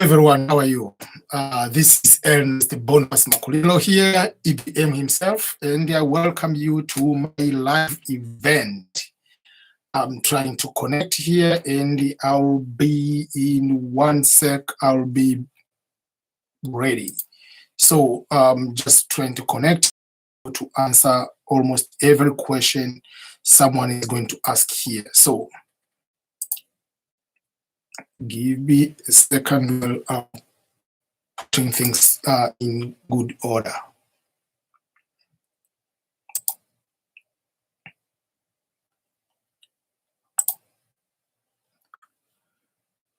Everyone, how are you? This is Ernest Boniface Makulilo here, EBM himself, and I welcome you to my live event. I'm trying to connect here, and I'll be in 1 sec. I'll be ready. So just trying to connect to answer almost every question someone is going to ask here. So give me a second while I'm putting things in good order.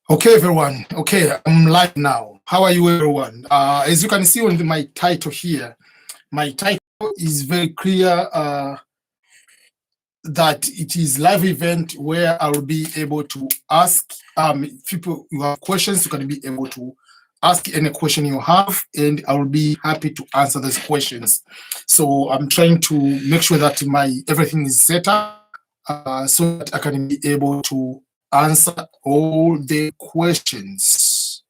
Okay, everyone. Okay, I'm live now. How are you, everyone? As you can see on my title here, my title is very clear that it is live event where I will be able to ask people you have questions. You can be able to ask any question you have, and I will be happy to answer those questions. So I'm trying to make sure that everything is set up so that I can be able to answer all the questions.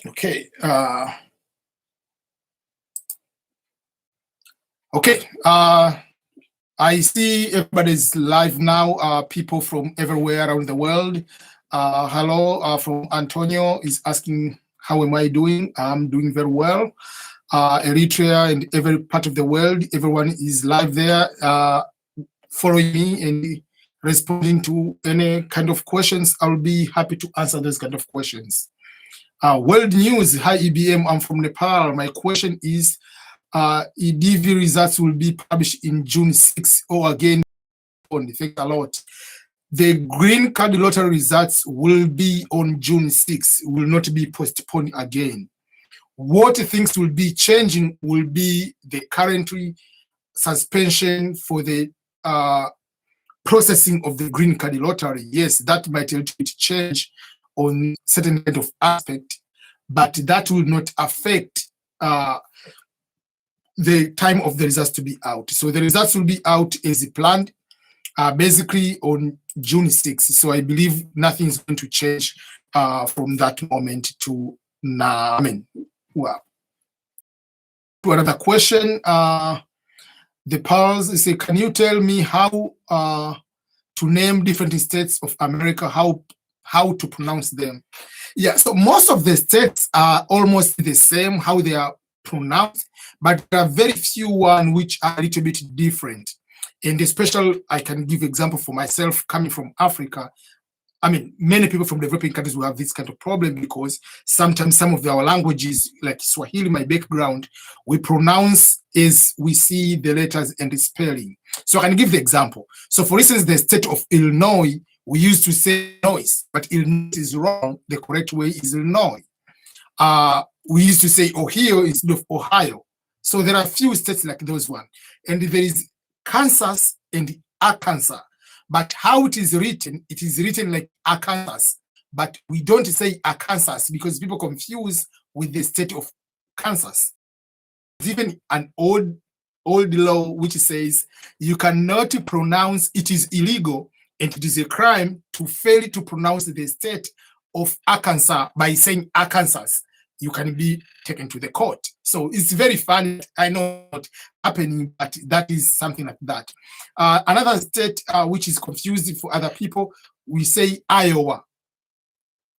Okay. Okay. I see everybody's live now. People from everywhere around the world. Hello, from Antonio is asking, how am I doing? I'm doing very well. Eritrea and every part of the world, everyone is live there, following me and responding to any kind of questions. I'll be happy to answer those kind of questions. World news. Hi, EBM. I'm from Nepal. My question is, EDV results will be published in June 6 or again. Thanks a lot. The green card lottery results will be on June 6, will not be postponed again. What things will be changing will be the currently suspension for the processing of the green card lottery. Yes, that might a little bit change on certain kind of aspect, but that will not affect the time of the results to be out. So the results will be out as planned, basically on June 6th. So I believe nothing is going to change from that moment to now. Well, to another question. The powers say, can you tell me how to name different states of America, how to pronounce them? Yeah, so most of the states are almost the same, how they are pronounced, but there are very few one which are a little bit different. And especially, I can give example for myself coming from Africa. Many people from developing countries will have this kind of problem because sometimes some of our languages, like Swahili, my background, we pronounce as we see the letters and the spelling. So I can give the example. So for instance, the state of Illinois, we used to say Illinois, but Illinois is wrong. The correct way is Illinois. We used to say Ohio instead of Ohio. So there are a few states like those one. And there is Kansas and Arkansas. But how it is written like Arkansas. But we don't say Arkansas because people confuse with the state of Kansas. There's even an old law which says you cannot pronounce, it is illegal and it is a crime to fail to pronounce the state of Arkansas by saying Arkansas. You can be taken to the court. So it's very funny. I know not happening, but that is something like that. Another state which is confusing for other people, we say Iowa.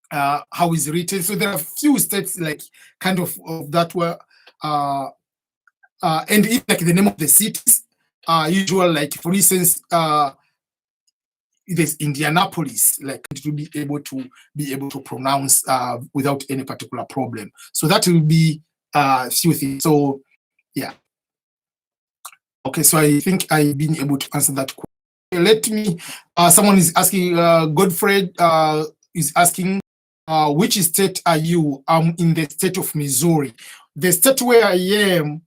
How is it written? So there are a few states like kind of that were, and even like the name of the cities, usual, like for instance, there's Indianapolis, like to be able to pronounce without any particular problem. So that will be few things. So yeah. Okay, so I think I've been able to answer that question. Let me. Someone is asking. Godfred is asking, which state are you? I'm in the state of Missouri. The state where I am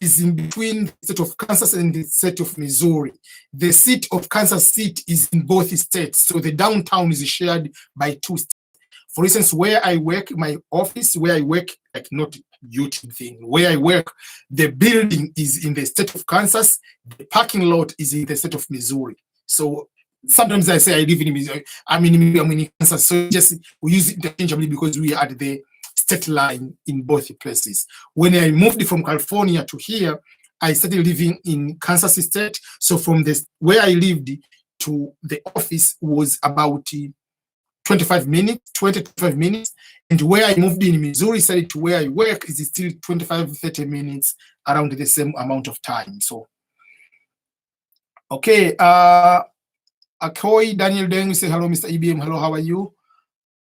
is in between the state of Kansas and the state of Missouri. The seat of Kansas City is in both states, so the downtown is shared by two states. For instance, where I work, my office, where I work, like not YouTube thing, where I work, the building is in the state of Kansas, the parking lot is in the state of Missouri. So sometimes I say I live in Missouri. I'm in Kansas, so just we use it interchangeably because we are at the state line in both places. When I moved from California to here, I started living in Kansas State. So from this where I lived to the office was about 25 minutes, 25 minutes. And where I moved in Missouri, started to where I work, is still 25, 30 minutes, around the same amount of time. So, okay. Akoy Daniel Deng, say hello, Mr. EBM. Hello, how are you?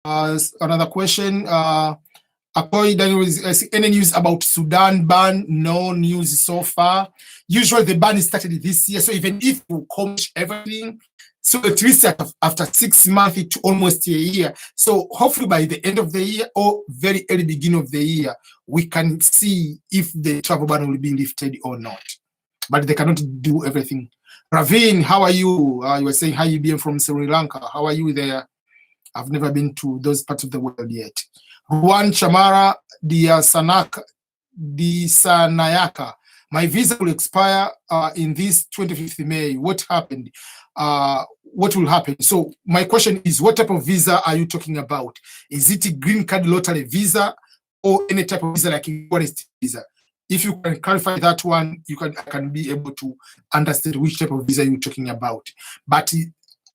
Another question. Akoy Daniel, is any news about Sudan ban? No news so far. Usually the ban is started this year. So even if we accomplish everything, so at least after 6 months to almost a year. So hopefully by the end of the year or very early beginning of the year, we can see if the travel ban will be lifted or not. But they cannot do everything. Ravin, how are you? You were saying hi, you being from Sri Lanka. How are you there? I've never been to those parts of the world yet. Ruan Chamara Diasanayaka. My visa will expire in this 25th May. What happened? What will happen? So my question is, what type of visa are you talking about? Is it a green card lottery visa or any type of visa like a tourist visa? If you can clarify that one, I can be able to understand which type of visa you're talking about. But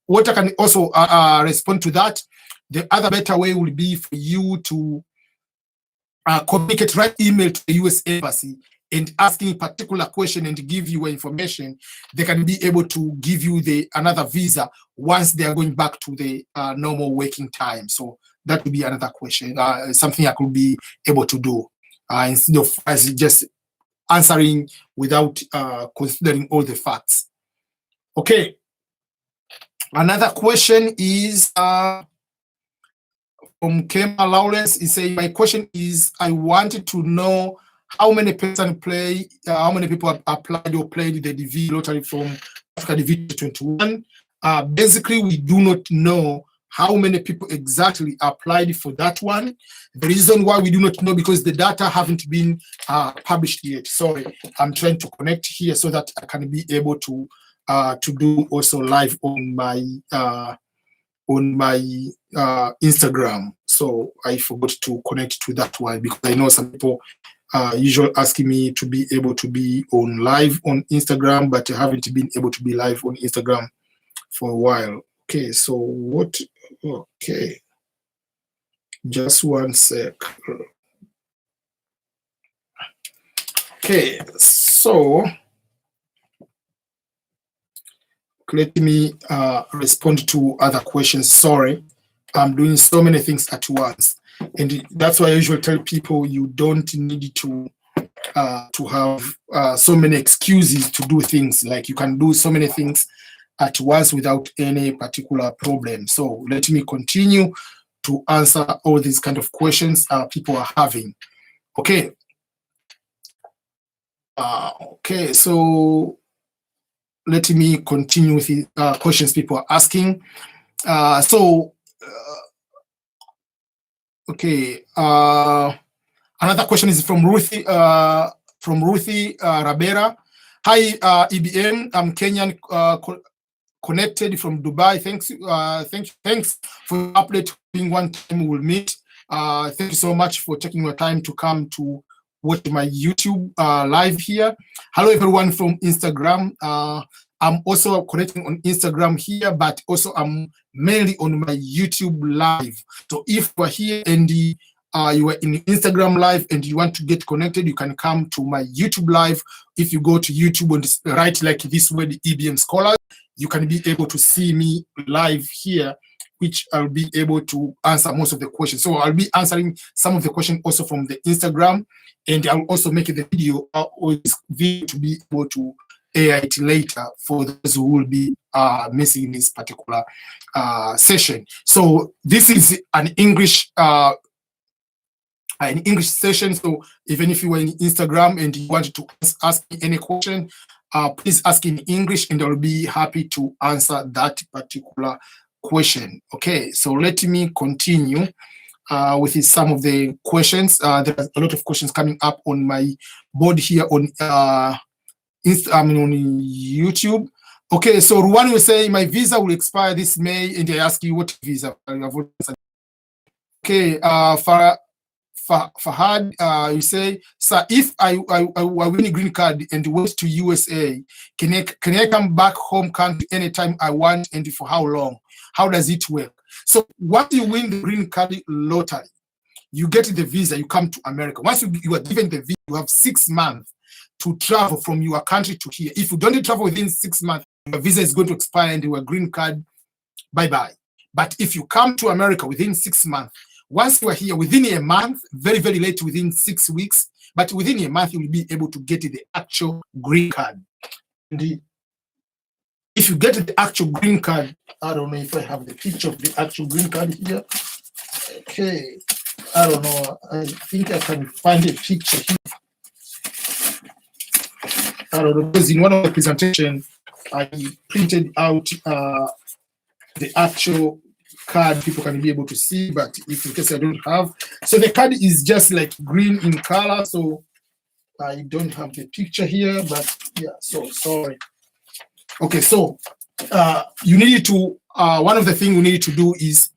what I can also respond to that, the other better way will be for you to communicate right email to the US Embassy and asking a particular question and give you information. They can be able to give you another visa once they are going back to the normal working time. So that would be another question, something I could be able to do instead of as just answering without considering all the facts. Okay. Another question is from Kema Lawrence. He said, my question is, I wanted to know how many people have applied or played the DV lottery from Africa DV 21. Basically, we do not know how many people exactly applied for that one. The reason why we do not know, because the data haven't been published yet. Sorry, I'm trying to connect here so that I can be able to do also live on my Instagram. So I forgot to connect to that one because I know some people usually asking me to be able to be on live on Instagram, but I haven't been able to be live on Instagram for a while. Okay, so what? Okay, just one sec. Okay, so let me respond to other questions. Sorry, I'm doing so many things at once, and that's why I usually tell people you don't need to have so many excuses to do things. Like you can do so many things at once without any particular problem. So let me continue to answer all these kind of questions people are having. Okay. Okay, so let me continue with the questions people are asking. Okay. Another question is from Ruthie Rabera. Hi, EBM. I'm Kenyan, connected from Dubai. Thanks for the update. One time we'll meet. Thank you so much for taking your time to come to watch my YouTube live here. Hello, everyone from Instagram. I'm also connecting on Instagram here, but also I'm mainly on my YouTube live. So if you are here and you are in Instagram live and you want to get connected, you can come to my YouTube live. If you go to YouTube and write like this word, EBM Scholars, you can be able to see me live here, which I'll be able to answer most of the questions. So I'll be answering some of the questions also from the Instagram, and I'll also make the video or this video to be able to air it later for those who will be missing this particular session. So this is an English session. So even if you were in Instagram and you wanted to ask me any question, please ask in English and I'll be happy to answer that particular question. Okay, so let me continue with some of the questions. There are a lot of questions coming up on my board here on on YouTube. Okay, so Ruwan will say, my visa will expire this May, and I ask you what visa. Okay, Fahad, you say, sir, if I win a green card and went to USA, can I come back home country anytime I want, and for how long? How does it work? So once you win the green card lottery, you get the visa, you come to America. Once you are given the visa, you have 6 months to travel from your country to here. If you don't travel within 6 months, your visa is going to expire and your green card, bye-bye. But if you come to America within 6 months, once you are here within a month, very, very late, within 6 weeks, but within a month, you will be able to get the actual green card. If you get the actual green card, I don't know if I have the picture of the actual green card here. Okay, I don't know. I think I can find a picture here. I don't know, because in one of the presentations, I printed out the actual card people can be able to see, but if in case I don't have, so the card is just like green in color, so I don't have the picture here, but yeah, so sorry. Okay, so you need to, one of the things you need to do is,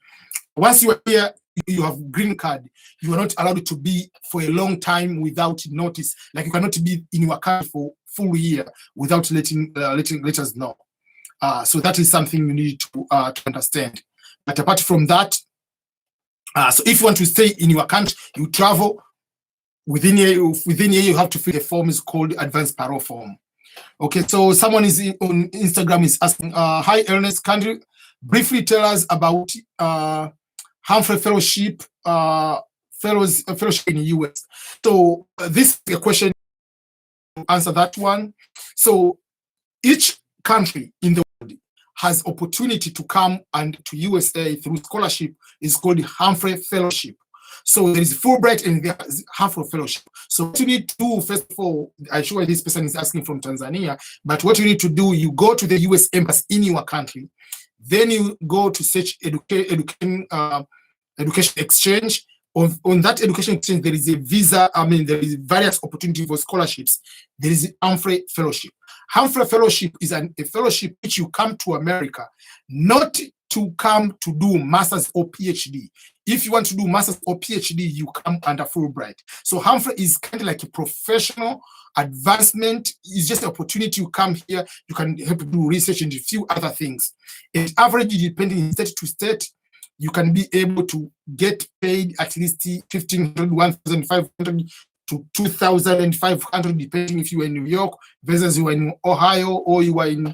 once you are here, you have green card, you are not allowed to be for a long time without notice. Like you cannot be in your country for full year without letting us know. So that is something you need to understand. But apart from that, so if you want to stay in your country, you travel within a year, you have to fill a form is called advanced parole form. Okay, so someone is on Instagram is asking, hi Ernest, can you briefly tell us about Humphrey Fellowship, fellowship in the US? So this is a question to answer that one. So each country in the world has opportunity to come and to USA through scholarship is called Humphrey Fellowship. So there is Fulbright and there is Humphrey Fellowship. So what you need to do, first of all, I'm sure this person is asking from Tanzania, but what you need to do, you go to the US Embassy in your country, then you go to search education exchange. On that education exchange, there is a visa, there is various opportunities for scholarships. There is Humphrey Fellowship. Humphrey Fellowship is a fellowship which you come to America, not to come to do master's or PhD. If you want to do master's or PhD, you come under Fulbright. So Humphrey is kind of like a professional advancement. It's just an opportunity to come here. You can help do research and a few other things. And average, depending state to state, you can be able to get paid at least $1,500, $1,500 to $2,500, depending if you are in New York versus you are in Ohio, or you are in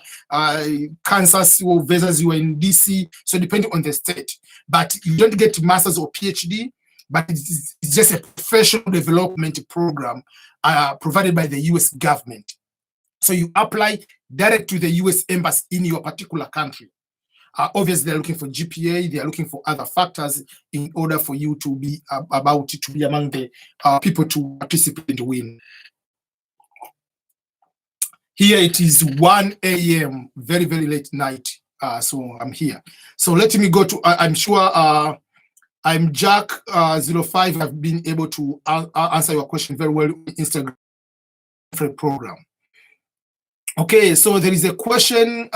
Kansas, or versus you are in DC. So depending on the state, but you don't get master's or PhD, but it's just a professional development program provided by the US government. So you apply direct to the US Embassy in your particular country. Obviously, they're looking for GPA, they are looking for other factors in order for you to be to be among the people to participate and win. Here it is 1 a.m., very, very late night. So I'm here. So let me go to, I'm sure I'm Jack 05. I've been able to answer your question very well in Instagram program. Okay, so there is a question.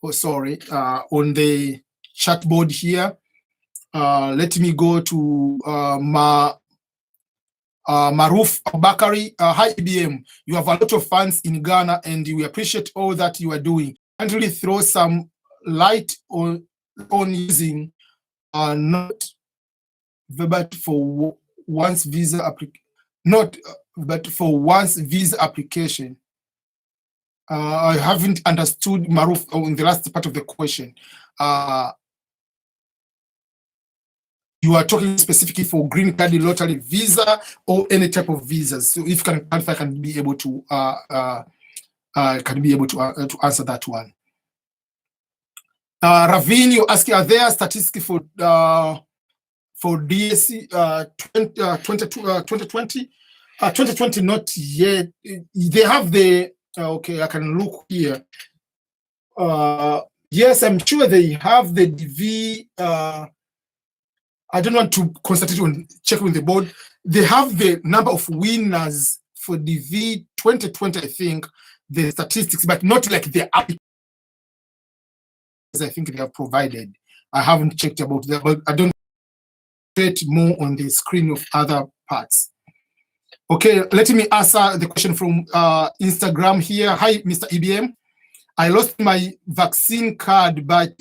On the chat board here. Let me go to Maruf Bakari. Hi EBM, you have a lot of fans in Ghana and we appreciate all that you are doing. Can't really throw some light on using not but for once visa application. I haven't understood, Maruf, on the last part of the question. You are talking specifically for green card, lottery visa, or any type of visas. So if I can be able to answer that one. Ravin, you asking, are there statistics for DSC 2020? 2020, not yet. They have the. Okay, I can look here. Yes, I'm sure they have the DV. I don't want to concentrate on checking with the board. They have the number of winners for DV 2020, I think, the statistics, but not like the as I think they have provided. I haven't checked about that, but I don't get more on the screen of other parts. Okay, let me answer the question from Instagram here. Hi, Mr. EBM. I lost my vaccine card, but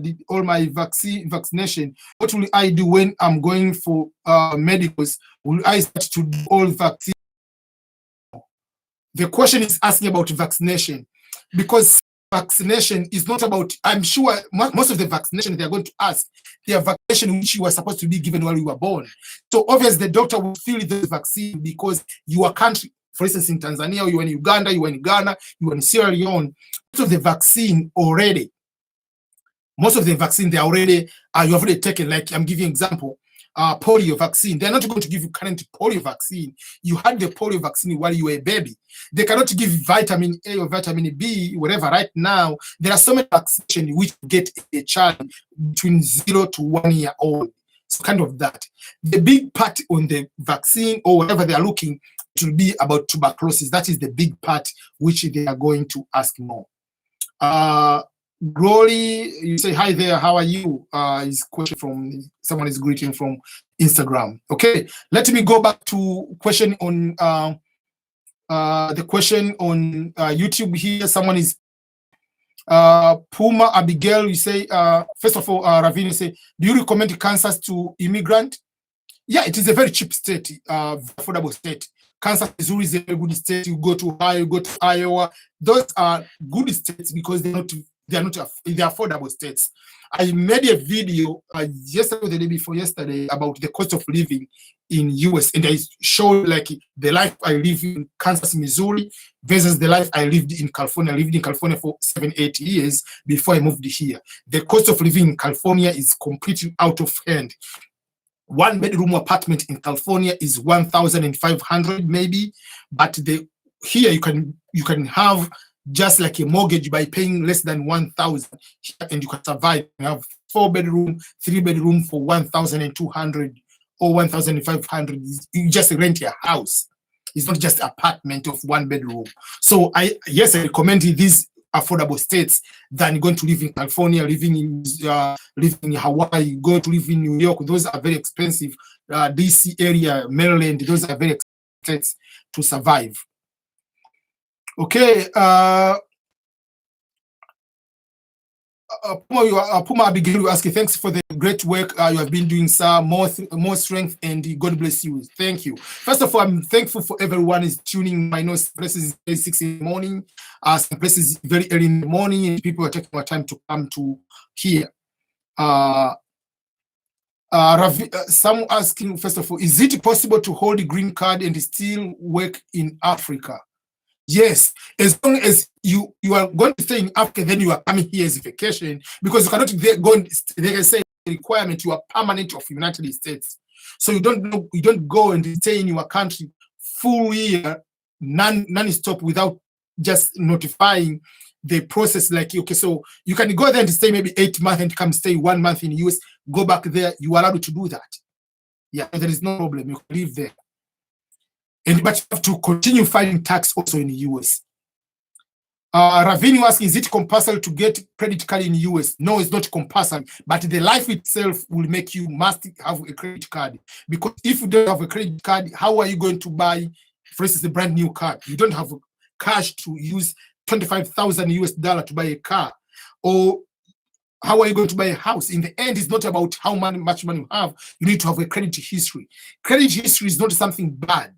did all my vaccination. What will I do when I'm going for medicals? Will I start to do all vaccine? The question is asking about vaccination, because vaccination is not about, I'm sure most of the vaccination they're going to ask, they are vaccination which you were supposed to be given while you were born. So obviously the doctor will fill the vaccine because your country, for instance, in Tanzania, you are in Uganda, you are in Ghana, you are in Sierra Leone, most of the vaccine already, they already, you have already taken, like I'm giving you an example, polio vaccine. They're not going to give you current polio vaccine. You had the polio vaccine while you were a baby. They cannot give vitamin A or vitamin B, whatever. Right now, there are so many vaccinations which get a child between 0 to 1 year old. So kind of that. The big part on the vaccine or whatever they are looking, it will be about tuberculosis. That is the big part which they are going to ask more. Glory, you say hi there, how are you? Is question from someone is greeting from Instagram. Okay, let me go back to question on the question on YouTube here. Someone is Puma Abigail, you say first of all, Ravine, you say, do you recommend Kansas to immigrant? Yeah, it is a very cheap state, affordable state. Kansas, Missouri is a very good state. You go to Ohio, you go to Iowa. Those are good states because they're affordable states. I made a video yesterday or the day before yesterday about the cost of living in US, and I showed like the life I live in Kansas, Missouri versus the life I lived in California. I lived in California for 7-8 years before I moved here. The cost of living in California is completely out of hand. 1-bedroom apartment in California is $1,500 maybe, but here you can have just like a mortgage by paying less than $1,000, and you can survive. You have 4-bedroom, 3-bedroom for $1,200 or $1,500. You just rent your house. It's not just apartment of 1 bedroom. So I recommend these affordable states than going to live in California, living in Hawaii, go to live in New York. Those are very expensive. DC area, Maryland, those are very expensive to survive. Okay, Puma Abigail will ask you, thanks for the great work you have been doing, sir. More strength, and God bless you. Thank you. First of all, I'm thankful for everyone is tuning. I know places very 6 in the morning, some places very early in the morning, and people are taking more time to come to here. Some asking, first of all, is it possible to hold a green card and still work in Africa? Yes, as long as you are going to stay in Africa, then you are coming here as a vacation, because you cannot they can say the requirement you are permanent of the United States. So you don't go and stay in your country full year, non-stop, without just notifying the process. Like, okay, so you can go there and stay maybe 8 months and come stay 1 month in the US, go back there, you are allowed to do that. Yeah, there is no problem, you can live there. But you have to continue filing tax also in the US. Ravini asking, is it compulsory to get credit card in the US? No, it's not compulsory, but the life itself will make you must have a credit card. Because if you don't have a credit card, how are you going to buy, for instance, a brand new car? You don't have cash to use $25,000 to buy a car. Or how are you going to buy a house? In the end, it's not about how much money you have. You need to have a credit history. Credit history is not something bad.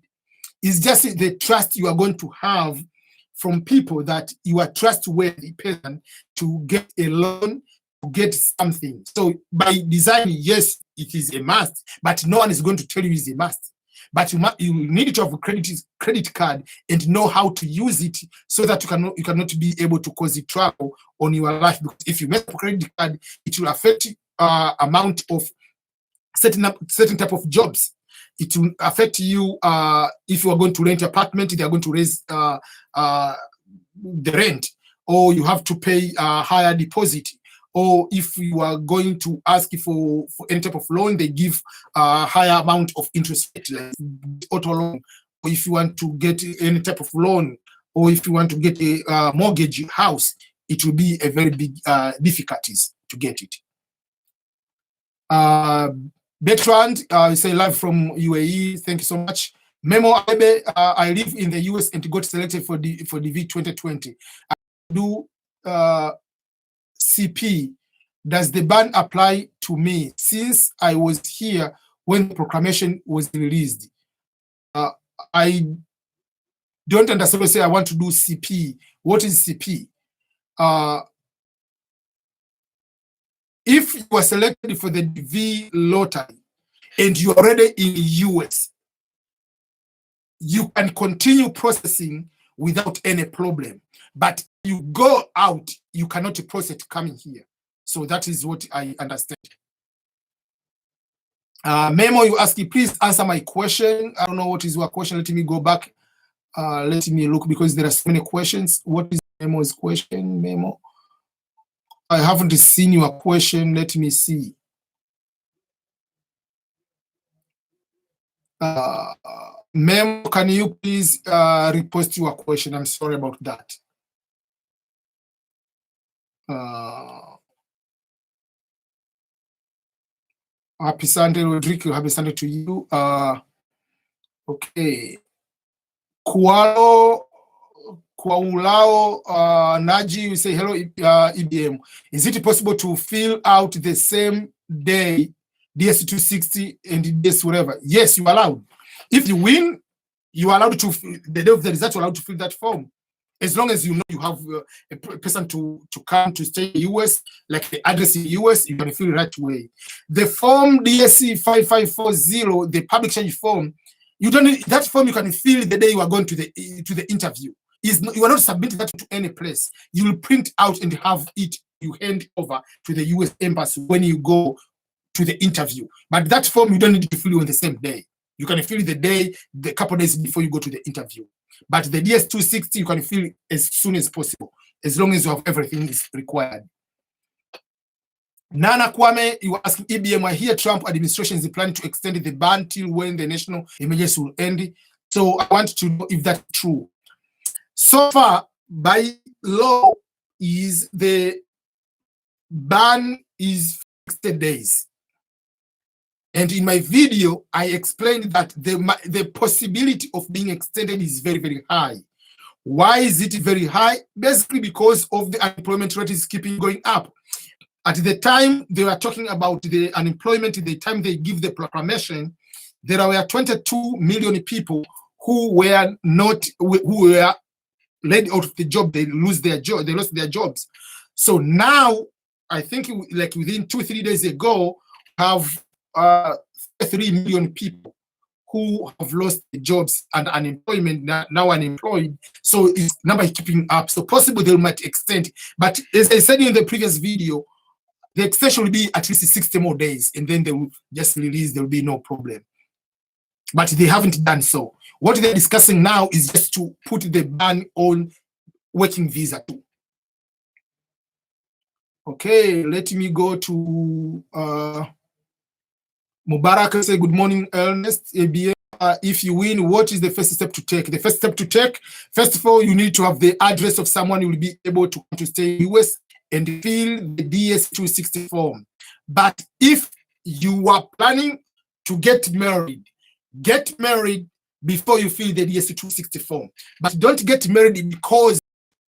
It's just the trust you are going to have from people that you are trustworthy person to get a loan, to get something. So by design, yes, it is a must, but no one is going to tell you it's a must. But you need to have a credit card and know how to use it, so that you cannot be able to cause trouble on your life. Because if you make a credit card, it will affect amount of certain type of jobs. It will affect you if you are going to rent an apartment, they are going to raise the rent, or you have to pay a higher deposit. Or if you are going to ask for any type of loan, they give a higher amount of interest rate, like auto loan. Or if you want to get any type of loan, or if you want to get a mortgage house, it will be a very big difficulties to get it. Bertrand, say live from UAE. Thank you so much. Memo Abe, I live in the US and got selected for the DV 2020. I do CP. Does the ban apply to me since I was here when the proclamation was released? I don't understand. Say I want to do CP. What is CP? If you are selected for the DV lottery and you're already in the US, you can continue processing without any problem. But you go out, you cannot process coming here. So that is what I understand. Memo, you ask, please answer my question. I don't know what is your question. Let me go back. Let me look because there are so many questions. What is Memo's question, Memo? I haven't seen your question. Let me see. Memo, can you please repost your question? I'm sorry about that. Happy Sunday, Rodrigo. Happy Sunday to you. Okay. Kualao Naji, we say hello, EBM. Is it possible to fill out the same day DS260 and DS whatever? Yes, you're allowed. If you win, you are allowed to, the day of the result, you're allowed to fill that form. As long as you know you have a person to come to stay in the US, like the address in the US, you can fill it right away. The form DSC 5540, the public change form, you don't need that form. You can fill the day you are going to the interview. You are not submitting that to any place. You will print out and have it. You hand over to the US embassy when you go to the interview. But that form you don't need to fill on the same day. You can fill the couple days before you go to the interview. But the DS260 you can fill as soon as possible, as long as you have everything is required. Nana Kwame, you are asking EBM, I hear Trump administration is planning to extend the ban till when the national emergency will end. So I want to know if that's true. So far, by law, is the ban is 60 days. And in my video, I explained that the possibility of being extended is very, very high. Why is it very high? Basically because of the unemployment rate is keeping going up. At the time they were talking about the unemployment, the time they give the proclamation, there were 22 million people who were laid out of the job. They lost their jobs. So now, I think like within 2-3 days ago, have 3 million people who have lost their jobs and unemployment, now unemployed. So it's number is keeping up. So possible they might extend. But as I said in the previous video, the extension will be at least 60 more days, and then they will just release. There will be no problem. But they haven't done so. What they're discussing now is just to put the ban on working visa too. Okay, let me go to Mubarak. Say good morning, Ernest. ABM. If you win, what is the first step to take? The first step to take, first of all, you need to have the address of someone who will be able to come to stay in the US and fill the DS260 form. But if you are planning to get married before you fill the DS260 form. But don't get married because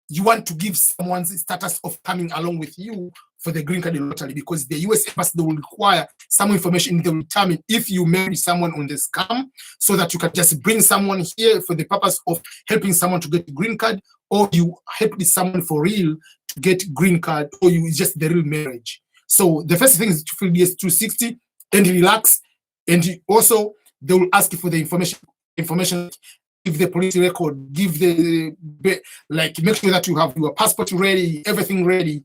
you want to give someone's status of coming along with you for the green card lottery, because the US embassy will require some information. They will determine if you marry someone on the scam, so that you can just bring someone here for the purpose of helping someone to get green card, or you help someone for real to get green card, or you just the real marriage. So the first thing is to fill DS260 and relax. And also they will ask you for the information. Give the police record, give the, like, make sure that you have your passport ready, everything ready,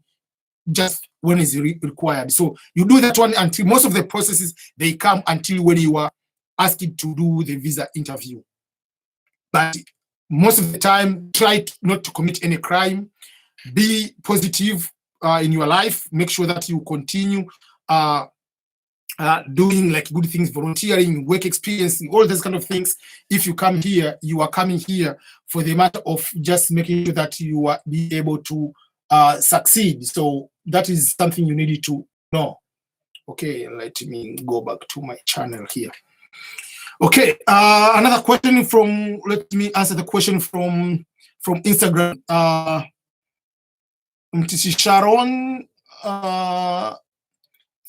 just when is required. So you do that one until most of the processes, they come until when you are asked to do the visa interview. But most of the time, try not to commit any crime. Be positive in your life. Make sure that you continue doing like good things, volunteering, work experience, all those kind of things. If you come here, you are coming here for the matter of just making sure that you are be able to succeed. So that is something you needed to know. Okay, let me go back to my channel here. Okay, another question from, let me answer the question from Instagram. Mtisi Sharon,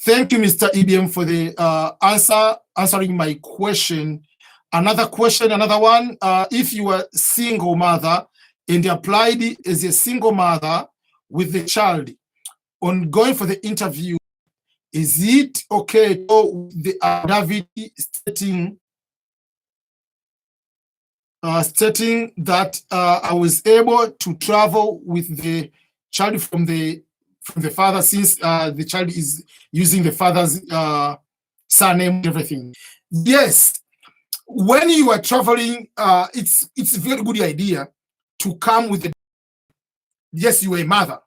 thank you, Mr. EBM, for the answering my question. Another question, another one, if you are single mother and applied as a single mother with the child on going for the interview, is it okay to the affidavit stating that I was able to travel with the child from the father, since the child is using the father's surname and everything? Yes, when you are traveling, it's a very good idea to come with the, yes, you are a mother.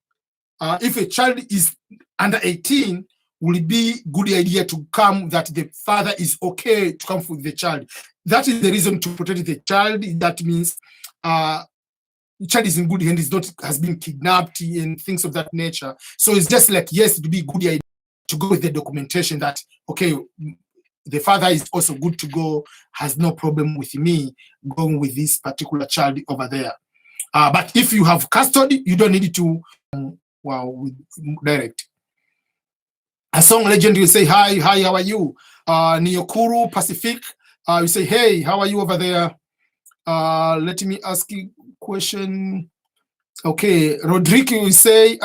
If a child is under 18, will it be good idea to come that the father is okay to come with the child? That is the reason to protect the child. That means the child is in good hands, has been kidnapped and things of that nature. So it's just like, yes, it would be a good idea to go with the documentation that, okay, the father is also good to go, has no problem with me going with this particular child over there. But if you have custody, you don't need to direct. A song legend will say, hi, how are you? Nyokuru Pacific, you say, hey, how are you over there? Let me ask you a question. Okay, Rodrigo will say,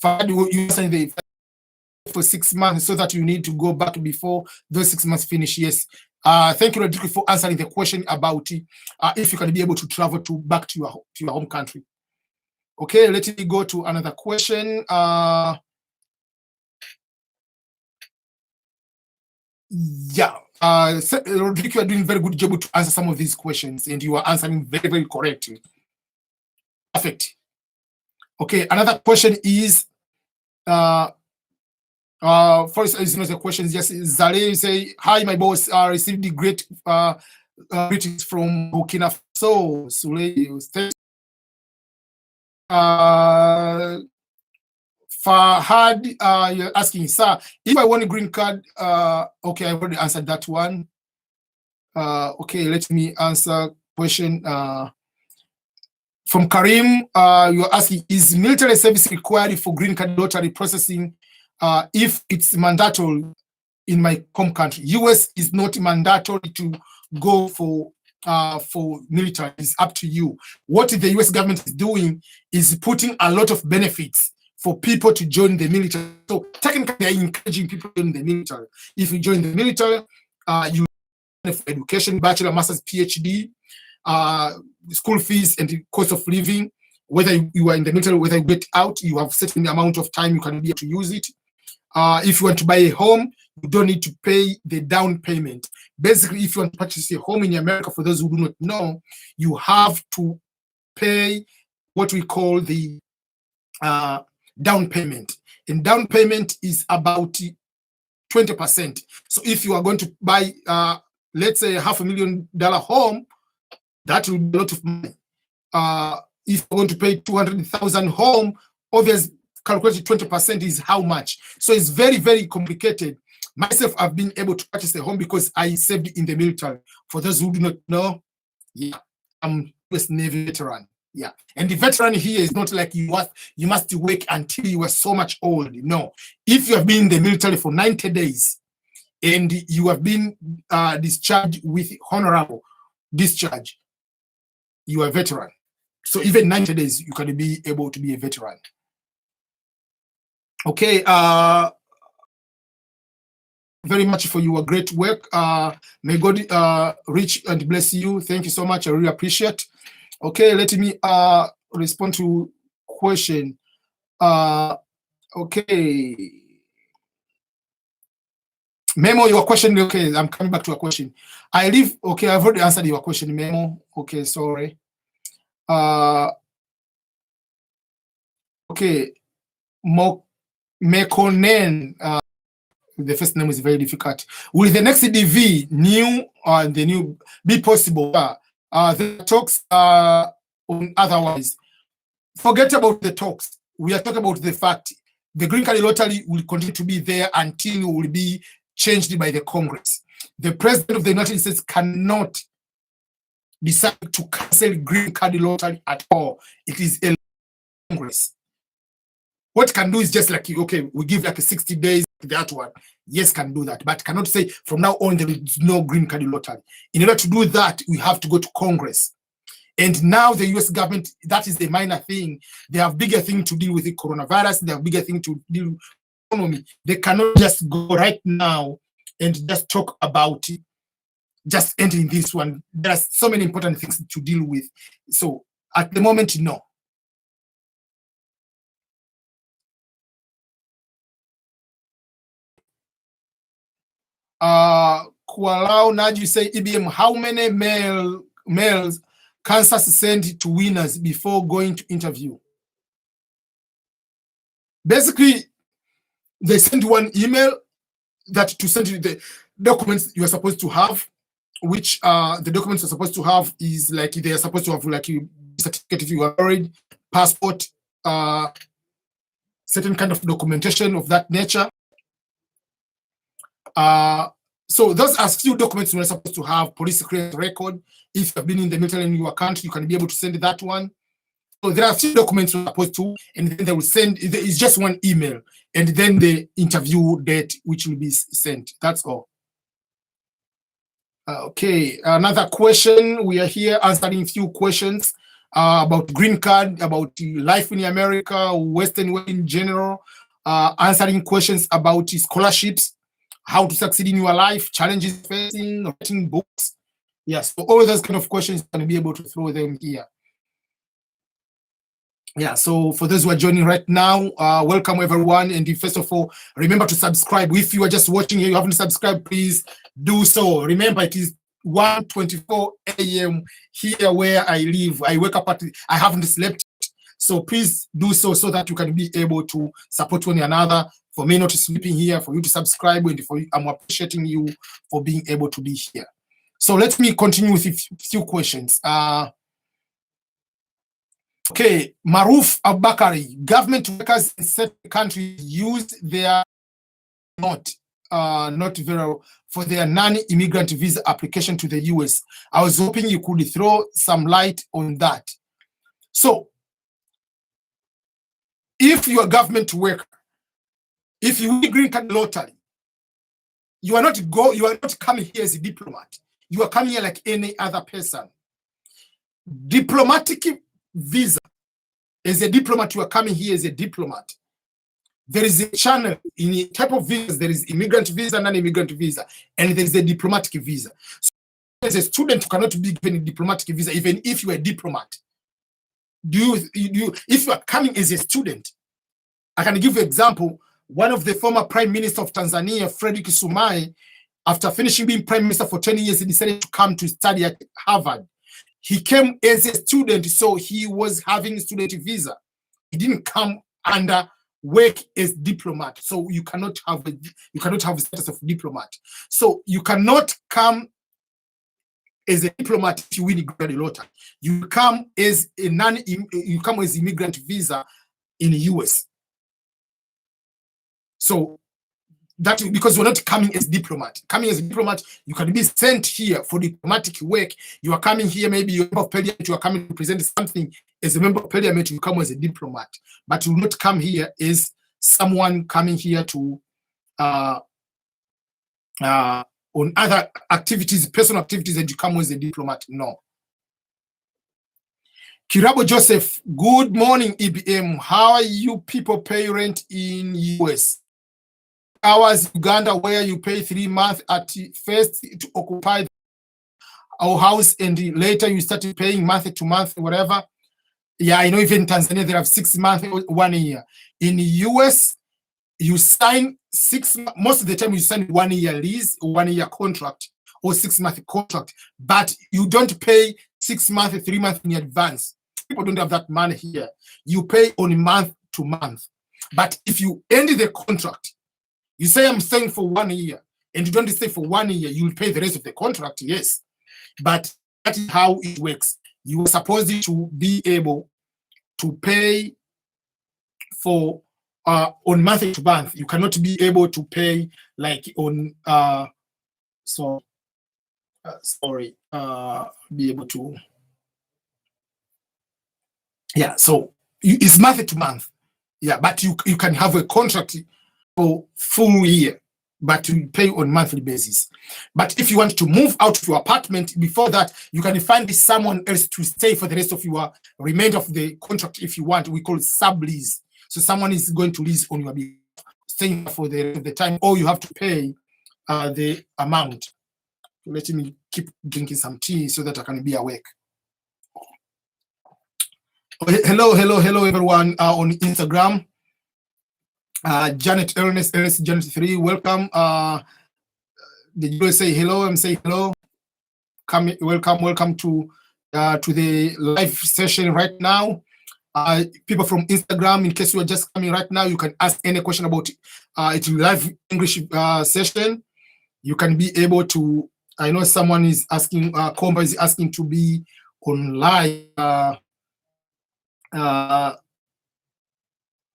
you say for 6 months, so that you need to go back before those 6 months finish. Yes. Thank you, Rodrigo, for answering the question about if you can be able to travel back to your home country. Okay, let me go to another question. Yeah, Rodrigo, you are doing a very good job to answer some of these questions, and you are answering very, very correctly. Perfect. Okay, another question is, first is not a question, just Zale say, hi, my boss, received the great greetings from Burkina Faso. Fahad, you're asking, sir, if I want a green card, okay, I've already answered that one. Okay, let me answer question from Karim. You're asking, is military service required for green card lottery processing if it's mandatory in my home country? US is not mandatory to go for military. It's up to you. What the US government is doing is putting a lot of benefits for people to join the military. So technically, they're encouraging people to join the military. If you join the military, you for education, bachelor, master's, PhD, school fees, and the cost of living. Whether you are in the military, whether you get out, you have certain amount of time you can be able to use it. If you want to buy a home, you don't need to pay the down payment. Basically, if you want to purchase a home in America, for those who do not know, you have to pay what we call the down payment. And down payment is about 20%. So if you are going to buy, let's say, $500,000 home, that will be a lot of money. If you're going to pay $200,000 home, obviously, calculated 20% is how much. So it's very, very complicated. Myself, I've been able to purchase a home because I served in the military. For those who do not know, yeah, I'm a US Navy veteran. Yeah, and the veteran here is not like you must wait until you are so much old. No, if you have been in the military for 90 days and you have been discharged with honorable discharge, you are a veteran. So even 90 days, you can be able to be a veteran. Okay, very much for your great work. May God reach and bless you. Thank you so much. I really appreciate. Okay, let me respond to question. Okay. Memo, your question. Okay, I'm coming back to a question. I live. Okay, I've already answered your question, Memo. Okay, sorry. Okay, Mekonen. The first name is very difficult. Will the next DV new be possible? The talks on otherwise. forget about the talks. We are talking about the fact the green card lottery will continue to be there until it will be changed by the Congress. The President of the United States cannot decide to cancel green card lottery at all. It is a Congress. What can do is just like, okay, we give like 60 days, that one. Yes, can do that, but cannot say from now on there is no green card lottery. In order to do that, we have to go to Congress. And now the US government, that is the minor thing. They have bigger thing to deal with the coronavirus. They have bigger thing to deal with economy. They cannot just go right now and just talk about it, just entering this one. There are so many important things to deal with. So at the moment, no. Kualau Naju say, EBM, how many mails Kansas send to winners before going to interview? Basically, they send one email that to send you the documents you are supposed to have, which the documents are supposed to have is like they are supposed to have like a certificate if you are married, passport, certain kind of documentation of that nature. So those are few documents you are supposed to have. Police clearance record. If you have been in the military in your country, you can be able to send that one. So there are few documents you're supposed to, and then they will send. It's just one email, and then the interview date which will be sent. That's all. Okay, another question. We are here answering few questions about green card, about life in America, Western world in general, answering questions about scholarships, how to succeed in your life, challenges facing, writing books. Yes, so all those kind of questions, you can be able to throw them here. Yeah, so for those who are joining right now, welcome everyone. And first of all, remember to subscribe. If you are just watching here, you haven't subscribed, please do so. Remember, it is 1:24 a.m. here where I live. I wake up I haven't slept. So please do so that you can be able to support one another. For me not sleeping here, for you to subscribe, and for you, I'm appreciating you for being able to be here. So let me continue with a few questions. Okay, Maruf Abakari, government workers in certain countries used their not very for their non-immigrant visa application to the US. I was hoping you could throw some light on that. So, if you are a government worker, if you win green card lottery, you are not coming here as a diplomat. You are coming here like any other person. Diplomatic visa, as a diplomat, you are coming here as a diplomat. There is a channel in a type of visas. There is immigrant visa, non-immigrant visa, and there is a diplomatic visa. So as a student, you cannot be given a diplomatic visa, even if you are a diplomat. If you are coming as a student, I can give you an example. One of the former Prime Minister of Tanzania, Frederick Sumaye, after finishing being Prime Minister for 10 years, he decided to come to study at Harvard. He came as a student, so he was having a student visa. He didn't come under work as diplomat, so you cannot have the status of diplomat. So you cannot come as a diplomat if you win a green lottery. You come as immigrant visa in the US. So that because you're not coming as diplomat. Coming as a diplomat, you can be sent here for diplomatic work. You are coming here, maybe you're a member of parliament, you are coming to present something as a member of parliament, you come as a diplomat. But you will not come here as someone coming here to on other activities, personal activities, and you come as a diplomat. No. Kirabo Joseph, good morning, EBM. How are you people pay rent in US? Ours, Uganda, where you pay 3 months at first to occupy our house, and later you started paying month to month, whatever. Yeah, I know even in Tanzania they have 6 months, 1 year. In the US, you sign 6 months, most of the time you sign 1 year lease, 1 year contract, or 6 month contract, but you don't pay 6 months, 3 months in advance. People don't have that money here. You pay on month to month. But if you end the contract, you say I'm staying for 1 year, and you don't stay for 1 year, you'll pay the rest of the contract, yes. But that is how it works. You are supposed to be able to pay for on month to month. You cannot be able to pay like on be able to, yeah, so it's month to month, yeah, but you can have a contract for full year, but you pay on monthly basis. But if you want to move out to your apartment before that, you can find someone else to stay for the rest of your remainder of the contract. If you want, we call it sublease. So someone is going to lease on your behalf, staying for the time, or you have to pay the amount. Let me keep drinking some tea so that I can be awake. Hello, everyone on Instagram. Janet Ernest, Janet 3, welcome. Did you say hello? I'm saying hello. Welcome to the live session right now. People from Instagram, in case you are just coming right now, you can ask any question about it's live English session. You can be able to. I know someone is asking. Comba is asking to be online. I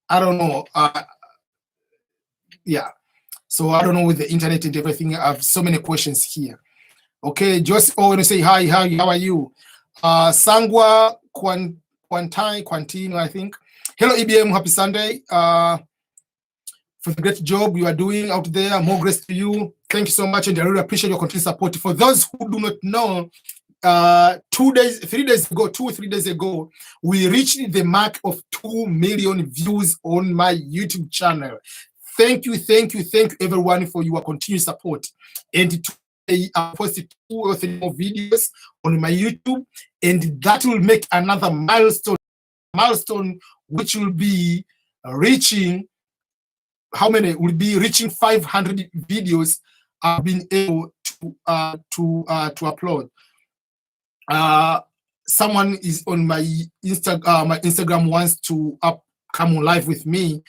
don't know. Yeah. So I don't know with the internet and everything. I have so many questions here. Okay, just want to say hi. How are you? Sangwa Quantino, I think. Hello, EBM. Happy Sunday. For the great job you are doing out there. More grace to you. Thank you so much, and I really appreciate your continued support. For those who do not know, 2 or 3 days ago, we reached the mark of 2 million views on my YouTube channel. Thank you, everyone, for your continued support. And today I posted 2 or 3 more videos on my YouTube, and that will make another milestone, which will be reaching, how many? Will be reaching 500 videos I've been able to upload. Someone is on my Instagram wants to come on live with me.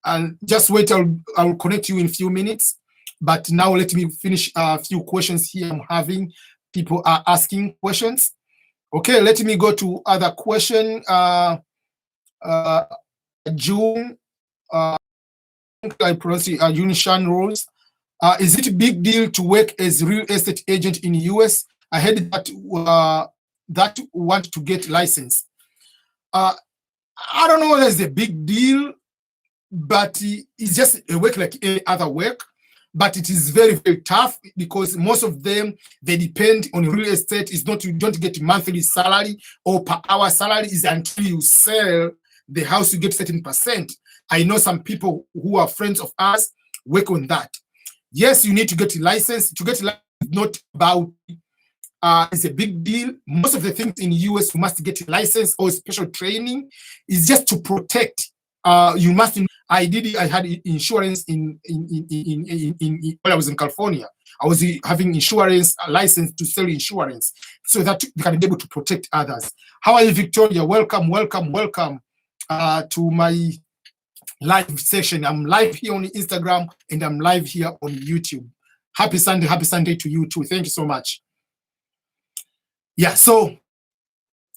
And just wait, I'll connect you in a few minutes. But now let me finish a few questions here I'm having. People are asking questions. Okay, let me go to other question. June, I pronounce it, Unishan Rose. Is it a big deal to work as real estate agent in the US? I heard that want to get license. I don't know whether it's a big deal, but it's just a work like any other work. But it is very, very tough because most of them, they depend on real estate. It's not, you don't get monthly salary or per hour salary. Is until you sell the house, you get certain percent. I know some people who are friends of ours work on that. Yes, you need to get a license. To get a license is not about, it's a big deal. Most of the things in the US, you must get a license or special training. It's just to protect. You must. I had insurance in when I was in California. I was having insurance license to sell insurance, so that they can be able to protect others. How are you, Victoria? Welcome to my live session. I'm live here on Instagram and I'm live here on YouTube. Happy Sunday to you too. Thank you so much. Yeah, so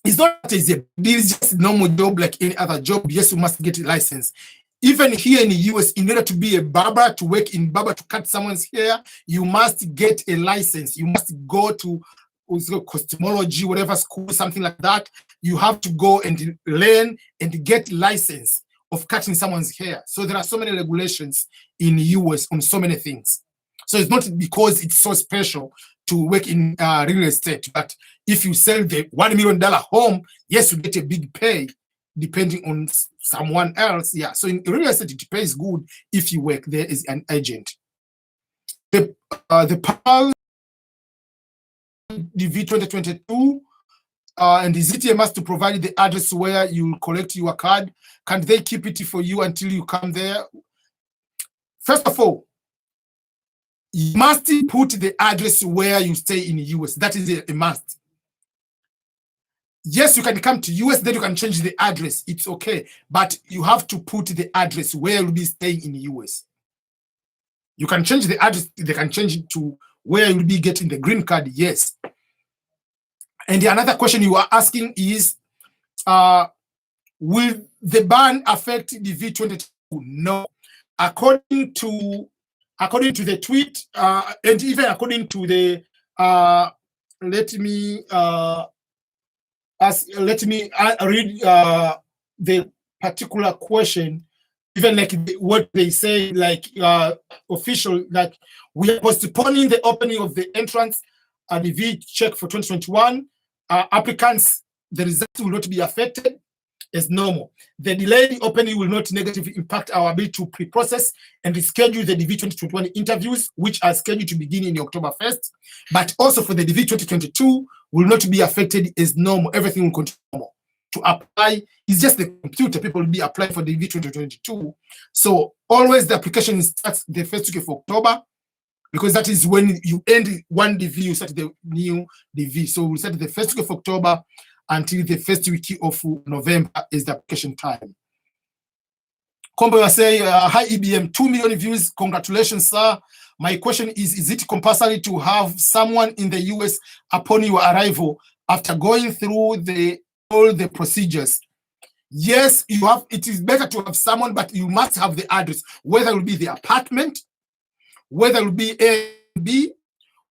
it's not that it's just a normal job like any other job. Yes, you must get a license. Even here in the US, in order to be a barber, to work in barber, to cut someone's hair, you must get a license. You must go to cosmetology, whatever school, something like that. You have to go and learn and get license of cutting someone's hair. So there are so many regulations in the US on so many things. So it's not because it's so special to work in real estate, but if you sell the $1 million home, yes, you get a big pay depending on someone else. Yeah, so in real estate, it pays good if you work there as an agent. The PAL DV 2022 and the ZTA must to provide the address where you will collect your card. Can they keep it for you until you come there? First of all, you must put the address where you stay in the US. That is a must. Yes, you can come to US, then you can change the address. It's okay. But you have to put the address where you'll be staying in the US. You can change the address. They can change it to where you'll be getting the green card. Yes. And the another question you are asking is, will the ban affect the V22? No. According to the tweet, and even according to the let me read the particular question. Even like what they say, like official, like we are postponing the opening of the entrance and the V check for 2021. Applicants, the results will not be affected as normal. The delayed opening will not negatively impact our ability to pre-process and reschedule the DV 2021 interviews, which are scheduled to begin in October 1st. But also for the DV 2022 will not be affected as normal. Everything will continue normal. To apply, it's just the computer. People will be applying for the DV 2022. So always the application starts the first week of October, because that is when you end one DV, you start the new DV. So we'll start the first week of October until the first week of November is the application time. Combo, I say, hi EBM, 2 million views. Congratulations, sir. My question is it compulsory to have someone in the US upon your arrival after going through all the procedures? Yes, you have. It is better to have someone, but you must have the address, whether it will be the apartment, whether it will be Airbnb,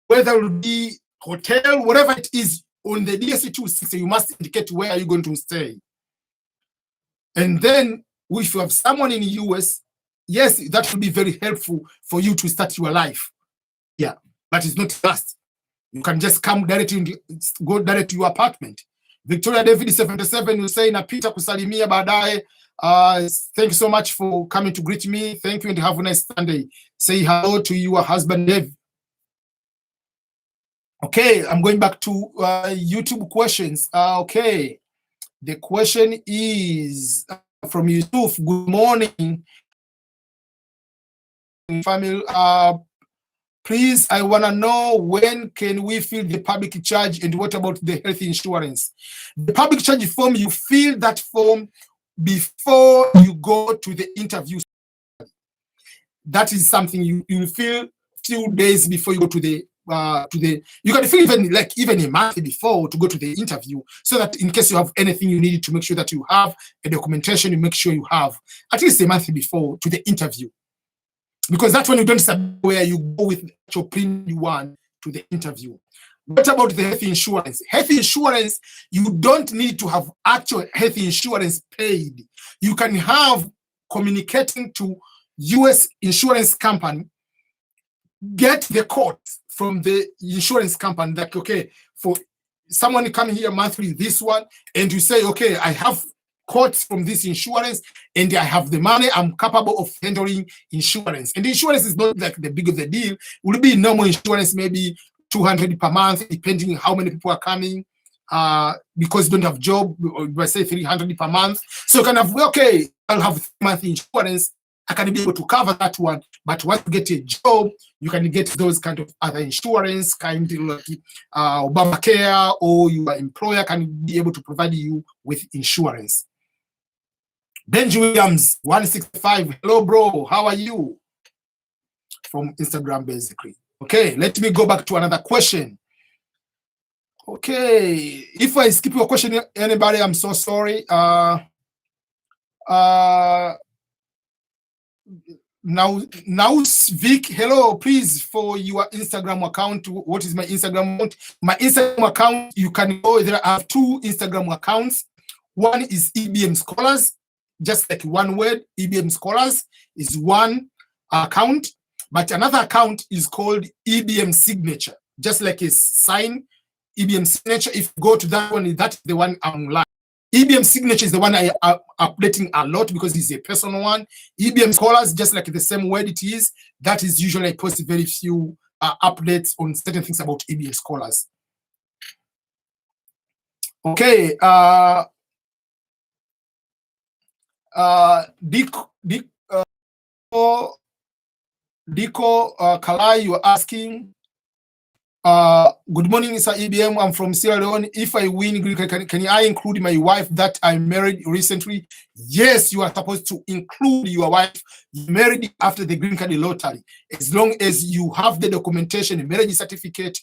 whether it will be hotel, whatever it is. On the DSC-260, you must indicate where are you going to stay. And then if you have someone in the US, yes, that will be very helpful for you to start your life. Yeah, but it's not fast. You can just come directly, go direct to your apartment. Victoria David 77 will say, Napita kusalimia baadaye. Thank you so much for coming to greet me. Thank you and have a nice Sunday. Say hello to your husband, Dave. Okay, I'm going back to YouTube questions. Okay, the question is from Yusuf. Good morning, family. Please, I want to know when can we fill the public charge and what about the health insurance? The public charge form, you fill that form before you go to the interview. That is something you fill few days before you go to the you can feel even a month before to go to the interview, so that in case you have anything you need to make sure that you have a documentation, you make sure you have at least a month before to the interview, because that's when you don't submit where you go with your print you want to the interview. What about the health insurance? Health insurance, you don't need to have actual health insurance paid. You can have communicating to US insurance company, get the quote from the insurance company, like, okay, for someone coming here monthly, this one, and you say, okay, I have quotes from this insurance and I have the money, I'm capable of handling insurance. And the insurance is not like the big of the deal. It will be normal insurance, maybe 200 per month, depending how many people are coming, because you don't have job, or I say 300 per month. So you can have, okay, I'll have 3-month insurance, I can be able to cover that one. But once you get a job, you can get those kind of other insurance, kind of like Obamacare, or your employer can be able to provide you with insurance. Benji Williams, 165. Hello, bro. How are you? From Instagram, basically. Okay, let me go back to another question. Okay, if I skip your question, anybody, I'm so sorry. Now Vic, hello, please, for your Instagram account. What is my Instagram account? My Instagram account, you can go there. I have 2 Instagram accounts. One is EBM Scholars, just like one word. EBM Scholars is one account, but another account is called EBM Signature, just like a sign. EBM Signature, if you go to that one, that's the one I'm live. EBM Signature is the one I am updating a lot because it's a personal one. EBM Scholars, just like the same word it is, that is usually I post very few updates on certain things about EBM Scholars. Okay, Diko Kalai, you are asking, good morning, Sir EBM. I'm from Sierra Leone. If I win green card, can I include my wife that I married recently? Yes, you are supposed to include your wife. You married after the green card lottery, as long as you have the documentation, the marriage certificate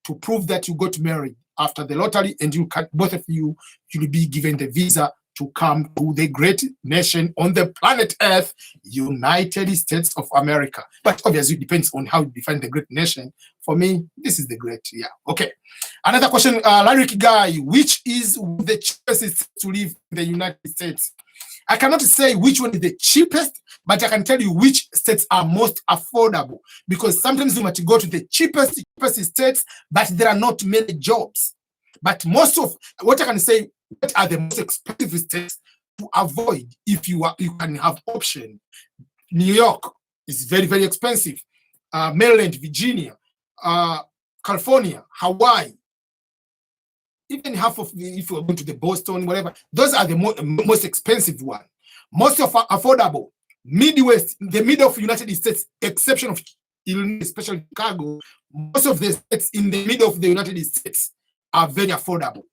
to prove that you got married after the lottery, and you can, both of you will be given the visa to come to the great nation on the planet Earth, United States of America. But obviously it depends on how you define the great nation. For me, this is the great, yeah. Okay. Another question, Larry Kigai, which is the cheapest to live in the United States? I cannot say which one is the cheapest, but I can tell you which states are most affordable, because sometimes you might go to the cheapest states, but there are not many jobs. But most of what I can say, what are the most expensive states to avoid if you can have option? New York is very, very expensive. Maryland, Virginia, California, Hawaii, even half of the, if you're going to the Boston, whatever, those are the most expensive one. Most of affordable, Midwest, the middle of United States, exception of Illinois, especially Chicago, most of the states in the middle of the United States are very affordable.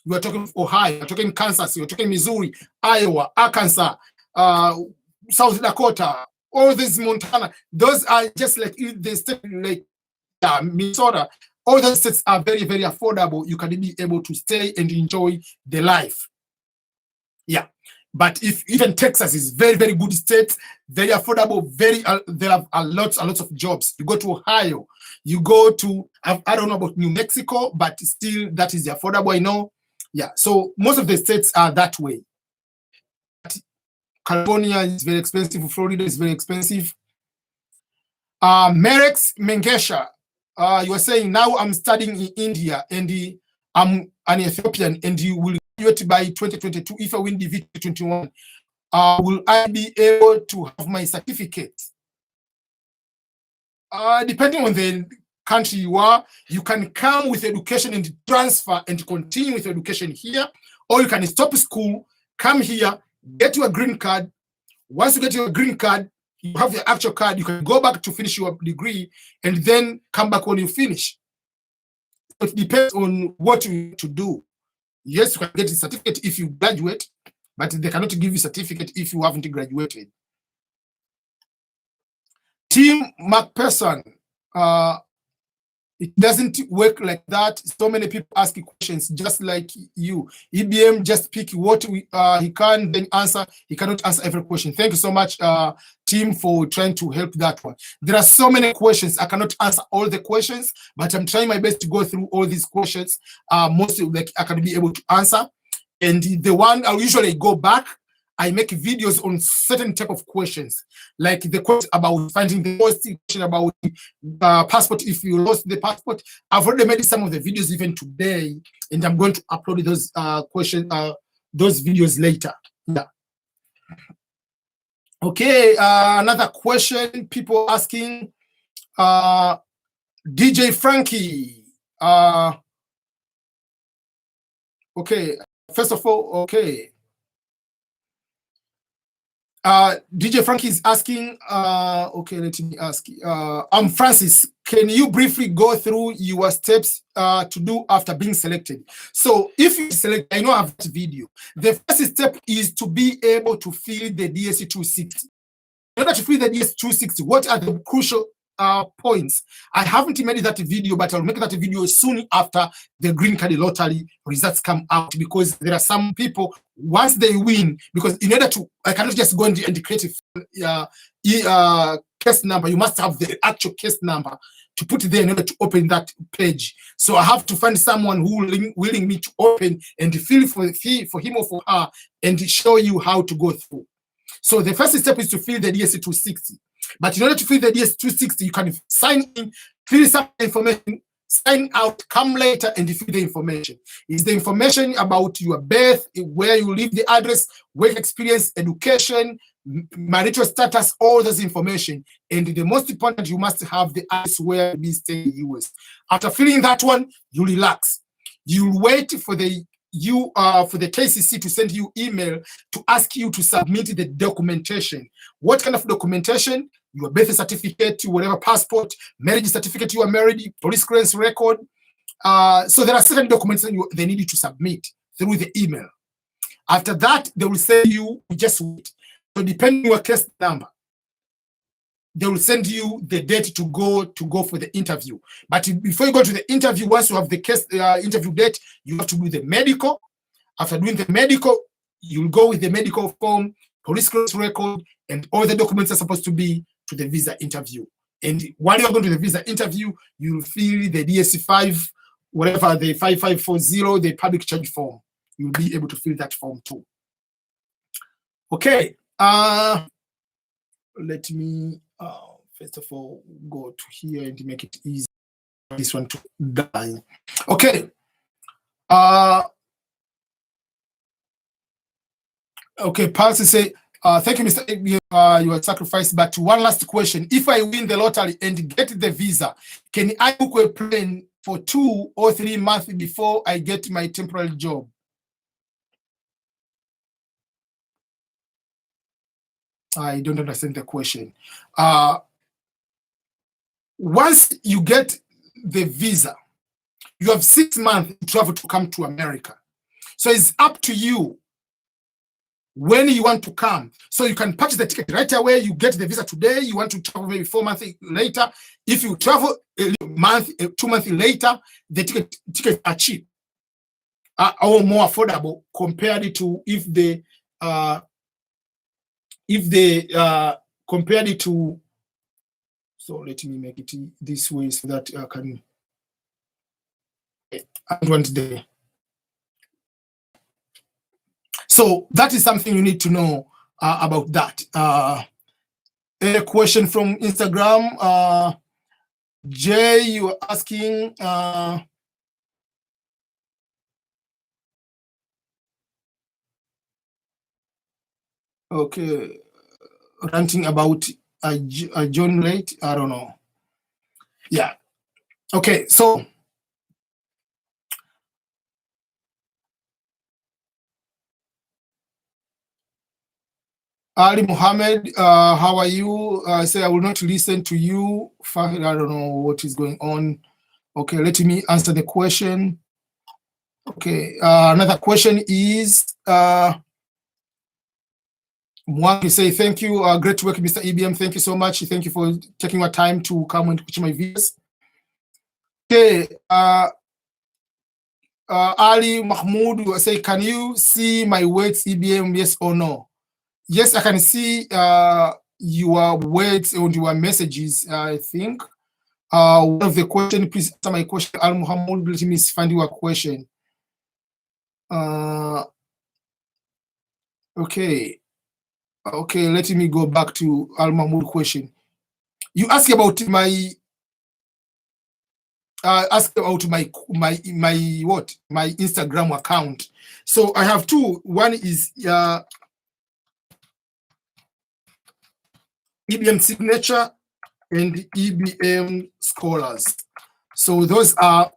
You are talking Ohio, you're talking Kansas, you're talking Missouri, Iowa, Arkansas, South Dakota, all these Montana. Those are just like the state like Minnesota. All those states are very, very affordable. You can be able to stay and enjoy the life. Yeah. But if even Texas is very, very good state, very affordable, very there are lots of jobs. You go to Ohio, you go to I don't know about New Mexico, but still that is affordable, I know. Yeah, so most of the states are that way. California is very expensive, Florida is very expensive. Merex Mengesha, you are saying now I'm studying in India and I'm an Ethiopian and you will graduate by 2022 if I win the VT21. Will I be able to have my certificate? Depending on the country you are, you can come with education and transfer and continue with education here, or you can stop school, come here, get your green card. Once you get your green card, you have the actual card, you can go back to finish your degree and then come back when you finish. It depends on what you need to do. Yes, you can get a certificate if you graduate, but they cannot give you a certificate if you haven't graduated. Tim McPherson, it doesn't work like that. So many people ask questions just like you. EBM just pick what he can then answer. He cannot answer every question. Thank you so much, Tim, for trying to help that one. There are so many questions. I cannot answer all the questions, but I'm trying my best to go through all these questions. Mostly like I can be able to answer. And the one I'll usually go back, I make videos on certain type of questions, like the question about finding the lost, question about passport if you lost the passport. I've already made some of the videos even today, and I'm going to upload those questions, those videos later. Yeah. Okay. Another question people asking. DJ Frankie. Okay. First of all, okay. DJ Frankie is asking, okay, let me ask. I'm Francis. Can you briefly go through your steps to do after being selected? So if you select, I know I have that video. The first step is to be able to fill the DSC 260. In order to fill the DSC 260, what are the crucial points? I haven't made that video, but I'll make that video soon after the green card lottery results come out, because there are some people, once they win, because in order to, I cannot just go and create a case number. You must have the actual case number to put there in order to open that page. So I have to find someone who willing me to open and fill for him or for her and show you how to go through. So the first step is to fill the DSC 260. But in order to fill the DSC 260, you can sign in, fill some information, sign out, come later and fill the information. It's the information about your birth, where you live, the address, work experience, education, marital status, all those information. And the most important, you must have the address where you stay in the US. After filling that one, you relax. You wait for the KCC to send you email to ask you to submit the documentation. What kind of documentation? Your birth certificate, whatever, passport, marriage certificate, you are married, police clearance record. So there are certain documents that they need you to submit through the email. After that, they will say you just wait. So depending on your case number, they will send you the date to go for the interview. But before you go to the interview, once you have the case interview date, you have to do the medical. After doing the medical, you'll go with the medical form, police clearance record, and all the documents are supposed to be to the visa interview. And while you're going to the visa interview, you'll fill the DSC-5, whatever, the 5540, the public charge form. You'll be able to fill that form too. Okay. Let me first of all go to here and make it easy. This one to die. Okay. Okay, Palsy say, thank you, Mr. You are sacrificed. But one last question. If I win the lottery and get the visa, can I book a plane for 2 or 3 months before I get my temporary job? I don't understand the question. Once you get the visa, you have 6 months to travel to come to America. So it's up to you when you want to come. So you can purchase the ticket right away. You get the visa today. You want to travel maybe 4 months later. If you travel a month, 2 months later, the tickets are cheap or more affordable compared to if they compared it to. So let me make it this way so that I can. I want the. So that is something you need to know about that. A question from Instagram. Jay, you are asking. Okay, ranting about John Late. I don't know. Yeah. Okay, so. Ali Muhammad, how are you? Say I will not listen to you. I don't know what is going on. Okay, let me answer the question. Okay, another question is Mwangi say thank you. Great work, Mr. EBM. Thank you so much. Thank you for taking your time to come and watch my videos. Okay, Ali Mahmoud will say, can you see my words, EBM? Yes or no? Yes, I can see your words and your messages, I think. One of the question, please answer my question. Al Muhammad, let me find your question. Okay. Okay, let me go back to Al Muhammad question. You ask about my my Instagram account. So I have two. One is EBM Signature and EBM Scholars. So those are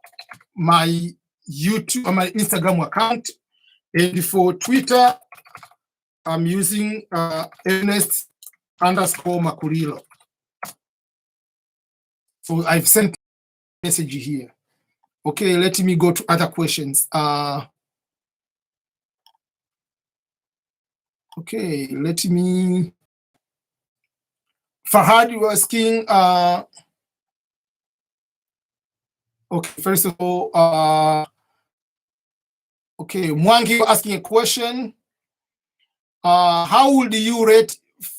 my YouTube or my Instagram account. And for Twitter, I'm using Ernest_Makurilo. So I've sent a message here. Okay, let me go to other questions. Okay, let me. Farhad, you were asking. Okay, first of all, okay, Mwangi asking a question. How would you rate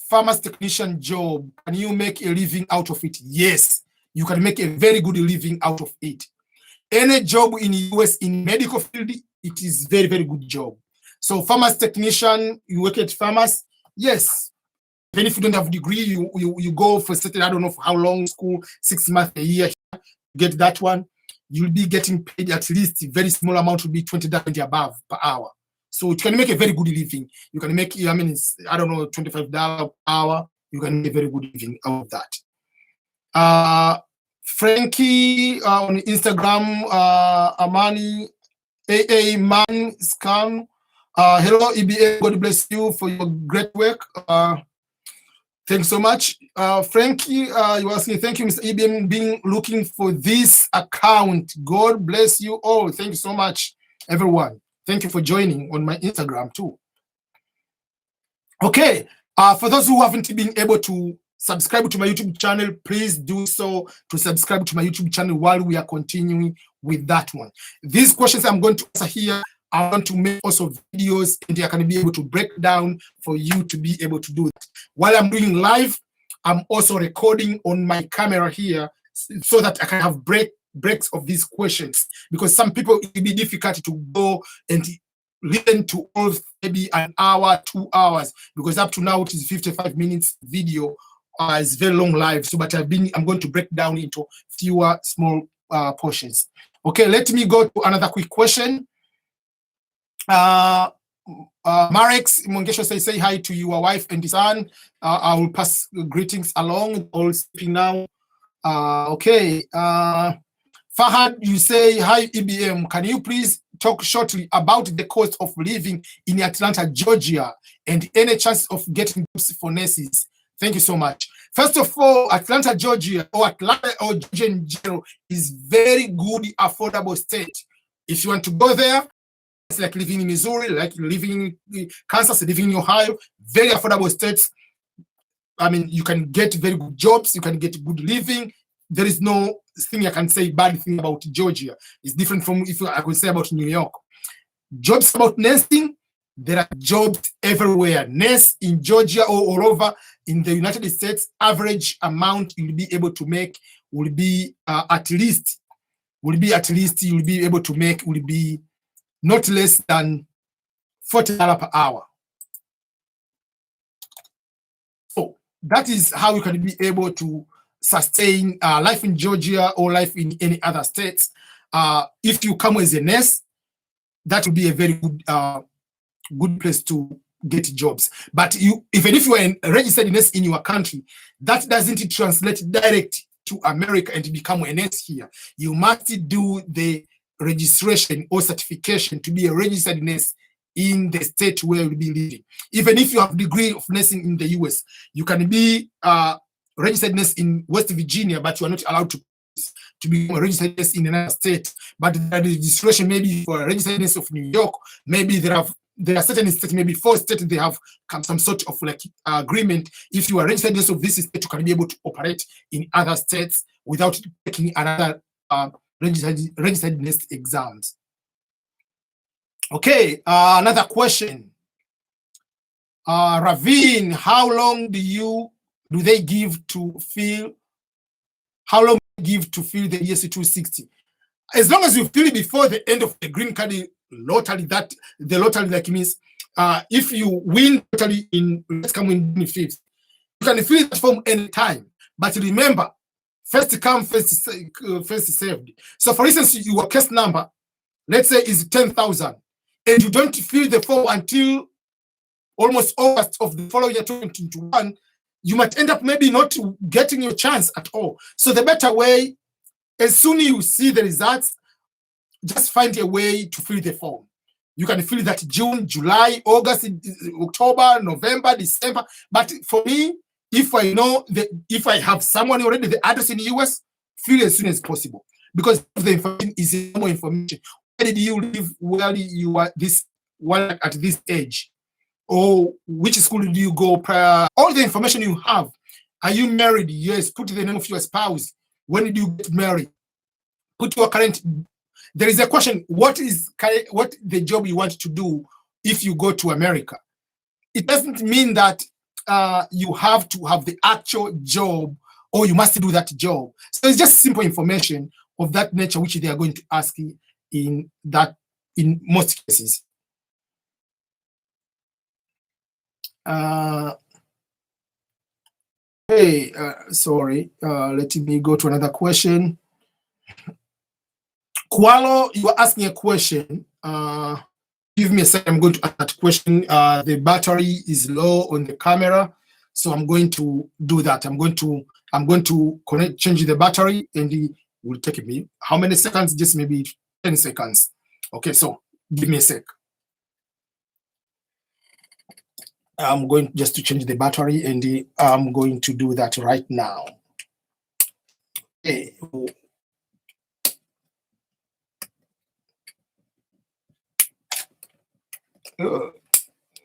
pharmacy technician job? Can you make a living out of it? Yes, you can make a very good living out of it. Any job in US in medical field, it is very, very good job. So pharmacy technician, you work at pharmacy, yes. Even if you don't have a degree, you go for certain, I don't know for how long school, 6 months, a year, get that one. You'll be getting paid at least a very small amount, will be $20 above per hour. So you can make a very good living. You can make, I mean, it's, I don't know, $25 per hour. You can make a very good living out of that. Frankie on Instagram, Amani, AA Man Scan. Hello, EBA. God bless you for your great work. Thanks so much. Frankie, you're asking, thank you, Mr. EBM, being looking for this account. God bless you all. Thank you so much, everyone. Thank you for joining on my Instagram too. Okay, for those who haven't been able to subscribe to my YouTube channel, please do so to subscribe to my YouTube channel while we are continuing with that one. These questions I'm going to answer here, I want to make also videos and I can be able to break down for you to be able to do that. While I'm doing live, I'm also recording on my camera here so that I can have breaks of these questions, because some people it will be difficult to go and listen to all maybe an hour, 2 hours, because up to now it is 55 minutes video. It's very long live, so but I'm going to break down into fewer small portions. Okay, let me go to another quick question. Marex Mongesho says, say hi to your wife and son. I will pass greetings along. All speaking now. Okay. Fahad, you say, hi EBM. Can you please talk shortly about the cost of living in Atlanta, Georgia, and any chance of getting jobs for nurses? Thank you so much. First of all, Atlanta, Georgia, or Atlanta or Georgia in general, is very good, affordable state. If you want to go there, it's like living in Missouri, like living in Kansas, living in Ohio, very affordable states. I mean, you can get very good jobs, you can get good living. There is no thing I can say bad thing about Georgia. It's different from if I could say about New York. Jobs about nursing, there are jobs everywhere. Nurse in Georgia or all over in the United States, average amount you'll be able to make will be at least you'll be able to make will be not less than $40 per hour. So that is how you can be able to sustain life in Georgia or life in any other states. If you come as a nurse, that will be a very good place to get jobs. But even if you are a registered nurse in your country, that doesn't translate direct to America and become a nurse here. You must do the registration or certification to be a registered nurse in the state where you'll be living. Even if you have a degree of nursing in the US, you can be registered nurse in West Virginia, but you are not allowed to become a registered nurse in another state. But the registration maybe for a registered nurse of New York, maybe there are certain states, maybe 4 states, they have some sort of like agreement. If you are registered nurse of this state, you can be able to operate in other states without taking another registered nurse exams. Okay, another question. Ravine, how long do they give to fill? How long do you give to fill the ESC 260? As long as you fill it before the end of the green card lottery, that the lottery like means if you win lottery in, let's come in 5th, you can fill that form anytime. But remember, first come, first served. So for instance, your case number, let's say is 10,000, and you don't fill the form until almost August of the following year, 2021, you might end up maybe not getting your chance at all. So the better way, as soon as you see the results, just find a way to fill the form. You can fill that June, July, August, October, November, December. But for me, if I know that if I have someone already the address in the US, fill as soon as possible, because the information is more information. Where did you live? Where you are at this age? Or which school do you go prior? All the information you have. Are you married? Yes. Put the name of your spouse. When did you get married? Put your current. There is a question. What the job you want to do if you go to America? It doesn't mean that you have to have the actual job or you must do that job. So it's just simple information of that nature which they are going to ask you in most cases. Sorry. Let me go to another question. Kualo, you are asking a question. Give me a second. I'm going to ask that question. The battery is low on the camera, so I'm going to do that. I'm going to change the battery, and it will take me how many seconds? Just maybe 10 seconds. Okay, so give me a sec. I'm going just to change the battery, and I'm going to do that right now. Okay.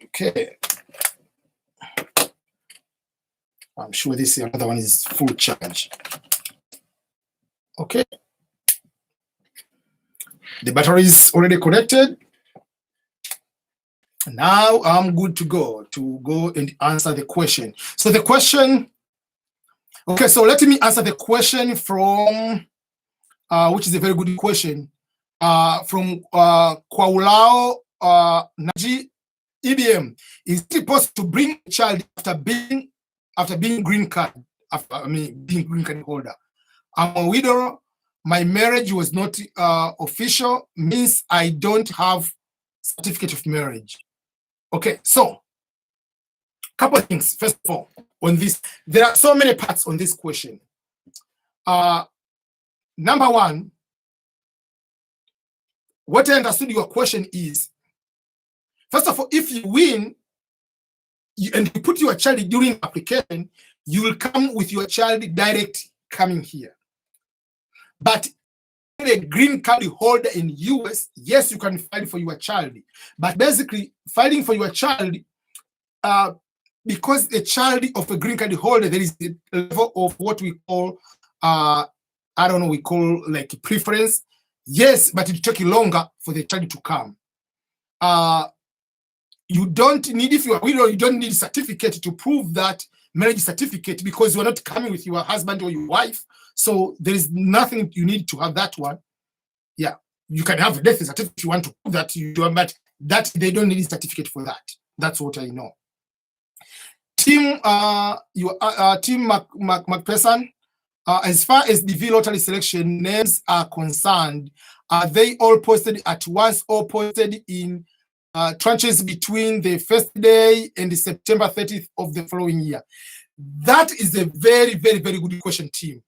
Okay. I'm sure this another one is full charge. Okay. The battery is already connected. Now I'm good to go and answer the question. So the question, okay, so let me answer the question from, which is a very good question, from Kwaulao Naji EBM. Is it possible to bring a child after being green card, being green card holder? I'm a widow. My marriage was not official, means I don't have certificate of marriage. Okay, so couple of things. First of all, on this, there are so many parts on this question. Number one, what I understood your question is, first of all, if you win and you put your child during application, you will come with your child direct coming here. But a green card holder in US, yes, you can file for your child. But basically, filing for your child, because the child of a green card holder, there is a level of what we call, I don't know, we call like preference. Yes, but it will take longer for the child to come. You don't need, if you are widow, you don't need a certificate to prove that marriage certificate, because you are not coming with your husband or your wife. So there is nothing you need to have that one. Yeah, you can have a death certificate if you want to prove that you do, but that they don't need a certificate for that. That's what I know. Team, Team McPherson, as far as the DV lottery selection names are concerned, are they all posted at once or posted in tranches between the first day and the September 30th of the following year? That is a very, very, very good question, team.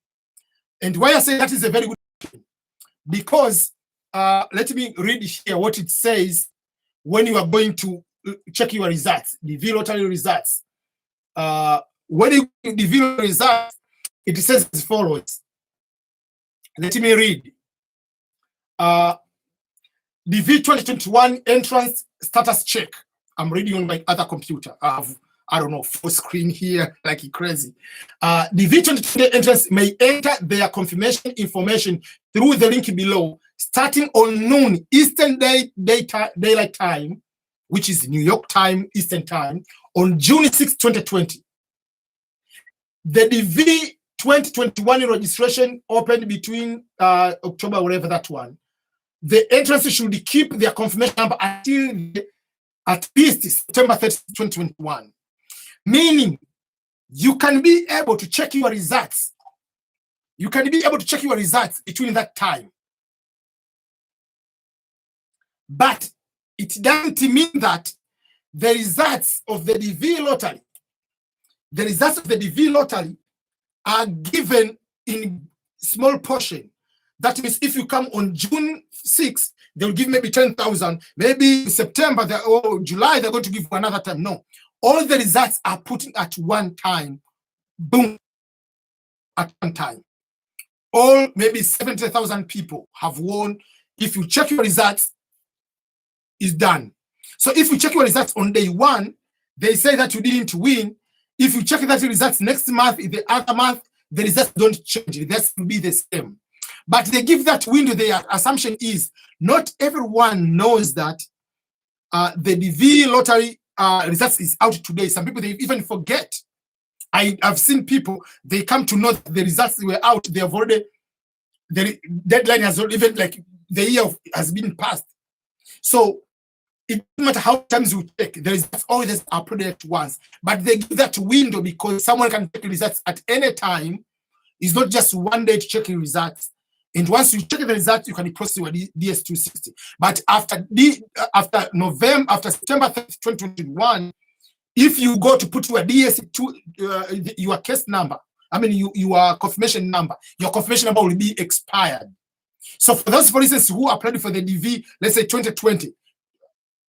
And why I say that is a very good question, because let me read here what it says when you are going to check your results, the DV lottery results. When you DV lottery results, it says as follows. Let me read. DV 2021 entrance status check. I'm reading on my other computer. I don't know, full screen here, like crazy. The V2020 entrants may enter their confirmation information through the link below, starting on noon Eastern Daylight Time, which is New York time, Eastern Time, on June 6, 2020. The DV 2021 registration opened between October, whatever that one. The entrants should keep their confirmation number until at least September 30, 2021. Meaning, you can be able to check your results. You can be able to check your results between that time. But it doesn't mean that the results of the DV lottery, are given in small portion. That means if you come on June 6th, they'll give maybe 10,000. Maybe in September or July, they're going to give another time. No. All the results are put at one time, boom, at one time. All maybe 70,000 people have won. If you check your results, it's done. So if you check your results on day one, they say that you didn't win. If you check that results next month, the other month, the results don't change. The results will be the same. But they give that window. Their assumption is not everyone knows that the DV lottery results is out today. Some people, they even forget. I've seen people, they come to know that the results were out. They have already, the deadline has already, even like the year has been passed. So it doesn't matter how many times you check, the results always are uploaded at once. But they give that window because someone can check the results at any time. It's not just one day to check the results. And once you check the results, you can proceed with DS260. But after September 30, 2021, if you go to put your DS2, your case number, your confirmation number will be expired. So for those, for instance, who applied for the DV, let's say 2020,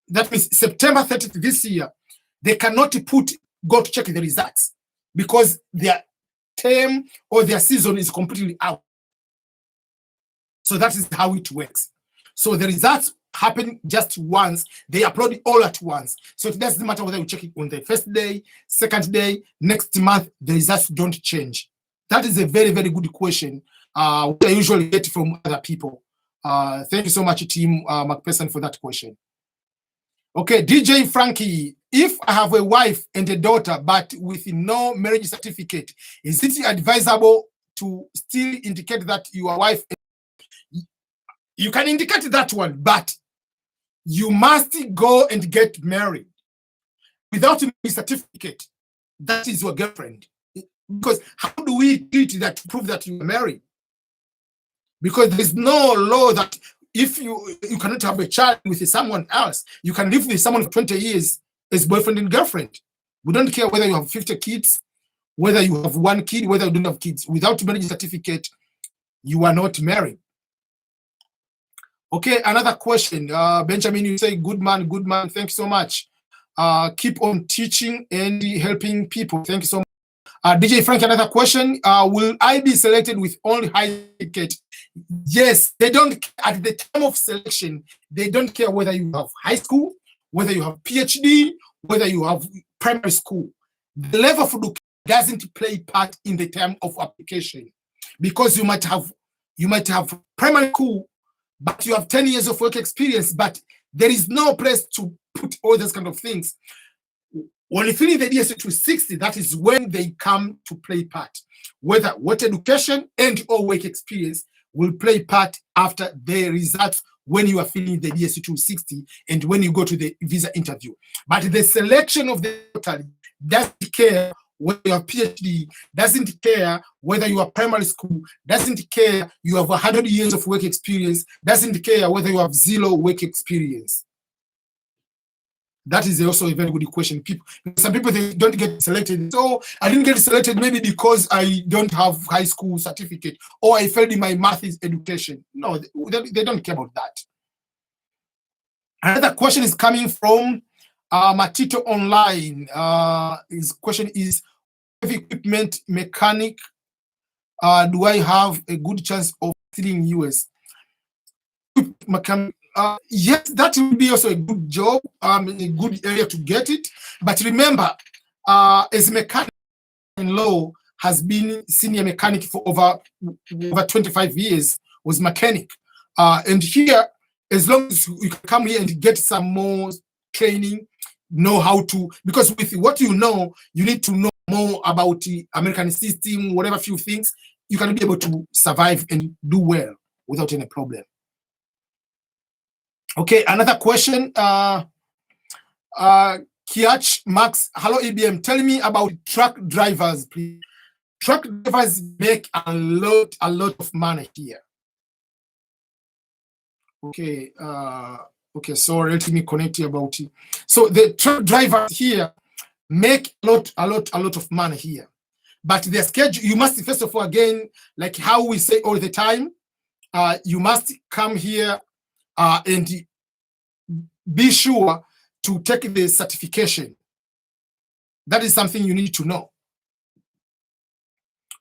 that means September 30th this year, they cannot go to check the results because their term or their season is completely out. So that is how it works. So the results happen just once. They upload it all at once. So it doesn't matter whether you check it on the first day, second day, next month, the results don't change. That is a very, very good question, which I usually get from other people. Thank you so much, Team McPherson, for that question. Okay, DJ Frankie, if I have a wife and a daughter, but with no marriage certificate, is it advisable to still indicate that your wife? You can indicate that one, but you must go and get married without a marriage certificate. That is your girlfriend. Because how do we treat that to prove that you are married? Because there's no law that if you cannot have a child with someone else, you can live with someone for 20 years as boyfriend and girlfriend. We don't care whether you have 50 kids, whether you have one kid, whether you don't have kids. Without marriage certificate, you are not married. Okay, another question. Benjamin, you say, good man, good man. Thank you so much. Keep on teaching and helping people. Thank you so much. DJ Frank, another question. Will I be selected with only high certificate? Yes, they don't, at the time of selection, they don't care whether you have high school, whether you have PhD, whether you have primary school. The level of education doesn't play part in the time of application, because you might have primary school, but you have 10 years of work experience, but there is no place to put all those kind of things. When you finish the DS 260, that is when they come to play part. Whether what education and or work experience will play part after the results when you are filling the DS 260 and when you go to the visa interview. But the selection of the total doesn't care whether you have PhD, doesn't care whether you are primary school, doesn't care you have 100 years of work experience, doesn't care whether you have 0 work experience. That is also a very good question. Some people, they don't get selected. So I didn't get selected maybe because I don't have high school certificate or I failed in my math education. No, they don't care about that. Another question is coming from Matito Online. His question is, equipment mechanic, do I have a good chance of stealing US? Mechanic, yes, that will be also a good job, a good area to get it. But remember, as a mechanic in law has been senior mechanic for over 25 years, was mechanic. And here, as long as you can come here and get some more training, know how to, because with what you know, you need to know more about the American system, whatever few things, you can be able to survive and do well without any problem. Okay, another question. Kiach Max, hello EBM. Tell me about truck drivers, please. Truck drivers make a lot of money here. Okay, okay, so let me connect you about it. So the truck drivers here make a lot of money here. But their schedule, you must first of all, again, like how we say all the time, you must come here and be sure to take the certification. That is something you need to know.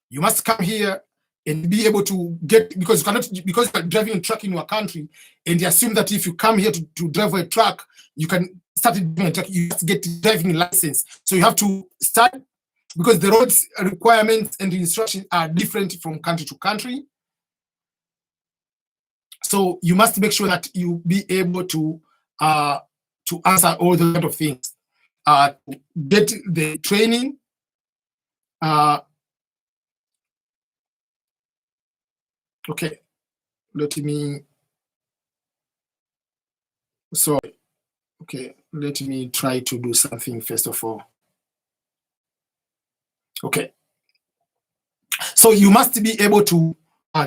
You must come here and be able to get, because you cannot, because you're driving a truck in your country, and you assume that if you come here to drive a truck, you can start driving a truck, you have to get a driving license. So you have to start, because the roads requirements and the instructions are different from country to country. So you must make sure that you be able to answer all those kind of things. Get the training. Okay, let me. Sorry. Okay, let me try to do something first of all. Okay. So you must be able to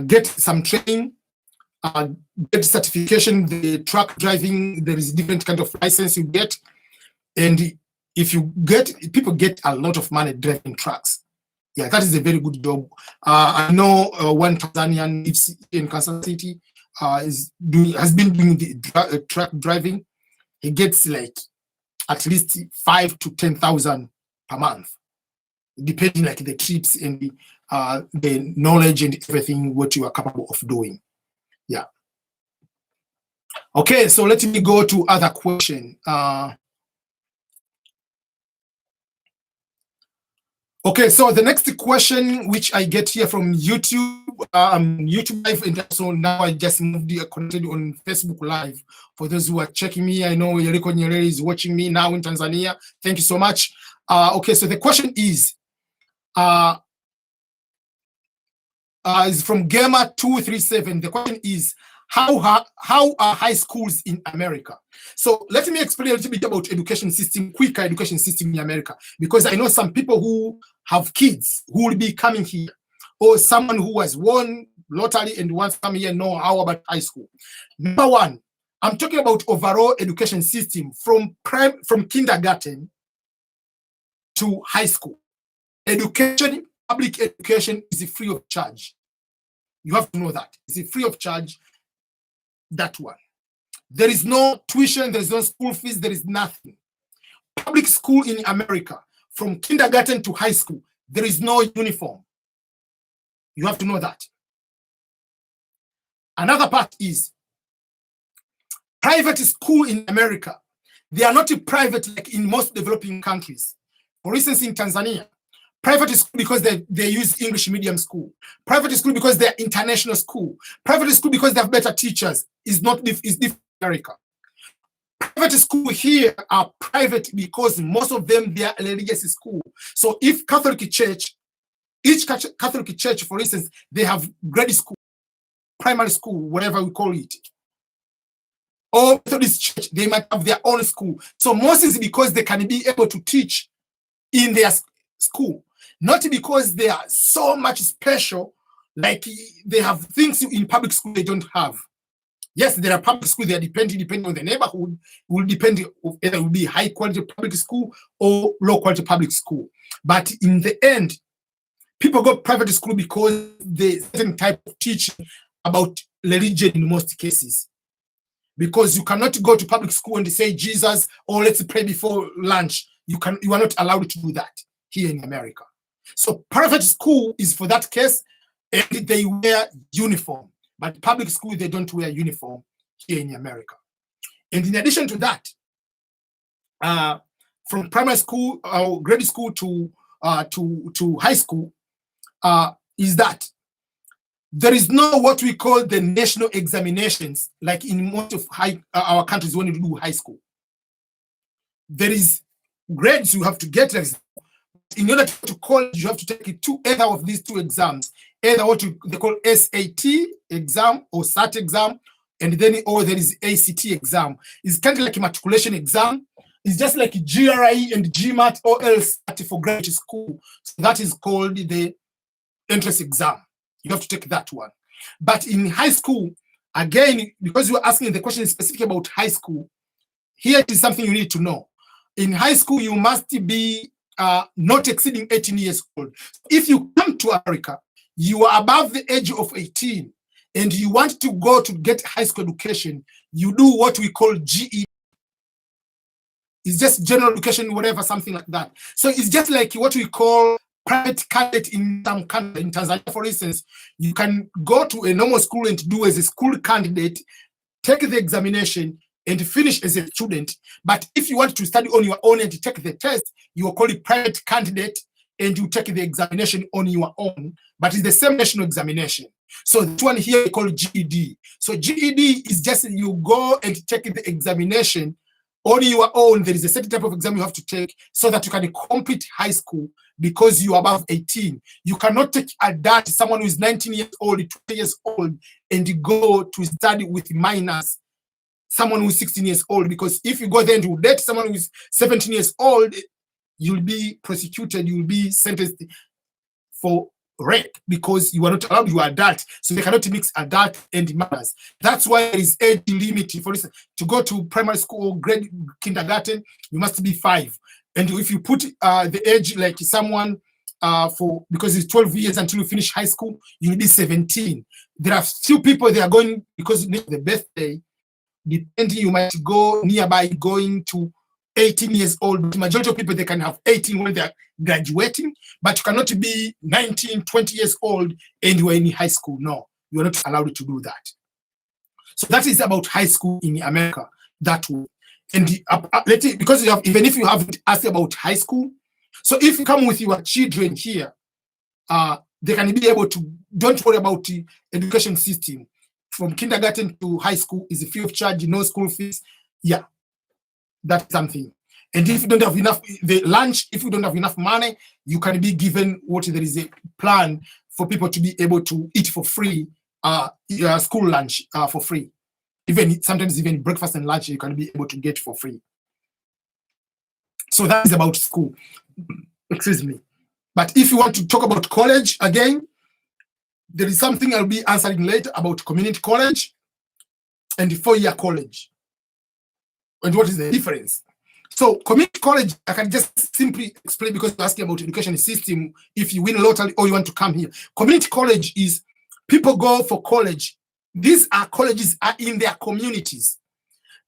get some training, get certification. The truck driving, there is different kind of license you get, and if you get, people get a lot of money driving trucks. Yeah, that is a very good job. I know one Tanzanian lives in Kansas City, has been doing the truck driving. He gets like at least 5,000 to 10,000 per month, depending like the trips and the knowledge and everything what you are capable of doing. Yeah. Okay, so let me go to other question. Okay, so the next question which I get here from YouTube, YouTube Live, and also now I just moved connected on Facebook Live. For those who are checking me, I know Yeriko Nyerere is watching me now in Tanzania. Thank you so much. Okay, so the question is from Gamer237. The question is, how are high schools in America? So let me explain a little bit about education system, quicker education system in America, because I know some people who have kids who will be coming here, or someone who has won lottery and wants to come here know how about high school. Number one, I'm talking about overall education system from kindergarten to high school. Education, public education is free of charge. You have to know that. It's free of charge, that one. There is no tuition, there is no school fees, there is nothing. Public school in America, from kindergarten to high school, there is no uniform. You have to know that. Another part is private school in America. They are not private like in most developing countries. For instance, in Tanzania, private school because they use English medium school. Private school because they're international school. Private school because they have better teachers. Is different in America. Private school here are private because most of them they are religious school. So if Catholic Church, each Catholic Church, for instance, they have grade school, primary school, whatever we call it. Or Methodist Church, they might have their own school. So most is because they can be able to teach in their school. Not because they are so much special, like they have things in public school they don't have. Yes, there are public schools, they are depending on the neighborhood, it will depend on either it will be high quality public school or low quality public school. But in the end, people go private school because there's a certain type of teaching about religion in most cases. Because you cannot go to public school and say Jesus, or let's pray before lunch. You are not allowed to do that here in America. So private school is for that case, and they wear uniform. But public school, they don't wear uniform here in America. And in addition to that, from primary school or grade school to high school, is that there is no what we call the national examinations like in most of our countries when you do high school. There is grades you have to get. In order to college, you have to take either of these two exams, either what they call SAT exam or SAT exam, and then or there is ACT exam. It's kind of like a matriculation exam. It's just like GRE and GMAT or LSAT for graduate school. So that is called the entrance exam. You have to take that one. But in high school, again, because you are asking the question specific about high school, here is something you need to know. In high school, you must be not exceeding 18 years old. If you come to America, you are above the age of 18 and you want to go to get high school education, you do what we call GED. It's just general education, whatever, something like that. So it's just like what we call private candidate in some countries. In Tanzania, for instance, you can go to a normal school and do as a school candidate, take the examination, and finish as a student. But if you want to study on your own and take the test, you are called a private candidate and you take the examination on your own, but it's the same national examination. So this one here is called GED. So GED is just you go and take the examination on your own. There is a certain type of exam you have to take so that you can complete high school because you are above 18. You cannot take adult, someone who is 19 years old, 20 years old, and go to study with minors, someone who is 16 years old, because if you go there and you date someone who is 17 years old, you'll be prosecuted, you'll be sentenced for rape because you are not allowed, you are adult. So they cannot mix adult and minors. That's why there is age limit. For instance, to go to primary school or grade kindergarten, you must be 5. And if you put the age like someone because it's 12 years until you finish high school, you'll be 17. There are few people they are going because it's the birthday. Depending, you might go nearby going to 18 years old. The majority of people, they can have 18 when they're graduating, but you cannot be 19, 20 years old and you are in high school. No, you are not allowed to do that. So that is about high school in America that way. And because you have, even if you haven't asked about high school, so if you come with your children here, they can be able to, don't worry about the education system. From kindergarten to high school is free of charge, no school fees. Yeah, that's something. And if you don't have enough, the lunch, if you don't have enough money, you can be given there is a plan for people to be able to eat for free, school lunch for free. Even sometimes even breakfast and lunch you can be able to get for free. So that is about school. Excuse me. But if you want to talk about college again, there is something I'll be answering later about community college and the 4-year college. And what is the difference? So community college, I can just simply explain because you're asking about education system, if you win lottery or you want to come here. Community college is people go for college. These are colleges are in their communities.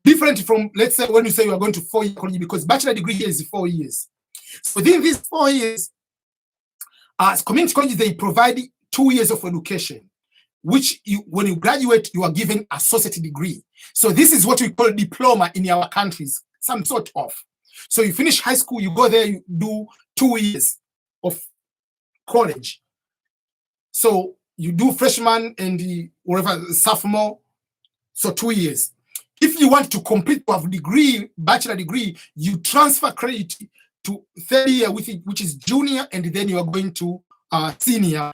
Different from, let's say, when you say you are going to 4-year college, because bachelor degree here is 4 years. So within these 4 years, as community colleges, they provide 2 years of education, which when you graduate, you are given associate degree. So this is what we call diploma in our countries, some sort of. So you finish high school, you go there, you do 2 years of college. So you do freshman and whatever, sophomore, so 2 years. If you want to complete to have degree, bachelor degree, you transfer credit to 3rd year, which is junior, and then you are going to senior.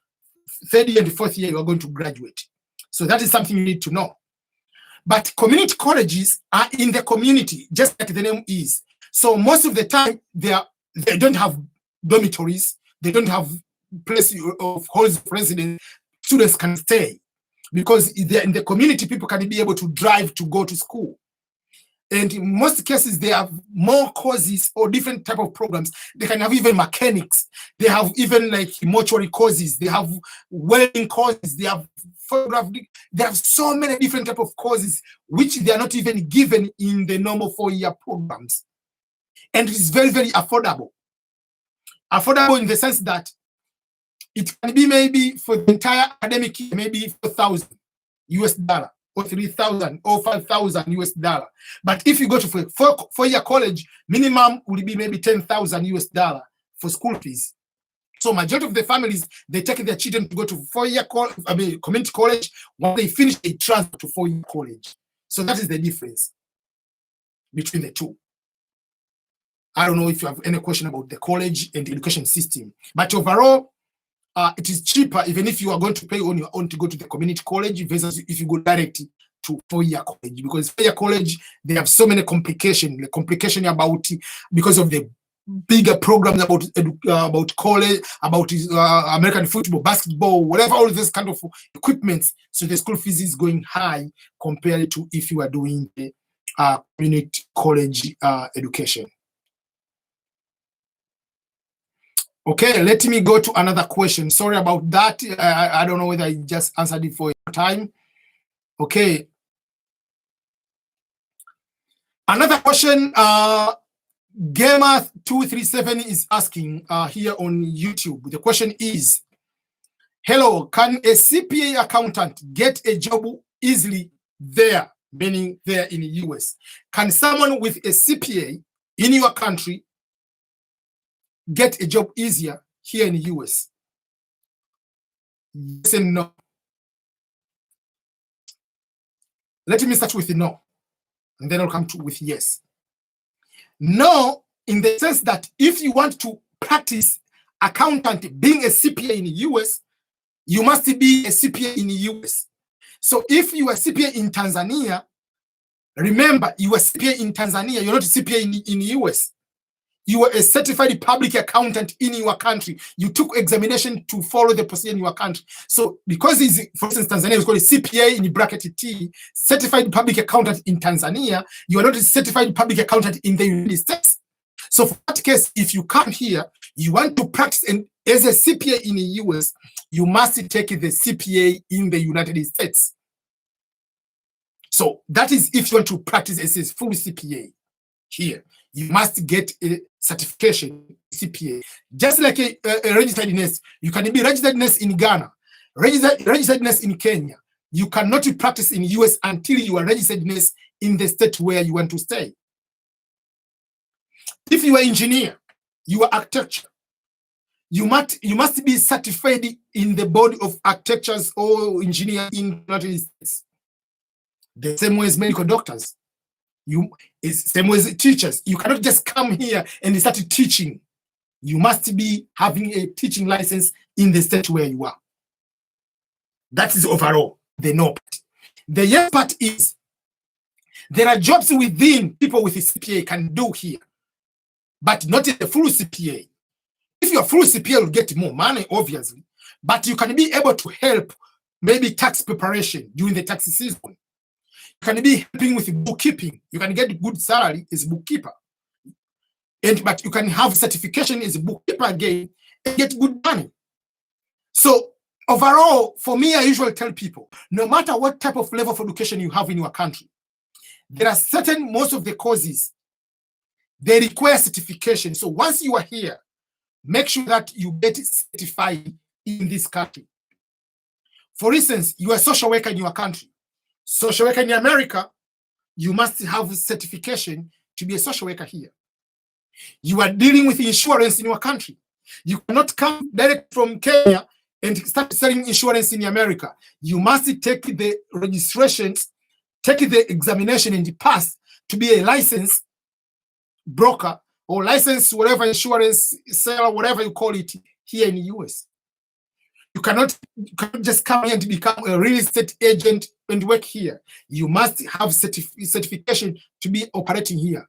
3rd year and 4th year, you are going to graduate. So that is something you need to know. But community colleges are in the community, just like the name is. So most of the time, they don't have dormitories. They don't have place of halls of residence. Students can stay because they're in the community. People can be able to drive to go to school. And in most cases, they have more courses or different type of programs. They can have even mechanics. They have even like mortuary courses. They have welding courses. They have photography. They have so many different type of courses, which they are not even given in the normal 4-year programs. And it is very, very affordable. Affordable in the sense that it can be maybe for the entire academic year, maybe $4,000 or $3,000 or $5,000. But if you go to 4-year college, minimum would be maybe $10,000 for school fees. So majority of the families, they take their children to go to 4-year community college. When they finish, they transfer to 4-year college. So that is the difference between the two. I don't know if you have any question about the college and the education system, but overall, it is cheaper even if you are going to pay on your own to go to the community college versus if you go directly to 4-year college, because 4-year college, they have so many complications. The complication about because of the bigger programs about college, about American football, basketball, whatever, all this kind of equipment. So the school fees is going high compared to if you are doing the community college education. Okay, let me go to another question. Sorry about that. I don't know whether I just answered it for your time. Okay. Another question, Gamer237 is asking here on YouTube. The question is, hello, can a CPA accountant get a job easily there, meaning there in the US? Can someone with a CPA in your country get a job easier here in the US? Yes and no. Let me start with the no, and then I'll come to with yes. No, in the sense that if you want to practice accountant being a CPA in the US, you must be a CPA in the US. So if you are CPA in Tanzania, remember you are CPA in Tanzania, you're not a CPA in the US. You are a certified public accountant in your country. You took examination to follow the procedure in your country. So because for instance, Tanzania is called a CPA in bracket T, certified public accountant in Tanzania, you are not a certified public accountant in the United States. So for that case, if you come here, you want to practice as a CPA in the US, you must take the CPA in the United States. So that is if you want to practice as a full CPA here. You must get a certification, CPA. Just like a registered nurse. You can be registered nurse in Ghana, registered nurse in Kenya. you cannot practice in US until you are registered nurse in the state where you want to stay. If you are engineer, you are architecture, you must be certified in the body of architectures or engineer in the United States. The same way as medical doctors. Same way as teachers. You cannot just come here and start teaching. You must be having a teaching license in the state where you are. That is overall the no part. The yes part is there are jobs within people with a CPA can do here, but not a full CPA. If you're full CPA, you'll get more money, obviously, but you can be able to help maybe tax preparation during the tax season. You can be helping with bookkeeping. You can get good salary as a bookkeeper. But you can have certification as a bookkeeper again and get good money. So overall, for me, I usually tell people, no matter what type of level of education you have in your country, there are most of the courses, they require certification. So once you are here, make sure that you get certified in this country. For instance, you are a social worker in your country. Social worker in America, you must have certification to be a social worker here. You are dealing with insurance in your country. You cannot come direct from Kenya and start selling insurance in America. You must take the registrations, take the examination and pass to be a licensed broker or licensed whatever insurance seller, whatever you call it here in the US. You cannot just come here and become a real estate agent and work here. You must have certification to be operating here.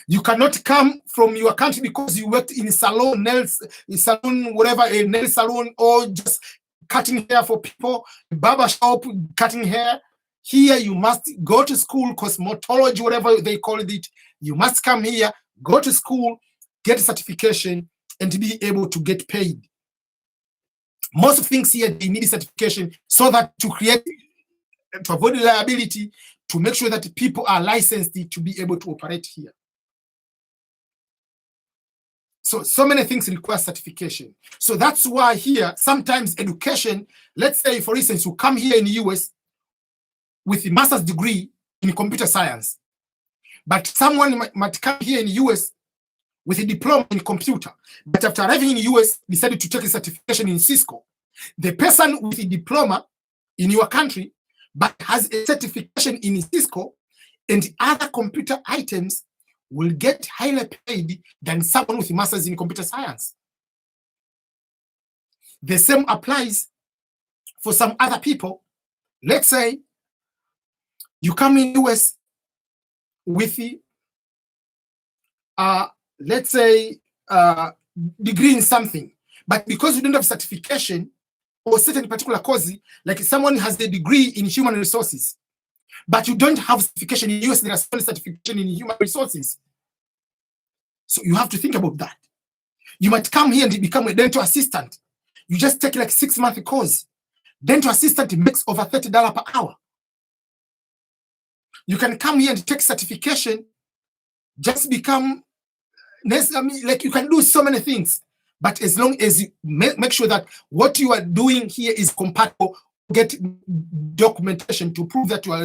You cannot come from your country because you worked in salon, nails, salon, whatever, a nail salon, or just cutting hair for people, barber shop, cutting hair. Here you must go to school, cosmetology, whatever they call it. You must come here, go to school, get a certification, and to be able to get paid. Most things here, they need certification so that to avoid liability, to make sure that people are licensed to be able to operate here. So many things require certification. So that's why here, sometimes education, let's say, for instance, you come here in the US with a master's degree in computer science, but someone might come here in the US with a diploma in computer, but after arriving in the US, decided to take a certification in Cisco. The person with a diploma in your country, but has a certification in Cisco and other computer items, will get highly paid than someone with a master's in computer science. The same applies for some other people. Let's say you come in US with let's say degree in something, but because you don't have certification or certain particular course, like someone has a degree in human resources, but you don't have certification in US, there is only certification in human resources. So you have to think about that. You might come here and become a dental assistant. You just take like 6-month course. Dental assistant makes over $30 per hour. You can come here and take certification, just become, like you can do so many things. But as long as you make sure that what you are doing here is compatible, get documentation to prove that you are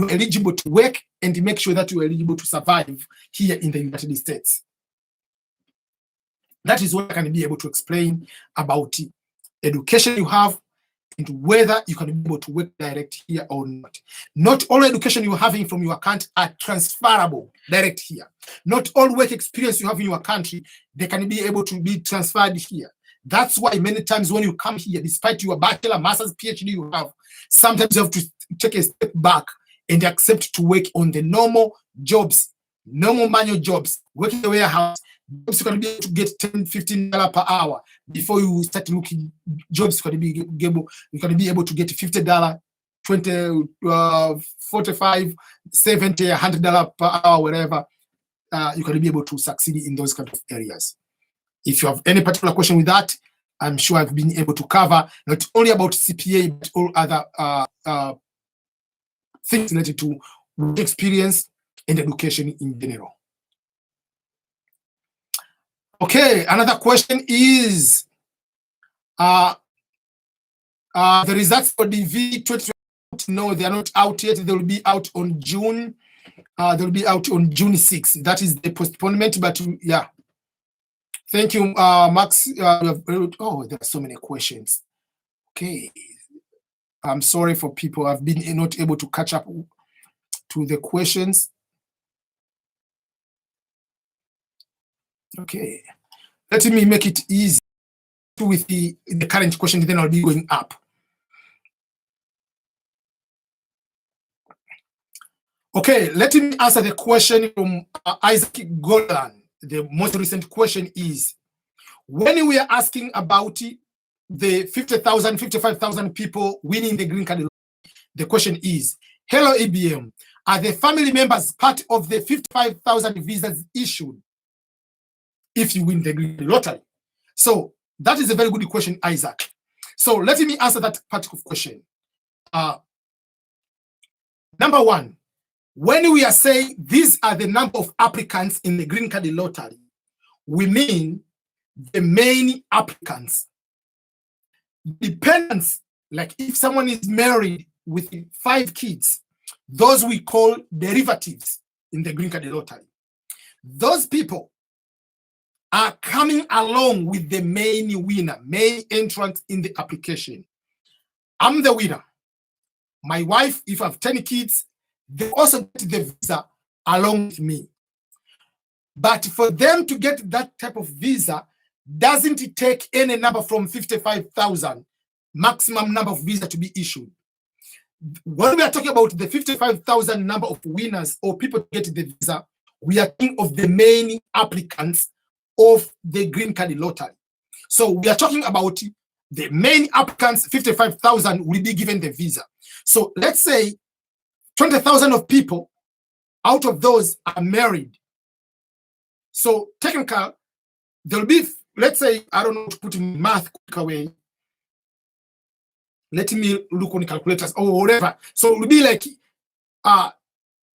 eligible to work and make sure that you are eligible to survive here in the United States. That is what I can be able to explain about education you have and whether you can be able to work direct here or not. Not all education you're having from your country are transferable direct here. Not all work experience you have in your country, they can be able to be transferred here. That's why many times when you come here, despite your bachelor, master's, PhD you have, sometimes you have to take a step back and accept to work on the normal jobs, normal manual jobs, working in the warehouse, jobs you can be able to get $10, $15 per hour before you start looking jobs you can be able to get $50, $20, $45, $70, $100 per hour, whatever. You can be able to succeed in those kind of areas. If you have any particular question with that, I'm sure I've been able to cover not only about CPA, but all other things related to work experience and education in general. Okay, another question is the results for the V20 out? No, they are not out yet. They will be out on June. They'll be out on June 6th. That is the postponement, but yeah. Thank you, Max. Oh, there are so many questions. Okay. I'm sorry for people. I've been not able to catch up to the questions. Okay. Let me make it easy with the current question, then I'll be going up. Okay, let me answer the question from Isaac Golan. The most recent question is, when we are asking about the 50,000, 55,000 people winning the green card, the question is, hello EBM, are the family members part of the 55,000 visas issued if you win the green card lottery? So that is a very good question, Isaac. So let me answer that particular question. Number one, when we are saying these are the number of applicants in the green card lottery, we mean the main applicants. Dependents, like if someone is married with 5 kids, those we call derivatives in the green card lottery. Those people are coming along with the main winner, main entrant in the application. I'm the winner. My wife, if I have 10 kids, they also get the visa along with me. But for them to get that type of visa, doesn't it take any number from 55,000 maximum number of visa to be issued? When we are talking about the 55,000 number of winners or people to get the visa, we are thinking of the main applicants of the green card lottery. So we are talking about the main applicants, 55,000 will be given the visa. So let's say 20,000 of people out of those are married. So technically, there'll be, let's say, I don't know to put in math quick away. Let me look on calculators or whatever. So it will be like,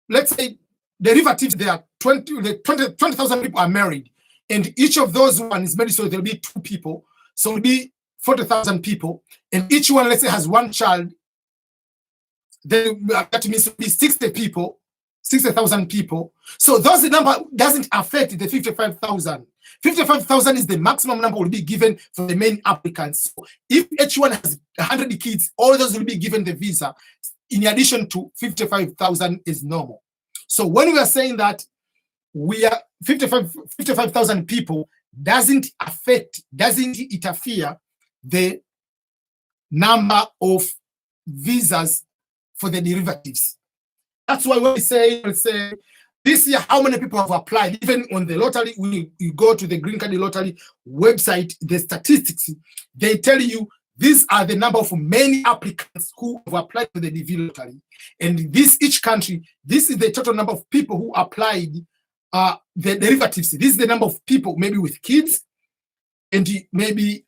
let's say derivatives, there are 20,000 people are married, and each of those one is married, so there'll be 2 people. So it'll be 40,000 people, and each one, let's say, has 1 child. Then that means it'll be 60 people, 60,000 people. So those number doesn't affect the 55,000. 55,000 is the maximum number will be given for the main applicants. So if each one has 100 kids, all those will be given the visa in addition to 55,000 is normal. So when we are saying that we are 55,000 people, doesn't interfere the number of visas for the derivatives. That's why when we say, let's say, this year, how many people have applied? Even on the lottery, when you go to the Green Card Lottery website, the statistics, they tell you these are the number of many applicants who have applied for the DV lottery. And this, each country, this is the total number of people who applied the derivatives. This is the number of people, maybe with kids, and maybe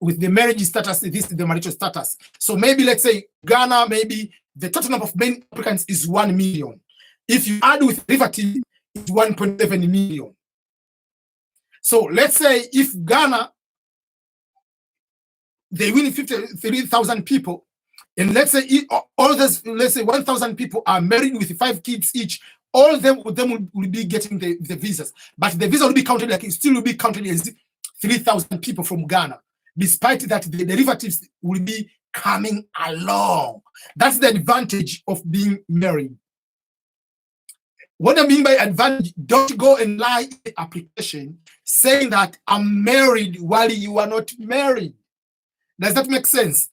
with the marriage status, this is the marital status. So maybe let's say Ghana, maybe the total number of main applicants is 1 million. If you add with derivative, it's 1.7 million. So let's say if Ghana, they win 53,000 people, and let's say all those, let's say 1,000 people are married with 5 kids each, all of them will be getting the visas. But the visa will be counted, like it still will be counted as 3,000 people from Ghana, despite that the derivatives will be coming along. That's the advantage of being married. What I mean by advantage, don't go and lie in the application saying that I'm married while you are not married. Does that make sense?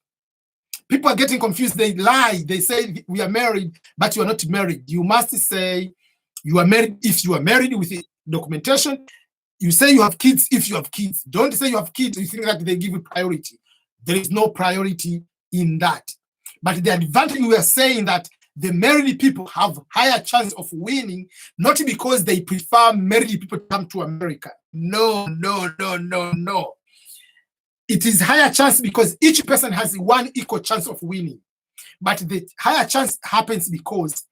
People are getting confused. They lie. They say we are married, but you are not married. You must say you are married if you are married with documentation. You say you have kids if you have kids. Don't say you have kids. You think that they give you priority. There is no priority in that. But the advantage, we are saying that the married people have higher chance of winning, not because they prefer married people to come to America. No. It is higher chance because each person has 1 equal chance of winning. But the higher chance happens because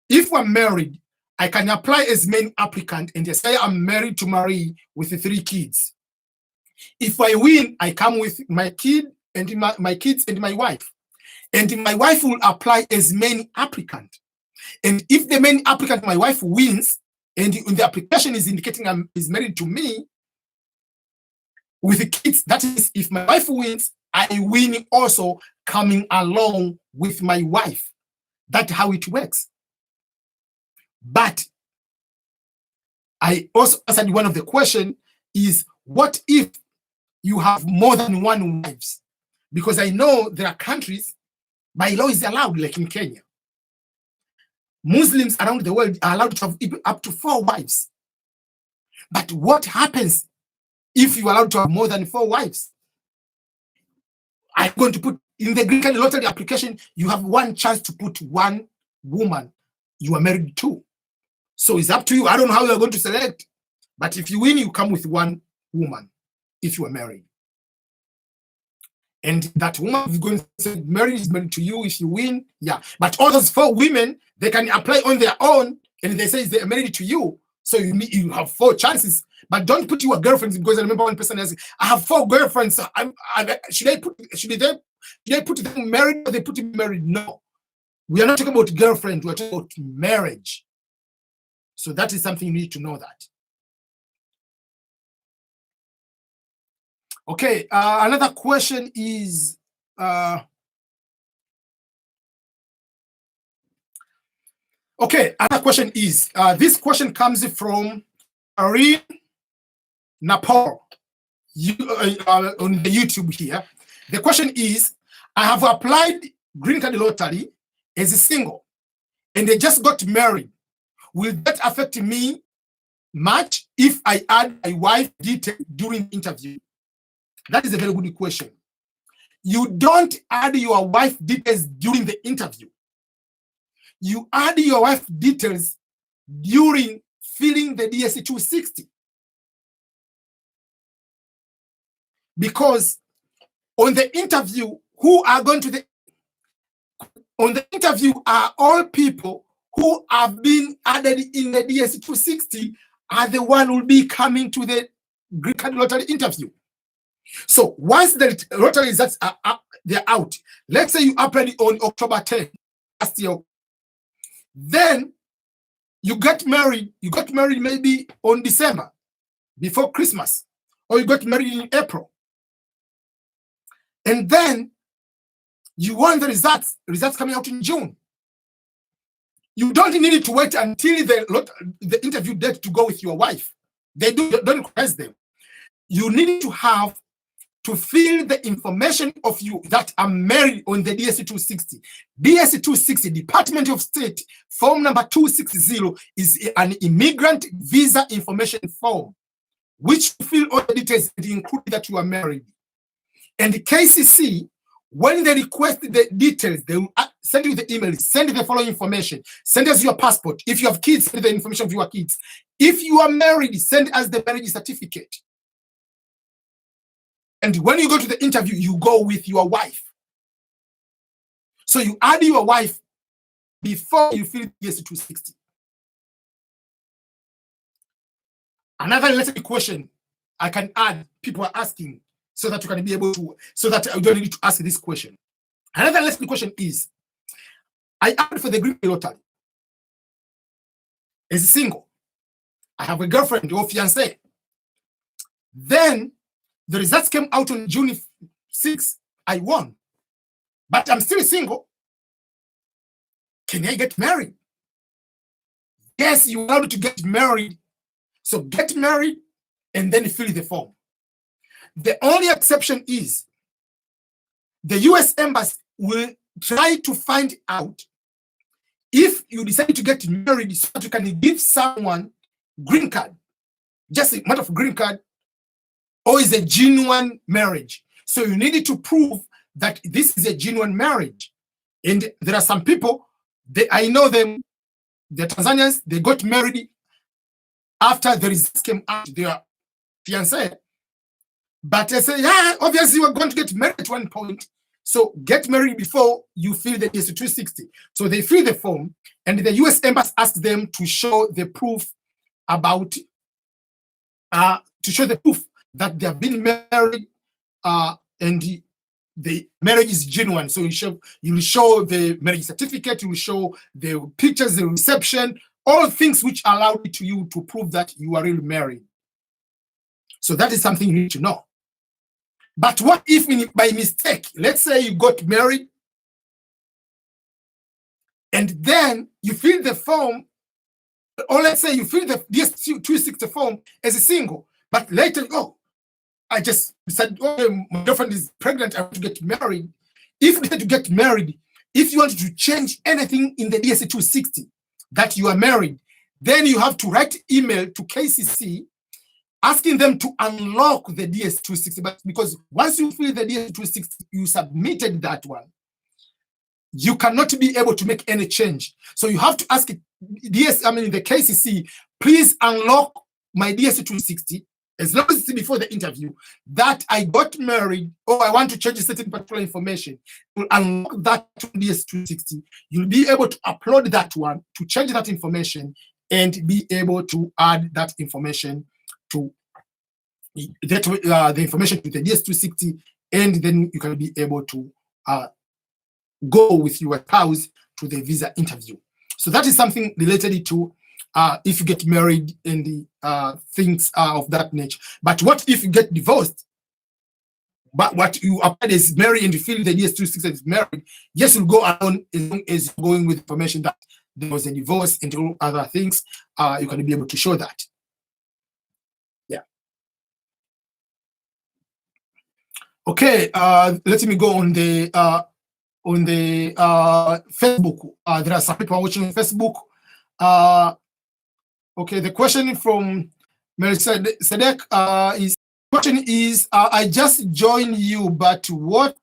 if I'm married, I can apply as main applicant and say I'm married to Marie with 3 kids. If I win, I come with my kid and my kids and my wife. and my wife will apply as main applicant. And if the main applicant, my wife, wins, and the application is indicating is married to me with the kids, that is, if my wife wins, I win also coming along with my wife. That's how it works. But I also answered one of the question is, what if you have more than one wives? Because I know there are countries, by law is allowed, like in Kenya. Muslims around the world are allowed to have up to 4 wives. But what happens if you are allowed to have more than 4 wives? I'm going to put in the green card lottery application, you have one chance to put one woman you are married to. So it's up to you. I don't know how you're going to select, but if you win, you come with one woman if you are married. And that woman is going to say marriage is married to you if you win. Yeah. But all those 4 women, they can apply on their own and they say they're married to you. So you have 4 chances. But don't put your girlfriends, because I remember one person asking, I have 4 girlfriends. Should I put them married or they put him married? No. We are not talking about girlfriend, we're talking about marriage. So that is something you need to know that. Okay, another question is, this question comes from Irene Napol on the YouTube here. The question is, I have applied green card lottery as a single and they just got married. Will that affect me much if I add my wife detail during the interview? That is a very good question. You don't add your wife details during the interview. You add your wife details during filling the DS-260. Because on the interview, on the interview are all people who have been added in the DS-260 are the one who will be coming to the green card lottery interview. So once the lottery results are they're out, let's say you applied on October 10 last year, then you got married maybe on December before Christmas, or you got married in April, and then you want the results coming out in June. You don't need to wait until the interview date to go with your wife. They don't request them. You need to have to fill the information of you that are married on the DS-260. DS-260, Department of State, form number 260 is an immigrant visa information form, which fill all the details that include that you are married. And the KCC, when they request the details, they will send you the email, send the following information, send us your passport. If you have kids, send the information of your kids. If you are married, send us the marriage certificate. And when you go to the interview, you go with your wife. So you add your wife before you fill DS-260. Another related question I can add, people are asking, so that you can be able to, so that you don't need to ask this question. Another related question is, I applied for the green card lottery as a single. I have a girlfriend or fiancé. Then the results came out on June 6th. I won, but I'm still single. Can I get married? Yes, you're allowed to get married. So get married and then fill the form. The only exception is the US Embassy will try to find out if you decide to get married so that you can give someone green card, just a matter of green card, or is a genuine marriage. So you need to prove that this is a genuine marriage. And there are some people, I know them, the Tanzanians, they got married after the results came out, their fiancé. But they say, yeah, obviously we're going to get married at one point. So get married before you fill the DS-260. So they fill the form, and the US Embassy asked them to show the proof about, to show the proof that they have been married, and the marriage is genuine. So you will show the marriage certificate, you will show the pictures, the reception, all things which allow it to you to prove that you are really married. So that is something you need to know. But what if by mistake, let's say you got married and then you fill the form, or let's say you fill the DS-260 form as a single, but later, oh, I just said, oh, my girlfriend is pregnant, I want to get married. If you need to get married, if you want to change anything in the DS-260 that you are married, then you have to write email to KCC asking them to unlock the DS-260. But because once you fill the DS-260, you submitted that one, you cannot be able to make any change. So you have to ask the KCC, please unlock my DS-260, as long as it's before the interview, that I got married or I want to change a certain particular information. To unlock that DS-260, you'll be able to upload that one to change that information and be able to add that information to the information to the DS-260, and then you can be able to go with your spouse to the visa interview. So that is something related to if you get married and the things of that nature. But what if you get divorced? But what you applied is married and you feel the DS-260 is married, yes, you'll go on as long as you're going with information that there was a divorce and all other things. You can be able to show that. Yeah. Okay, let me go on the Facebook. There are some people watching on Facebook. Okay, the question from Melchizedek is, question is, I just joined you, but what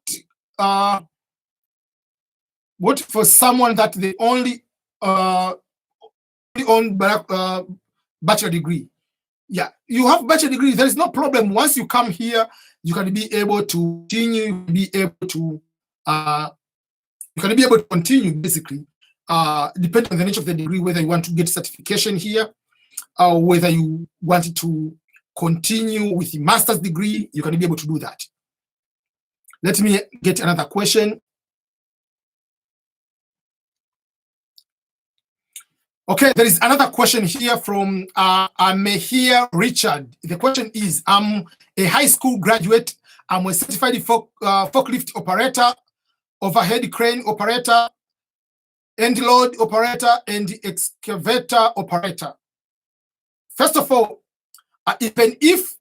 for someone that they only own bachelor degree? Yeah, you have bachelor degree. There is no problem. Once you come here, you can be able to continue. You can be able to continue basically, depending on the nature of the degree, whether you want to get certification here, or whether you want to continue with the master's degree, you can be able to do that. Let me get another question. Okay, there is another question here from Mehir Richard. The question is, I'm a high school graduate. I'm a certified forklift operator, overhead crane operator, end load operator, and excavator operator. First of all, even if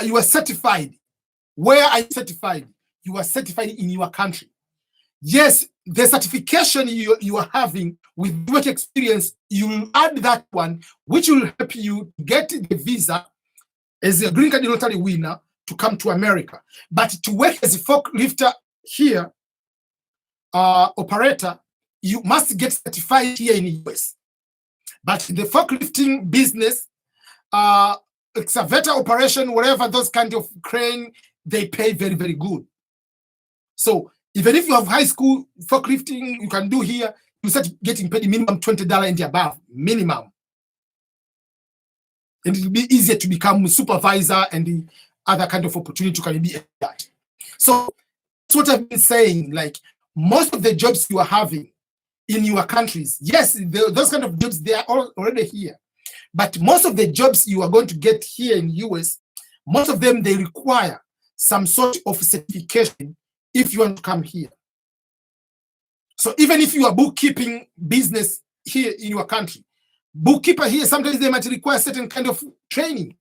you are certified, where are you certified? You are certified in your country. Yes, the certification you are having with work experience, you will add that one, which will help you get the visa as a green card lottery winner to come to America. But to work as a forklifter here, operator, you must get certified here in the US. But the forklifting business, excavator operation, whatever, those kind of crane, they pay very, very good. So even if you have high school forklifting, you can do here, you start getting paid minimum $20 and above, minimum. And it will be easier to become supervisor and the other kind of opportunity you can be at that. So that's what I've been saying, like most of the jobs you are having in your countries, yes, those kind of jobs, they are already here. But most of the jobs you are going to get here in the US, most of them, they require some sort of certification if you want to come here. So even if you are bookkeeping business here in your country, bookkeeper here, sometimes they might require certain kind of training.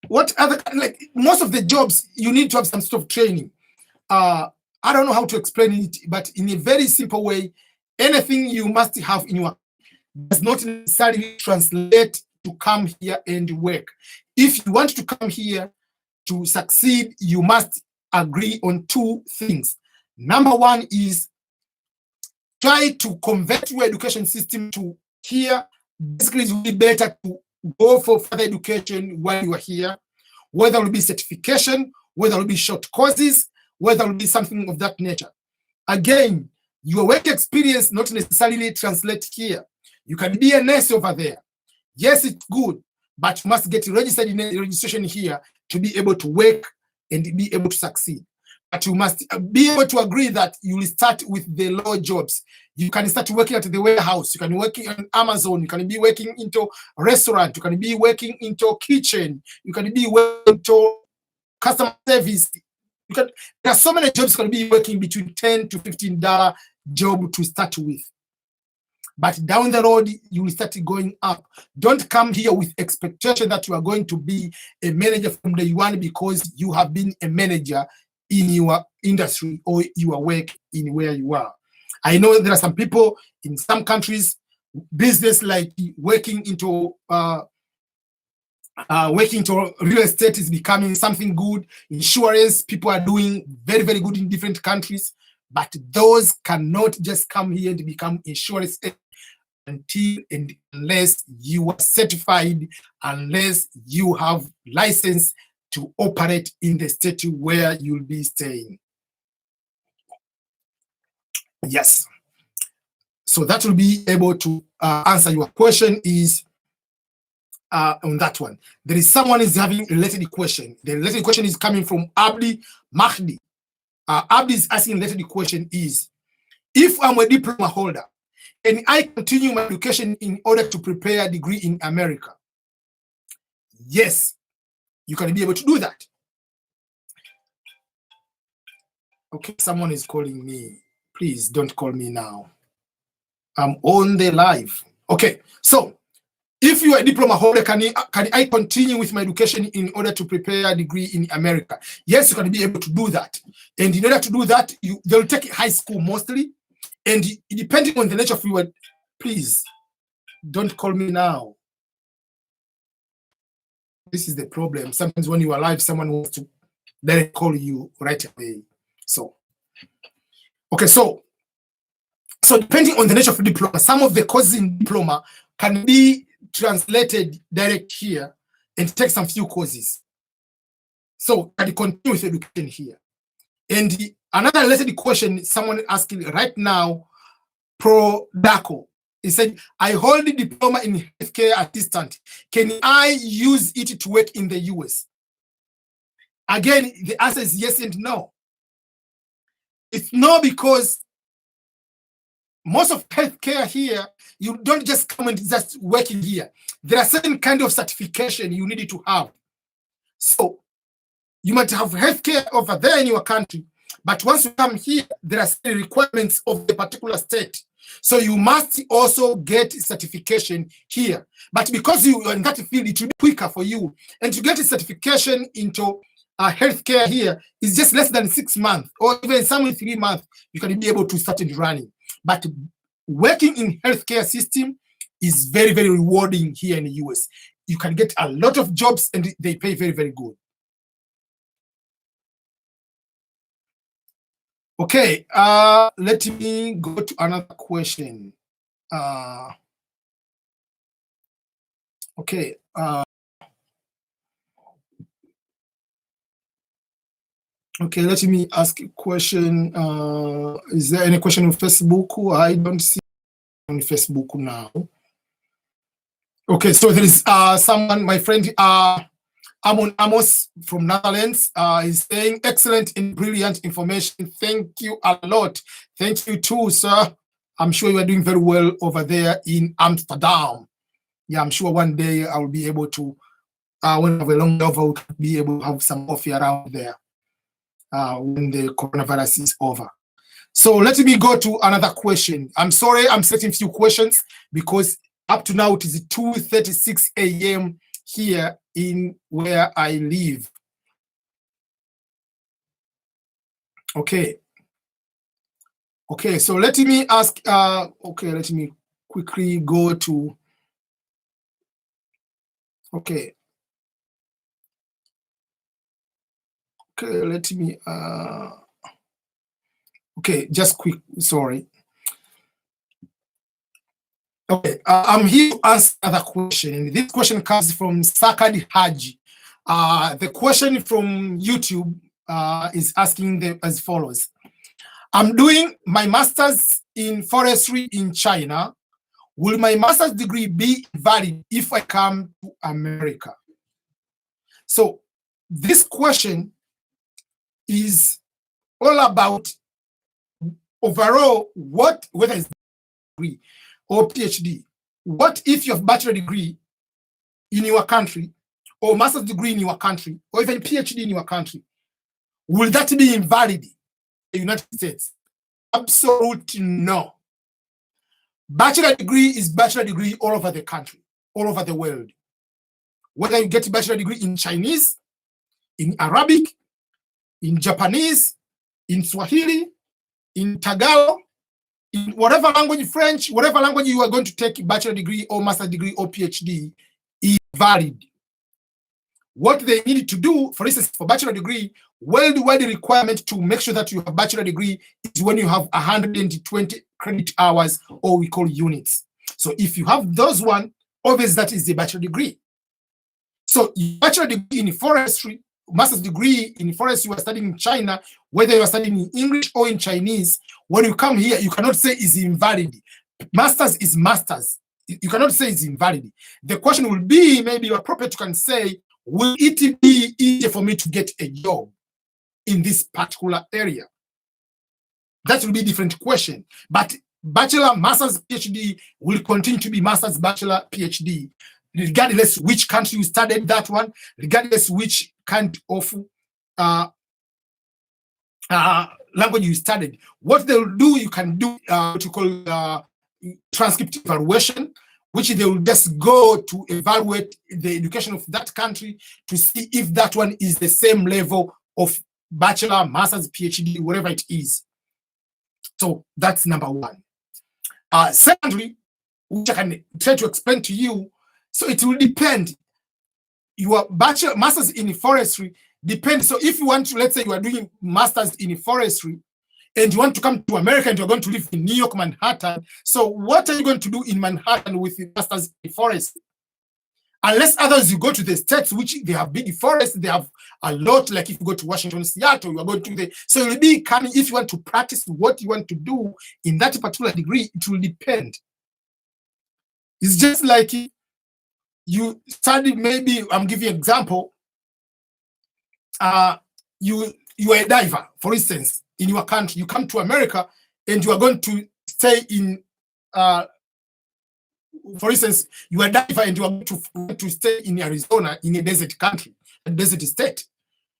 What other, like most of the jobs, you need to have some sort of training. I don't know how to explain it, but in a very simple way, anything you must have in your does not necessarily translate to come here and work. If you want to come here to succeed, you must agree on two things. Number one is try to convert your education system to here. Basically, it will be better to go for further education while you are here, whether it will be certification, whether it will be short courses, whether it will be something of that nature. Again, your work experience not necessarily translate here. You can be a nurse over there. Yes, it's good, but you must get registered in a registration here to be able to work and be able to succeed. But you must be able to agree that you will start with the low jobs. You can start working at the warehouse. You can work on Amazon. You can be working into a restaurant. You can be working into a kitchen. You can be working into customer service. There are so many jobs you can be working between $10 to $15 job to start with. But down the road, you will start going up. Don't come here with expectation that you are going to be a manager from day one because you have been a manager in your industry or your work in where you are. I know there are some people in some countries, business like working into real estate is becoming something good. Insurance, people are doing very, very good in different countries, but those cannot just come here and become insurance until and unless you are certified, unless you have license to operate in the state where you'll be staying. Yes. So that will be able to answer your question is on that one. There is someone is having a related question. The related question is coming from Abdi Mahdi. Abdi is asking related question is, if I'm a diploma holder and I continue my education in order to prepare a degree in America, yes, you can be able to do that. Okay, someone is calling me. Please don't call me now. I'm on the live. Okay, so if you are a diploma holder, can I continue with my education in order to prepare a degree in America? Yes, you can be able to do that. And in order to do that, they'll take high school mostly. And depending on the nature of your, please don't call me now. This is the problem. Sometimes when you are live, someone wants to then call you right away. So, okay, so depending on the nature of the diploma, some of the courses in diploma can be translated direct here and take some few courses. So can you continue with education here? And another related question, someone asking right now, Pro Daco, he said, I hold a diploma in healthcare assistant. Can I use it to work in the US? Again, the answer is yes and no. It's no, because most of healthcare here, you don't just come and just working here. There are certain kind of certification you need to have. So you might have healthcare over there in your country, but once you come here, there are certain requirements of the particular state. So you must also get certification here. But because you are in that field, it will be quicker for you. And to get a certification into healthcare here is just less than 6 months, or even some in 3 months, you can be able to start running. But working in healthcare system is very, very rewarding here in the US. You can get a lot of jobs and they pay very, very good. Okay, let me go to another question. Okay. Okay, let me ask a question. Is there any question on Facebook? I don't see on Facebook now. Okay, so there is someone, my friend Amon Amos from Netherlands is saying, excellent and brilliant information. Thank you a lot. Thank you too, sir. I'm sure you are doing very well over there in Amsterdam. Yeah, I'm sure one day I will be able to, when I have a long over, we'll be able to have some coffee around there when the coronavirus is over. So let me go to another question. I'm sorry, I'm setting few questions because up to now it is 2:36 a.m. here in where I live. Okay. Okay, so let me ask, okay, let me quickly go to, okay. Okay, let me, okay, just quick, sorry. Okay, I'm here to answer another question. And this question comes from Sakadi Haji. The question from YouTube is asking as follows. I'm doing my master's in forestry in China. Will my master's degree be valid if I come to America? So this question is all about overall whether it's degree or PhD. What if you have bachelor degree in your country, or master's degree in your country, or even PhD in your country? Will that be invalid in the United States? Absolutely no. Bachelor degree is bachelor degree all over the country, all over the world. Whether you get a bachelor degree in Chinese, in Arabic, in Japanese, in Swahili, in Tagalog, in whatever language, French, whatever language you are going to take a bachelor degree or master degree or PhD, is valid. What they need to do, for instance, for bachelor degree, worldwide requirement to make sure that you have a bachelor degree is when you have 120 credit hours, or we call units. So if you have those one, obviously that is the bachelor degree. So bachelor degree in forestry, master's degree in forestry, you are studying in China, whether you are studying in English or in Chinese, when you come here, you cannot say is invalid. Masters is masters. You cannot say it's invalid. The question will be, maybe you're appropriate, you can say, will it be easier for me to get a job in this particular area? That will be a different question. But bachelor, master's, PhD will continue to be master's, bachelor, PhD, regardless which country you studied that one, regardless which kind of language you studied. What they'll do, you can do what you call transcript evaluation, which they will just go to evaluate the education of that country to see if that one is the same level of bachelor, master's, PhD, whatever it is. So that's number one. Secondly, which I can try to explain to you, so it will depend. Your bachelor, master's in forestry depends. So if you want to, let's say you are doing master's in forestry and you want to come to America and you're going to live in New York, Manhattan. So what are you going to do in Manhattan with the master's in forestry? Unless others, you go to the states, which they have big forests, they have a lot, like if you go to Washington, Seattle, you are going to the, so you'll be coming, if you want to practice what you want to do in that particular degree, it will depend. It's just like you study, maybe, I'm giving you an example, you are a diver, for instance, in your country, you come to America and you are going to stay in, for instance, you are a diver and you are going to stay in Arizona, in a desert country, a desert state.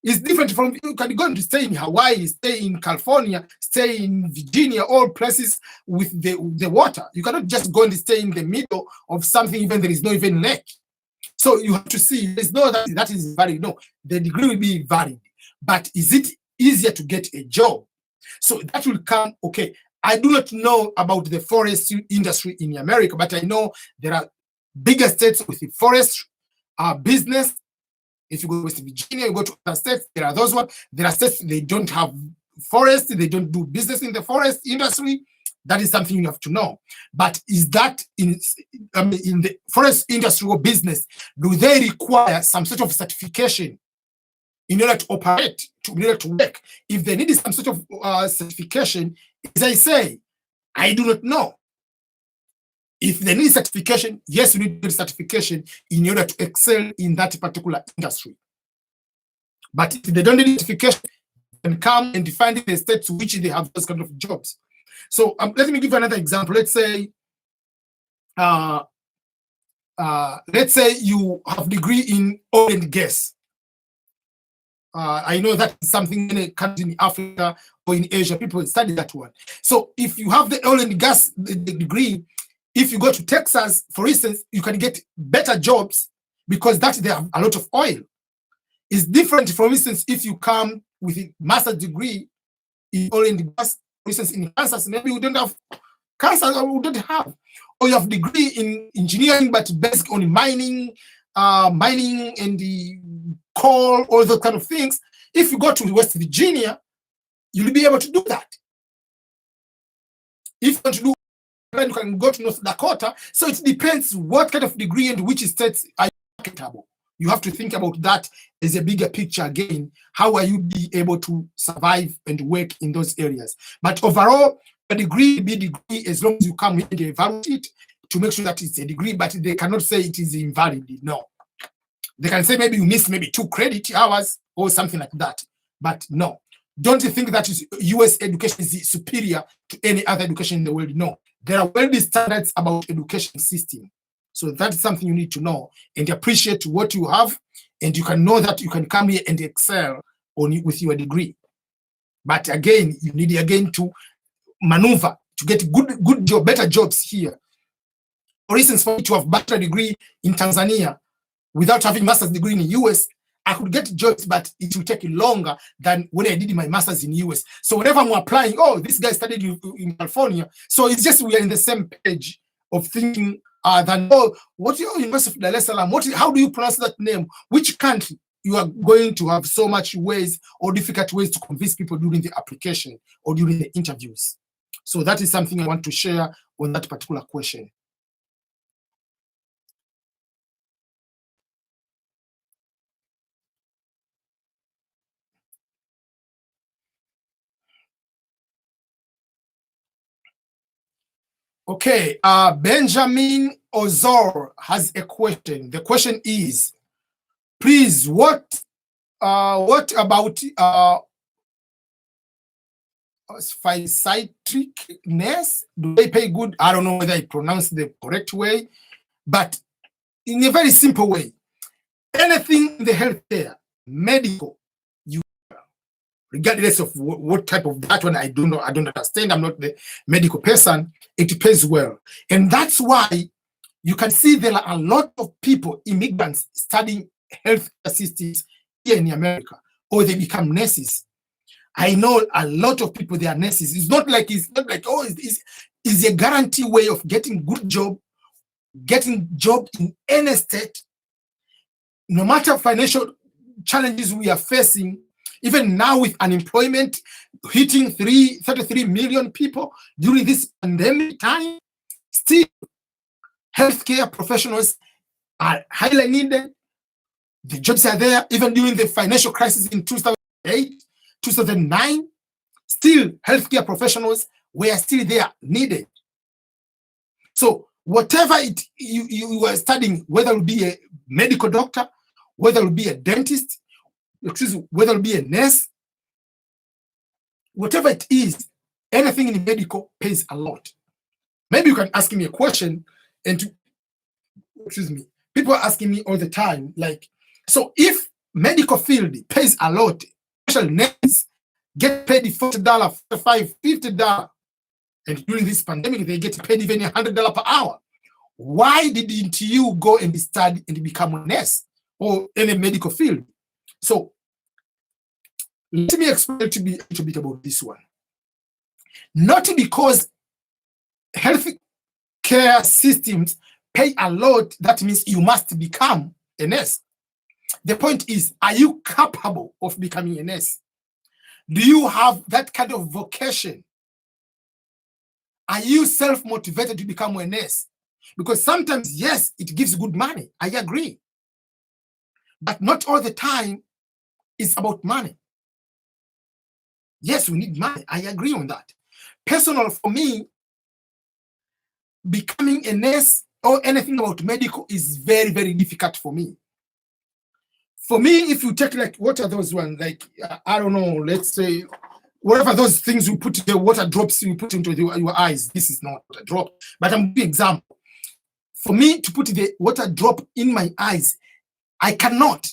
It's different from, you can go to stay in Hawaii, stay in California, stay in Virginia, all places with the water. You cannot just go and stay in the middle of something, even there is no even lake. So you have to see, there's no that is valid. No, the degree will be valid. But is it easier to get a job? So that will come, okay. I do not know about the forest industry in America, but I know there are bigger states with the forest business. If you go to West Virginia, you go to other states, there are those ones. There are states they don't have forest, they don't do business in the forest industry. That is something you have to know. But is that in the forest industry or business, do they require some sort of certification in order to operate, in order to work? If they need some sort of certification, as I say, I do not know. If they need certification, yes, you need certification in order to excel in that particular industry. But if they don't need certification, they can come and find the states which they have those kind of jobs. So let me give you another example. Let's say you have a degree in oil and gas. I know that is something in a country in Africa or in Asia, people study that one. So if you have the oil and gas degree, if you go to Texas, for instance, you can get better jobs because that they have a lot of oil. It's different, for instance, if you come with a master's degree in oil and gas, for instance, in Kansas, maybe we don't have Kansas, or we don't have, or you have a degree in engineering, but based on mining and the coal, all those kind of things. If you go to West Virginia, you'll be able to do that. If you want to do, you can go to North Dakota. So it depends what kind of degree and which states are marketable. You have to think about that as a bigger picture again. How are you be able to survive and work in those areas? But overall, a degree be degree as long as you come here and evaluate it to make sure that it's a degree, but they cannot say it is invalid. No. They can say maybe you missed maybe 2 credit hours or something like that. But no. don't think that US education is superior to any other education in the world. No, there are world standards about education system. So that's something you need to know and appreciate what you have, and you can know that you can come here and excel with your degree. But again, you need again to maneuver to get better jobs here. For instance, for me to have bachelor degree in Tanzania without having master's degree in the US, I could get jobs, but it will take longer than when I did my master's in the US. So whenever I'm applying, oh, this guy studied in California. So it's just we are in the same page of thinking than, oh, what your University of Dar es Salaam, how do you pronounce that name? Which country? You are going to have so much ways or difficult ways to convince people during the application or during the interviews. So that is something I want to share on that particular question. Okay, Benjamin Ozor has a question. The question is, please, what about psychiatricness? Do they pay good? I don't know whether I pronounce the correct way, but in a very simple way, anything in the healthcare, medical, regardless of what type of that one, I don't know, I don't understand, I'm not the medical person, it pays well. And that's why you can see there are a lot of people, immigrants, studying health systems here in America, or they become nurses. I know a lot of people, they are nurses. It's not like, oh, it's a guarantee way of getting good job, getting job in any state, no matter financial challenges we are facing. Even now with unemployment hitting 33 million people during this pandemic time, still healthcare professionals are highly needed. The jobs are there. Even during the financial crisis in 2008, 2009, still healthcare professionals were still there needed. So whatever you are studying, whether it be a medical doctor, whether it be a dentist, whether it be a nurse, whatever it is, anything in medical pays a lot. Maybe you can ask me a question, and people are asking me all the time, like, so if medical field pays a lot, special nurses get paid $40, $45, $50, and during this pandemic they get paid even $100 per hour, why didn't you go and study and become a nurse or in a medical field? So let me explain to be a little bit about this one. Not because health care systems pay a lot, that means you must become a nurse. The point is, are you capable of becoming a nurse? Do you have that kind of vocation? Are you self-motivated to become a nurse? Because sometimes, yes, it gives good money. I agree. But not all the time it's about money. Yes, we need money. I agree on that. Personal, for me, becoming a nurse or anything about medical is very, very difficult for me. For me, if you take, like, what are those ones? Like, I don't know, let's say, whatever those things you put, the water drops you put into your eyes. This is not a drop, but I'm giving an example. For me to put the water drop in my eyes, I cannot.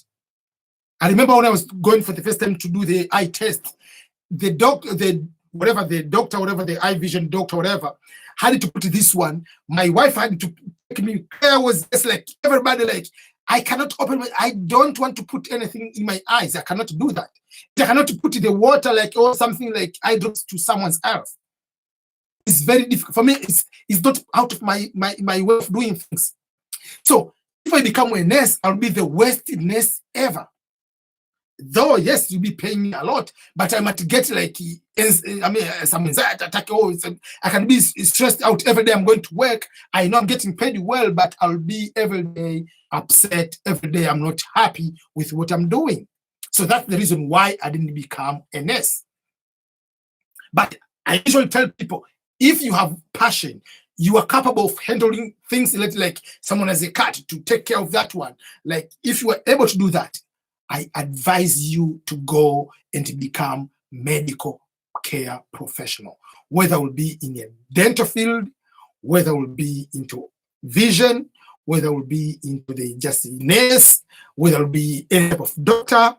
I remember when I was going for the first time to do the eye test, the doctor, the eye vision doctor, whatever, had to put this one. My wife had to take me. I was just like, everybody, like, I cannot open my, I don't want to put anything in my eyes. I cannot do that. I cannot put the water, like, or something like eye drops to someone else. It's very difficult. For me, it's not out of my way of doing things. So if I become a nurse, I'll be the worst nurse ever. Though, yes, you'll be paying me a lot, but I might get, like, some anxiety attack. I can be stressed out every day. I'm going to work. I know I'm getting paid well, but I'll be every day upset. Every day I'm not happy with what I'm doing. So that's the reason why I didn't become a nurse. But I usually tell people, if you have passion, you are capable of handling things like someone has a cat to take care of that one. Like, if you are able to do that, I advise you to go and become medical care professional, whether it will be in a dental field, whether it will be into vision, whether it will be into the just nurse, whether it will be any type of doctor,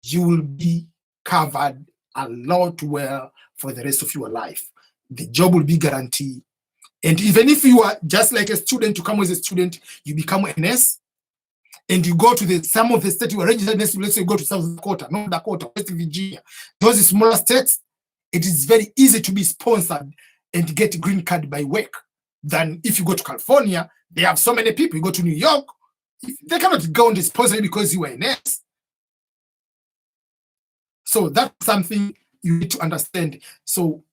you will be covered a lot well for the rest of your life. The job will be guaranteed. And even if you are just like a student, to come as a student, you become a nurse, and you go to some of the states you are registered nurse, let's say you go to South Dakota, North Dakota, West Virginia, those smaller states, it is very easy to be sponsored and get a green card by work than if you go to California. They have so many people. You go to New York, they cannot go and sponsor you because you are a nurse. So that's something you need to understand. So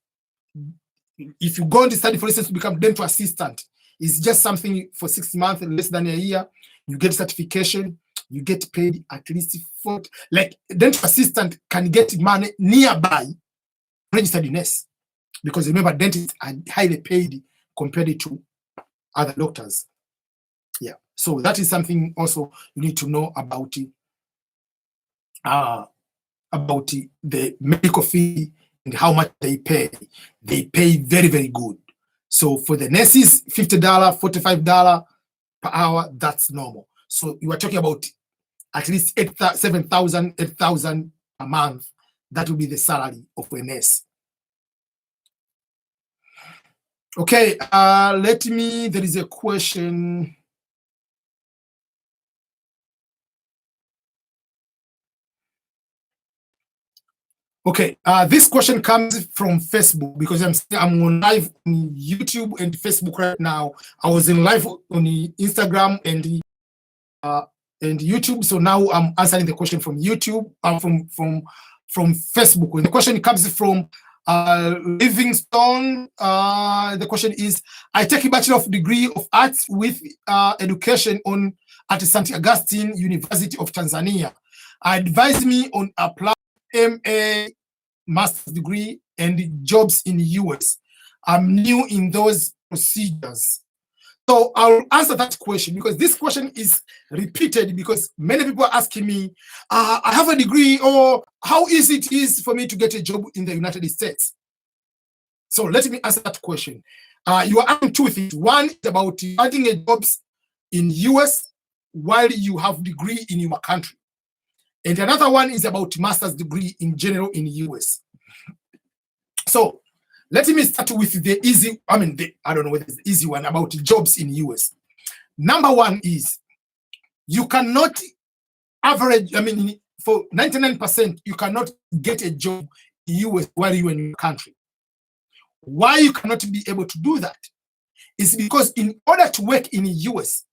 if you go and study, for instance, to become dental assistant, it's just something for 6 months, less than a year. You get certification, you get paid at least for, like, dental assistant can get money nearby registered nurse, because remember, dentists are highly paid compared to other doctors. Yeah, so that is something also you need to know about the medical fee and how much they pay. They pay very, very good. So for the nurses, $50, $45 per hour, that's normal. So you are talking about at least 7,000, 8,000 a month. That will be the salary of a nurse. Okay, there is a question. Okay, this question comes from Facebook, because I'm on live on YouTube and Facebook right now. I was in live on Instagram and YouTube, so now I'm answering the question from YouTube, from Facebook. And the question comes from Livingstone. The question is, I take a Bachelor of Degree of Arts with Education at St. Augustine University of Tanzania. Advise me on applying MA master's degree and jobs in the US. I'm new in those procedures. So I'll answer that question, because this question is repeated, because many people are asking me, I have a degree, or how easy it is for me to get a job in the United States. So let me answer that question. You are asking two things. One is about finding a jobs in US while you have degree in your country. And another one is about master's degree in general in the US. So let me start with the easy, I don't know whether it's the easy one, about jobs in US. Number one is, you cannot average, for 99%, you cannot get a job in US while you're in your country. Why you cannot be able to do that is because in order to work in the US,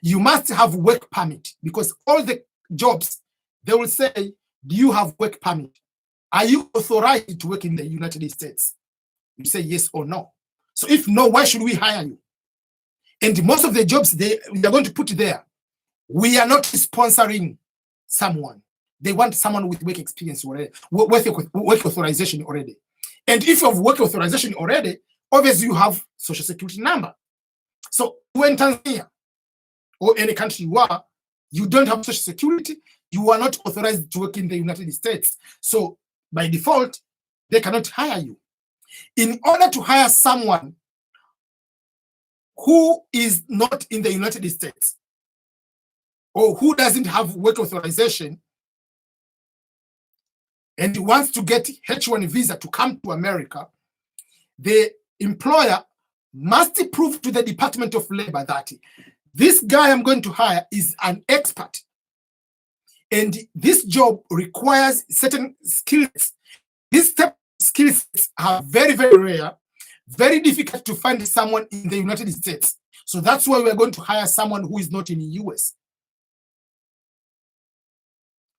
you must have work permit, because all the jobs, they will say, do you have work permit? Are you authorized to work in the United States? You say yes or no. So if no, why should we hire you? And most of the jobs they're going to put there, we are not sponsoring someone. They want someone with work experience already, work authorization already. And if you have work authorization already, obviously you have social security number. So when Tanzania or any country you are, you don't have social security, you are not authorized to work in the United States. So by default, they cannot hire you. In order to hire someone who is not in the United States, or who doesn't have work authorization and wants to get H-1 visa to come to America, the employer must prove to the Department of Labor that this guy I'm going to hire is an expert. And this job requires certain skills. These type of skills are very, very rare, very difficult to find someone in the United States. So that's why we're going to hire someone who is not in the US.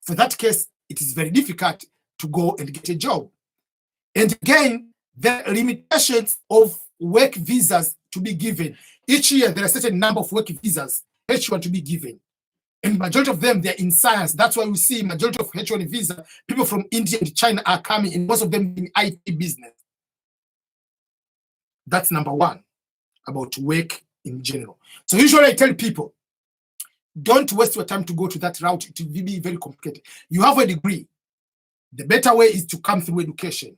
For that case, it is very difficult to go and get a job. And again, there are limitations of work visas to be given. Each year, there are a certain number of work visas, H-1 to be given. And majority of them, they're in science. That's why we see majority of H-1 visa, people from India and China are coming, and most of them in IT business. That's number one, about work in general. So usually I tell people, don't waste your time to go to that route. It will be very complicated. You have a degree. The better way is to come through education.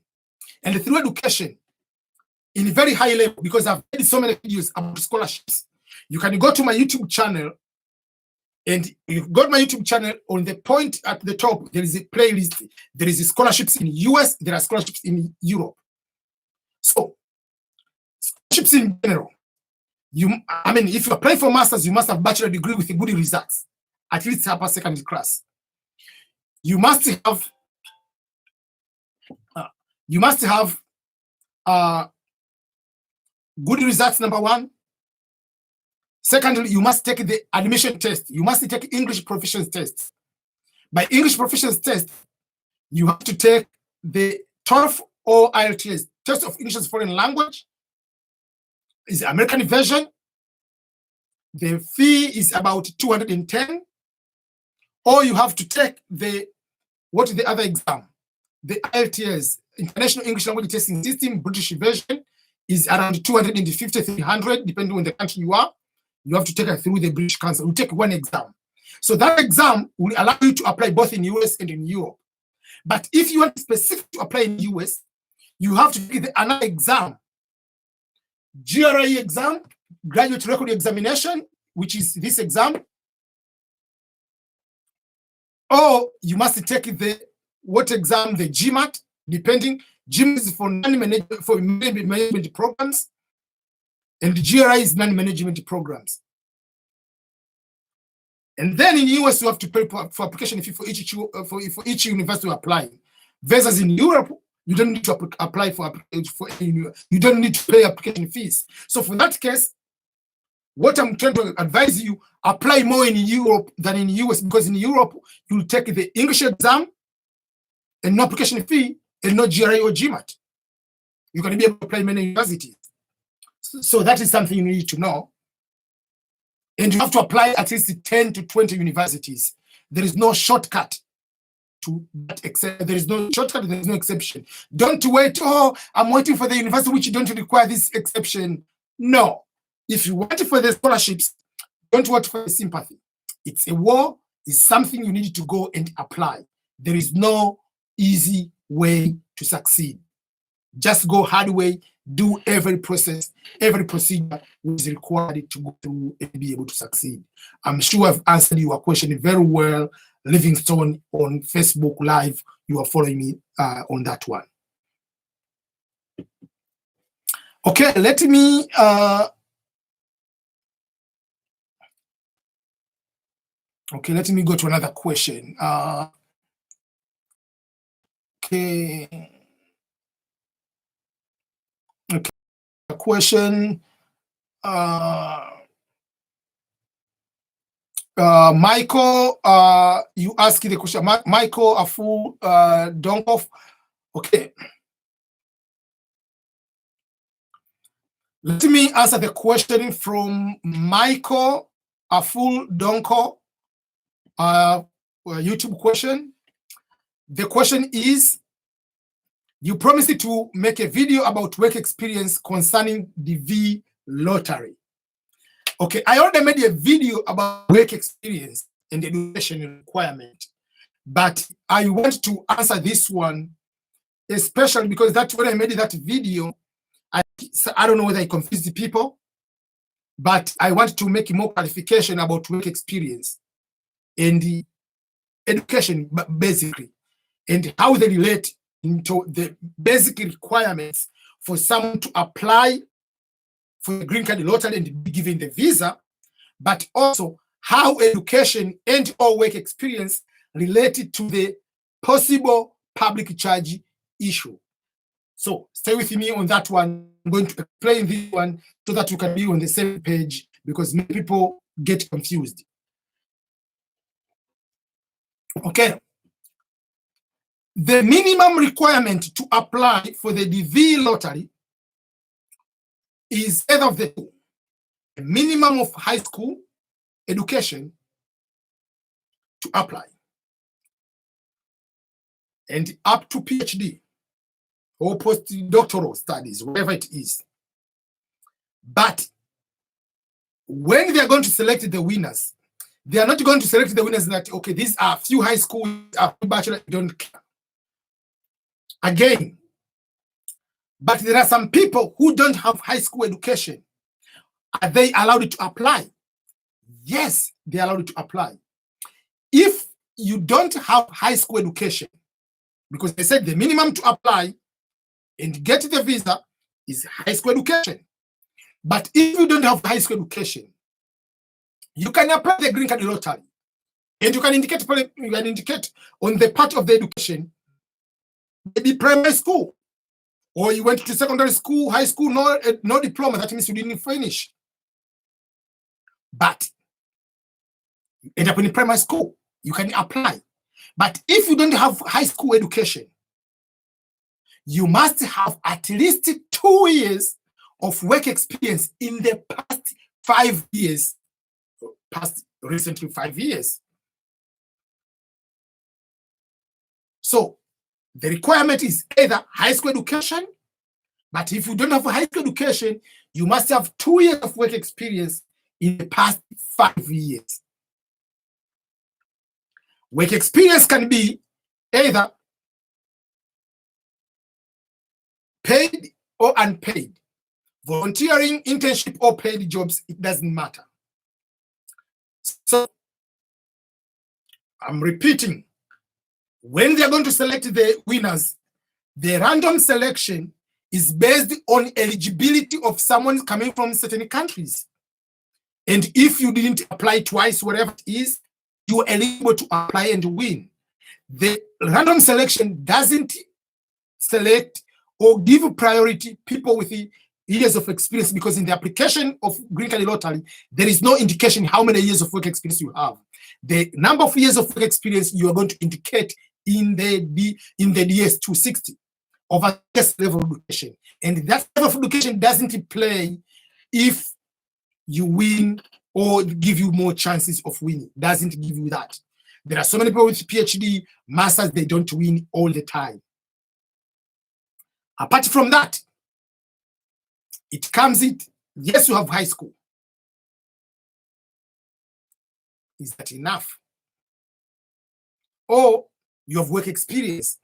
And through education, in a very high level, because I've made so many videos about scholarships, you can go to my YouTube channel, and you've got my YouTube channel. On the point at the top, there is a playlist. There is scholarships in US, there are scholarships in Europe. So, scholarships in general, if you apply for masters, you must have bachelor degree with good results, at least upper secondary class. You must have good results, number one. Secondly, you must take the admission test. You must take English proficiency test. By English proficiency test, you have to take the TOEFL or IELTS, Test of English as Foreign Language. Is the American version. The fee is about $210. Or you have to take the other exam? The IELTS, International English Language Testing System, British version, is around $250, $300, depending on the country you are. You have to take it through the British Council. You take one exam. So that exam will allow you to apply both in US and in Europe. But if you want specific to apply in US, you have to take another exam. GRE exam, Graduate Record Examination, which is this exam. Or you must take what exam? The GMAT, depending. GMAT is for management programs, and the GRE is non-management programs. And then in the US, you have to pay for application fee for each university to apply. Versus in Europe, you don't need to apply you don't need to pay application fees. So for that case, what I'm trying to advise you, apply more in Europe than in US, because in Europe, you'll take the English exam and no application fee and no GRE or GMAT. You're going to be able to apply many universities. So that is something you need to know. And you have to apply at least 10 to 20 universities. There is no shortcut to that, except there is no shortcut, there is no exception. Don't wait, I'm waiting for the university which don't require this exception. No. If you want for the scholarships, don't wait for the sympathy. It's a war, it's something you need to go and apply. There is no easy way to succeed. Just go hard way, do every process, every procedure which is required to go through and be able to succeed. I'm sure I've answered your question very well. Livingstone on Facebook Live, you are following me on that one. Okay, let me go to another question. Okay, a question. Michael, you asked the question. Michael Afu Donkov. Okay. Let me answer the question from Michael Afu Donko, YouTube question. The question is, you promised to make a video about work experience concerning the V lottery. Okay, I already made a video about work experience and education requirement, but I want to answer this one, especially because that's when I made that video. I don't know whether I confused the people, but I want to make more clarification about work experience and the education, basically, and how they relate into the basic requirements for someone to apply for the green card lottery and be given the visa, but also how education and or work experience related to the possible public charge issue. So stay with me on that one. I'm going to explain this one so that you can be on the same page, because many people get confused. Okay. The minimum requirement to apply for the DV lottery is either of the two: a minimum of high school education to apply, and up to PhD or postdoctoral studies, whatever it is. But when they are going to select the winners, they are not going to select the winners that, okay, these are few high school, a few bachelor, don't care. again. But there are some people who don't have high school education. Are they allowed to apply? Yes, they're allowed to apply. If you don't have high school education, because they said the minimum to apply and get the visa is high school education. But if you don't have high school education, you can apply the green card lottery. And you can indicate on the part of the education, maybe primary school, or you went to secondary school, high school, no diploma. That means you didn't finish. But you end up in primary school, you can apply. But if you don't have high school education, you must have at least 2 years of work experience in the past 5 years, recently 5 years. So the requirement is either high school education, but if you don't have a high school education, you must have 2 years of work experience in the past 5 years. Work experience can be either paid or unpaid, volunteering, internship, or paid jobs, it doesn't matter. So I'm repeating, when they're going to select the winners, the random selection is based on eligibility of someone coming from certain countries. And if you didn't apply twice, whatever it is, you are eligible to apply and win. The random selection doesn't select or give priority people with years of experience, because in the application of Green Card Lottery, there is no indication how many years of work experience you have. The number of years of work experience you are going to indicate in the DS-260 of a test level of education. And that level of education doesn't play if you win or give you more chances of winning. Doesn't give you that. There are so many people with PhD, masters, they don't win all the time. Apart from that, it comes in, yes, you have high school. Is that enough? Or you have work experience.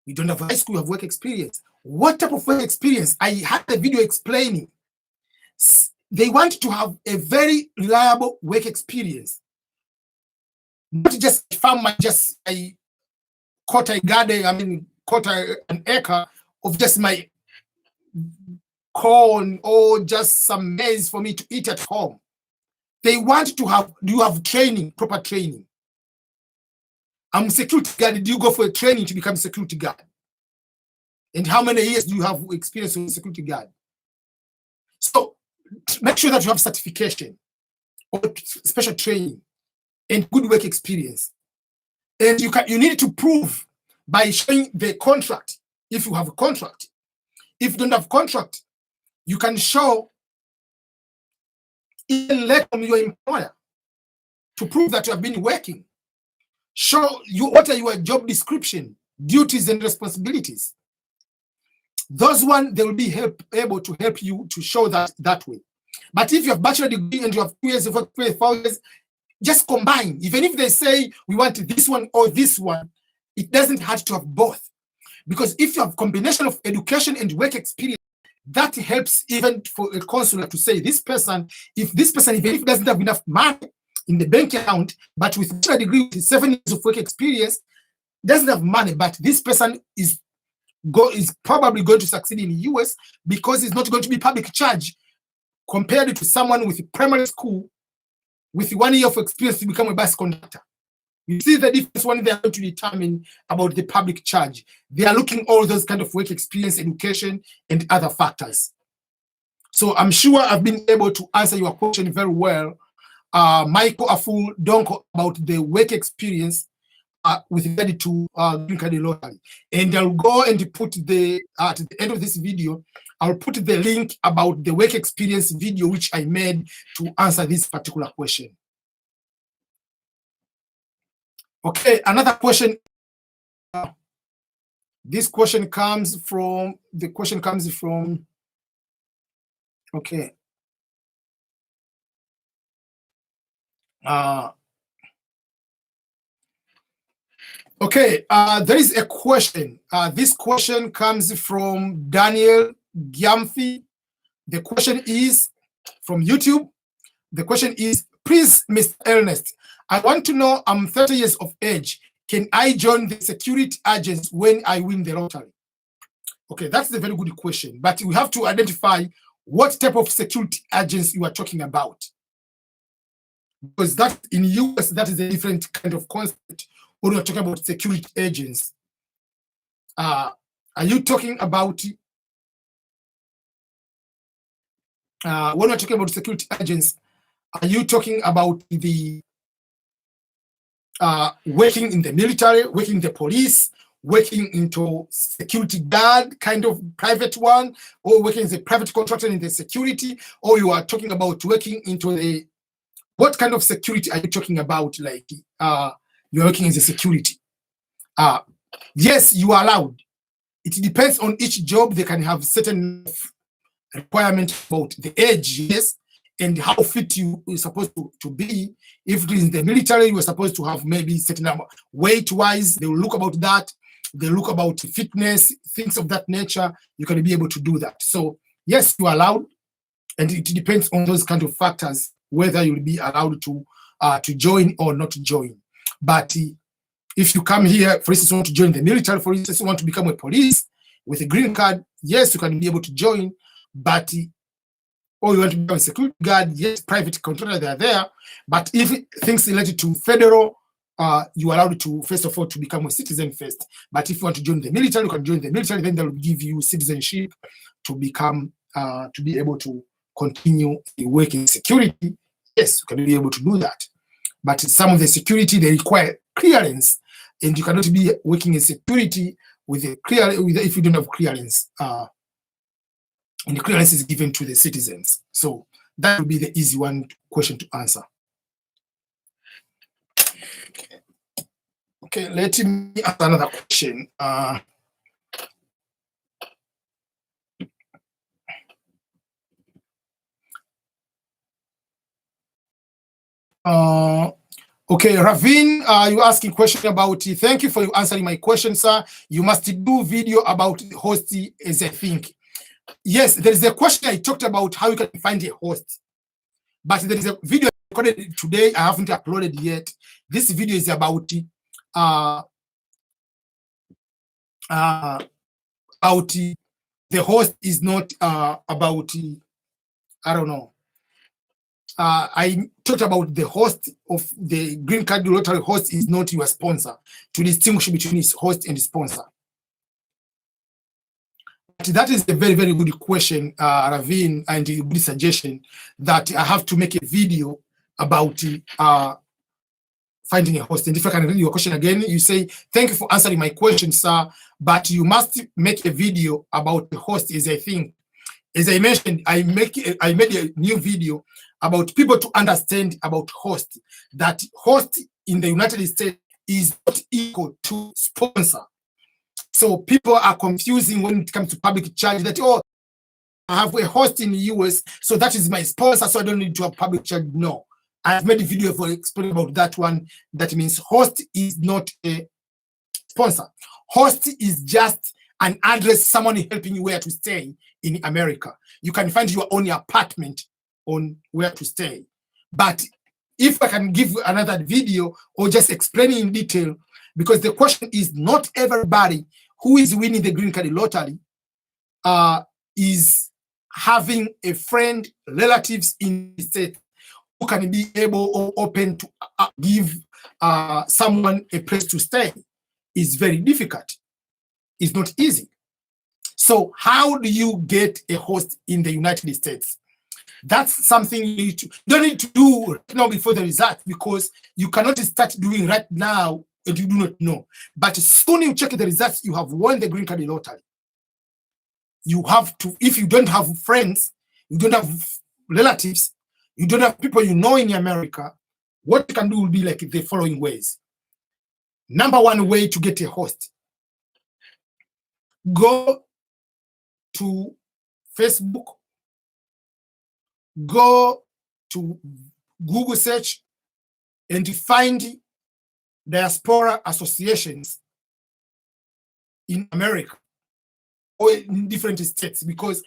You don't have high school, you have work experience. What type of work experience? I had a video explaining. They want to have a very reliable work experience. Not just farmer, just I caught a garden, caught an acre of just my corn or just some maize for me to eat at home. They want to have, do you have training, proper training? I'm a security guard. Do you go for a training to become a security guard? And how many years do you have experience as a security guard? So make sure that you have certification or special training and good work experience. And you need to prove by showing the contract, if you have a contract. If you don't have contract, you can show even letter from your employer to prove that you have been working. Show you what are your job description, duties and responsibilities. Those ones, they will be able to help you to show that way. But if you have bachelor degree and you have 2 years of work, 4 years, just combine. Even if they say we want this one or this one, it doesn't have to have both. Because if you have combination of education and work experience, that helps even for a consular to say this person, even if doesn't have enough money in the bank account, but with a degree with 7 years of work experience, doesn't have money, but this person is probably going to succeed in the US because it's not going to be public charge compared to someone with primary school with 1 year of experience to become a bus conductor. You see the difference when they are going to determine about the public charge. They are looking all those kind of work experience, education, and other factors. So I'm sure I've been able to answer your question very well. Michael Aful Donko, about the work experience with regard to Green Card Lottery. And I'll go and put at the end of this video, I'll put the link about the work experience video which I made to answer this particular question. Okay, another question. This question comes from, okay. Okay, there is a question. This question comes from Daniel Gyamfi. The question is from YouTube. The question is, please, Mr. Ernest, I want to know, I'm 30 years of age. Can I join the security agents when I win the lottery? Okay, that's a very good question, but we have to identify what type of security agents you are talking about. Because that in US, that is a different kind of concept when we're talking about security agents. Are you talking about when we're talking about security agents, are you talking about the working in the military, working in the police, working into security guard kind of private one, or working as a private contractor in the security, or you are talking about working into the, what kind of security are you talking about? Like you're working as a security. Yes, you are allowed. It depends on each job. They can have certain requirement about the age, yes, and how fit you are supposed to be. If it is in the military, you are supposed to have maybe certain weight-wise. They will look about that. They look about fitness, things of that nature. You can be able to do that. So yes, you are allowed, and it depends on those kind of factors whether you'll be allowed to join or not join. But if you come here, for instance, want to join the military, for instance, you want to become a police with a green card, yes, you can be able to join. But or you want to become a security guard, yes, private contractor, they are there. But if things related to federal, you are allowed to, first of all, to become a citizen first. But if you want to join the military, you can join the military, then they'll give you citizenship to become, to be able to continue working security. Yes, you can be able to do that. But some of the security, they require clearance, and you cannot be working in security with a if you don't have clearance. And the clearance is given to the citizens. So that would be the easy one question to answer. Okay, let me ask another question. Okay, Ravin, you asking question about, thank you for you answering my question, sir. You must do video about the host as I think. Yes, there is a question I talked about how you can find a host, but there is a video recorded today. I haven't uploaded yet. This video is about the host is not about I don't know. I talked about the host of the Green Card Lottery. Host is not your sponsor, to distinguish between his host and sponsor. But that is a very, very good question, Ravin, and a good suggestion that I have to make a video about finding a host. And if I can read your question again, you say, thank you for answering my question, sir, but you must make a video about the host, as I think. As I mentioned, I made a new video about people to understand about host, that host in the United States is not equal to sponsor. So people are confusing when it comes to public charge that, oh, I have a host in the US, so that is my sponsor, so I don't need to have public charge. No. I've made a video for explaining about that one. That means host is not a sponsor. Host is just an address, someone helping you where to stay in America. You can find your own apartment on where to stay. But if I can give you another video or just explaining in detail, because the question is not everybody who is winning the Green Card Lottery is having a friend, relatives in the state who can be able or open to give someone a place to stay. Is very difficult. It's not easy. So how do you get a host in the United States? That's something you don't need to do right now before the result, because you cannot start doing right now if you do not know. But soon you check the results, you have won the Green Card Lottery. You have to, if you don't have friends, you don't have relatives, you don't have people you know in America, what you can do will be like the following ways. Number one way to get a host: go to Facebook, go to Google search, and find diaspora associations in America or in different states, because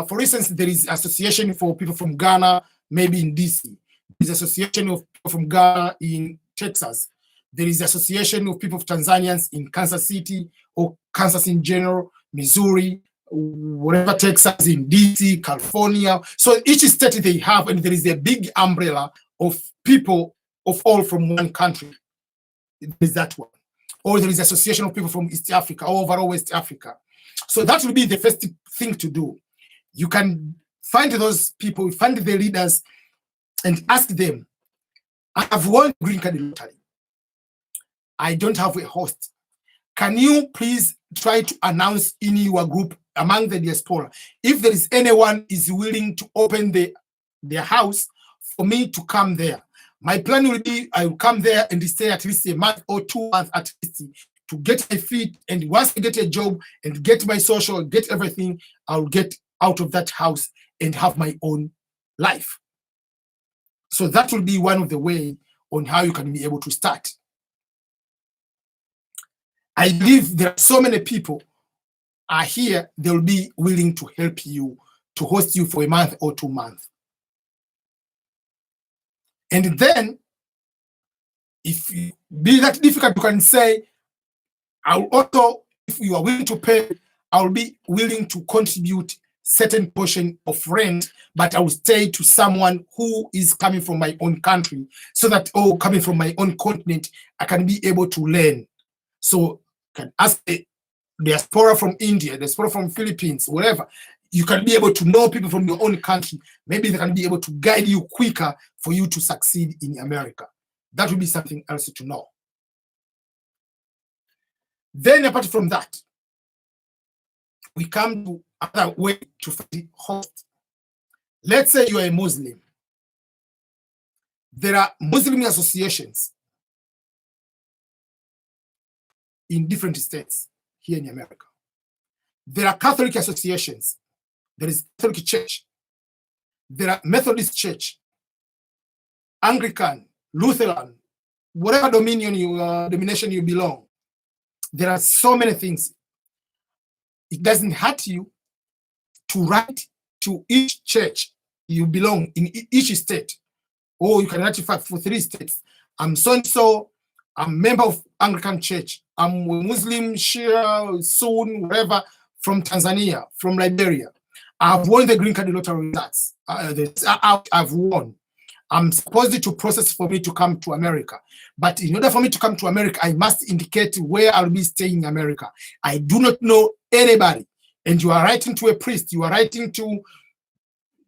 for instance, there is association for people from Ghana, maybe in DC. There's association of people from Ghana in Texas. There is association of people of Tanzanians in Kansas City, or Kansas in general, Missouri, whatever, Texas, in DC, California. So each state they have, and there is a big umbrella of people of all from one country. There's that one. Or there is association of people from East Africa, or overall West Africa. So that will be the first thing to do. You can find those people, find the leaders, and ask them, I have won green card lottery. I don't have a host. Can you please try to announce in your group among the diaspora if there is anyone is willing to open their house for me to come there? My plan will be I will come there and stay at least a month or 2 months at least to get my feet, and once I get a job and get my social, get everything, I'll get out of that house and have my own life. So that will be one of the ways on how you can be able to start. I believe there are so many people are here, they'll be willing to help you, to host you for a month or 2 months. And then, if it be that difficult, you can say, I'll also, if you are willing to pay, I'll be willing to contribute certain portion of rent, but I will stay to someone who is coming from my own country, so that, or coming from my own continent, I can be able to learn. So can ask a diaspora from India, diaspora from Philippines, wherever, you can be able to know people from your own country. Maybe they can be able to guide you quicker for you to succeed in America. That would be something else to know. Then apart from that, we come to another way to find host. Let's say you are a Muslim. There are Muslim associations in different states here in America. There are Catholic associations. There is Catholic Church. There are Methodist Church, Anglican, Lutheran, whatever denomination you belong. There are so many things. It doesn't hurt you to write to each church you belong in each state, or you can ratify for 3 states. I'm so-and-so, I'm a member of Anglican Church, I'm a Muslim, Shia, Sunni, whatever, from Tanzania, from Liberia. I've won the green card lottery results. I've won. I'm supposed to process for me to come to America. But in order for me to come to America, I must indicate where I'll be staying in America. I do not know anybody. And you are writing to a priest, you are writing to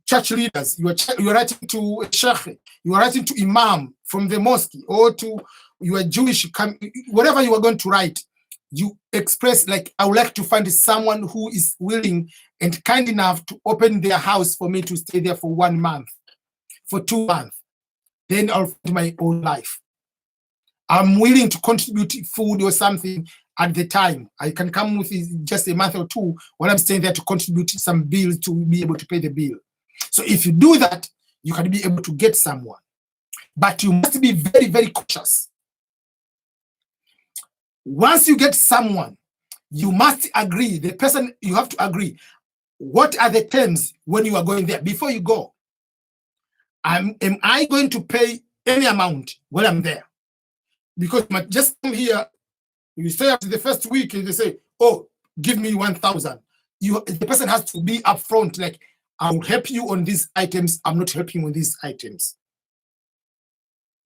church leaders, you are writing to a sheikh, you are writing to imam from the mosque, or to your Jewish, whatever you are going to write, you express like, I would like to find someone who is willing and kind enough to open their house for me to stay there for 1 month, for 2 months. Then I'll find my own life. I'm willing to contribute food or something at the time. I can come with just a month or 2 when I'm staying there to contribute some bills to be able to pay the bill. So if you do that, you can be able to get someone. But you must be very, very cautious. Once you get someone, you must agree, the person, you have to agree, what are the terms when you are going there before you go? Am I going to pay any amount when I'm there? Because you might just come here, you stay after the first week and they say, oh, give me 1,000. The person has to be upfront, like, I will help you on these items, I'm not helping you on these items.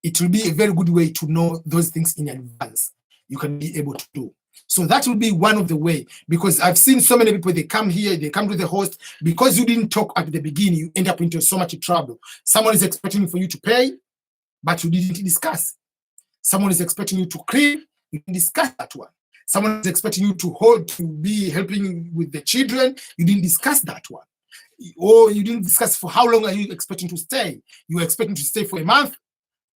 It will be a very good way to know those things in advance. You can be able to do. So that will be one of the way, because I've seen so many people, they come here, they come to the host, because you didn't talk at the beginning, you end up into so much trouble. Someone is expecting for you to pay, but you didn't discuss. Someone is expecting you to clean, you didn't discuss that one. Someone is expecting you to hold, to be helping with the children, you didn't discuss that one. Or you didn't discuss for how long are you expecting to stay. You were expecting to stay for a month,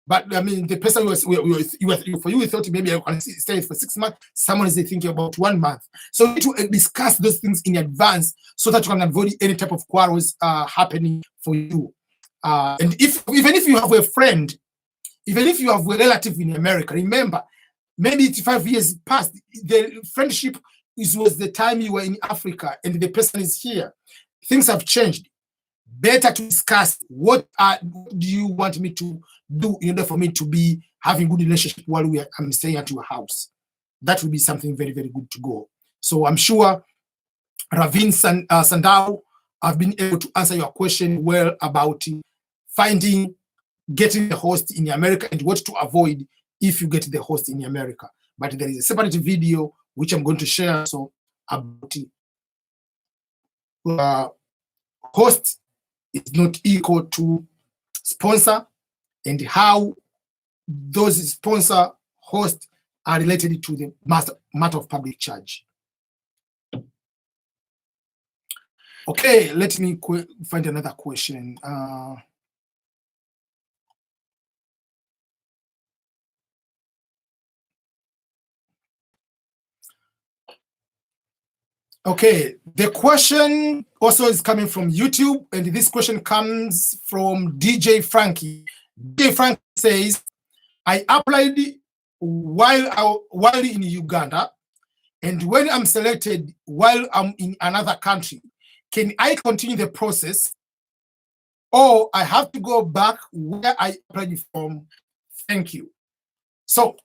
but I mean, the person for you, we thought maybe I can stay for 6 months. Someone is thinking about 1 month. So you need to discuss those things in advance so that you can avoid any type of quarrels happening for you. And even if you have a friend, even if you have a relative in America, remember, maybe it's 5 years past. The friendship was the time you were in Africa and the person is here. Things have changed. Better to discuss what do you want me to do in order for me to be having good relationship while I'm staying at your house. That would be something very, very good to go. So I'm sure Ravin Sandau, I've been able to answer your question well about getting the host in America and what to avoid if you get the host in America. But there is a separate video which I'm going to share so about host is not equal to sponsor and how those sponsor hosts are related to the matter of public charge. Okay, let me find another question. Okay, the question also is coming from YouTube, and this question comes from DJ Frankie. DJ Frankie says, I applied while in Uganda, and when I'm selected while I'm in another country, can I continue the process or I have to go back where I applied from? Thank you. So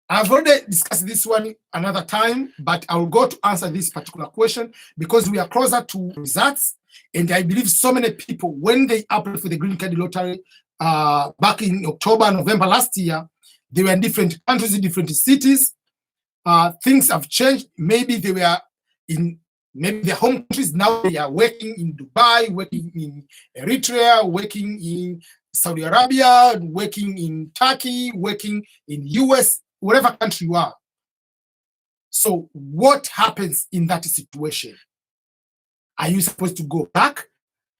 I've already discussed this one another time, but I'll go to answer this particular question because we are closer to results. And I believe so many people, when they applied for the Green Card Lottery back in October, November last year, they were in different countries, in different cities. Things have changed. Maybe they were in their home countries. Now they are working in Dubai, working in Eritrea, working in Saudi Arabia, working in Turkey, working in US, whatever country you are. So what happens in that situation? Are you supposed to go back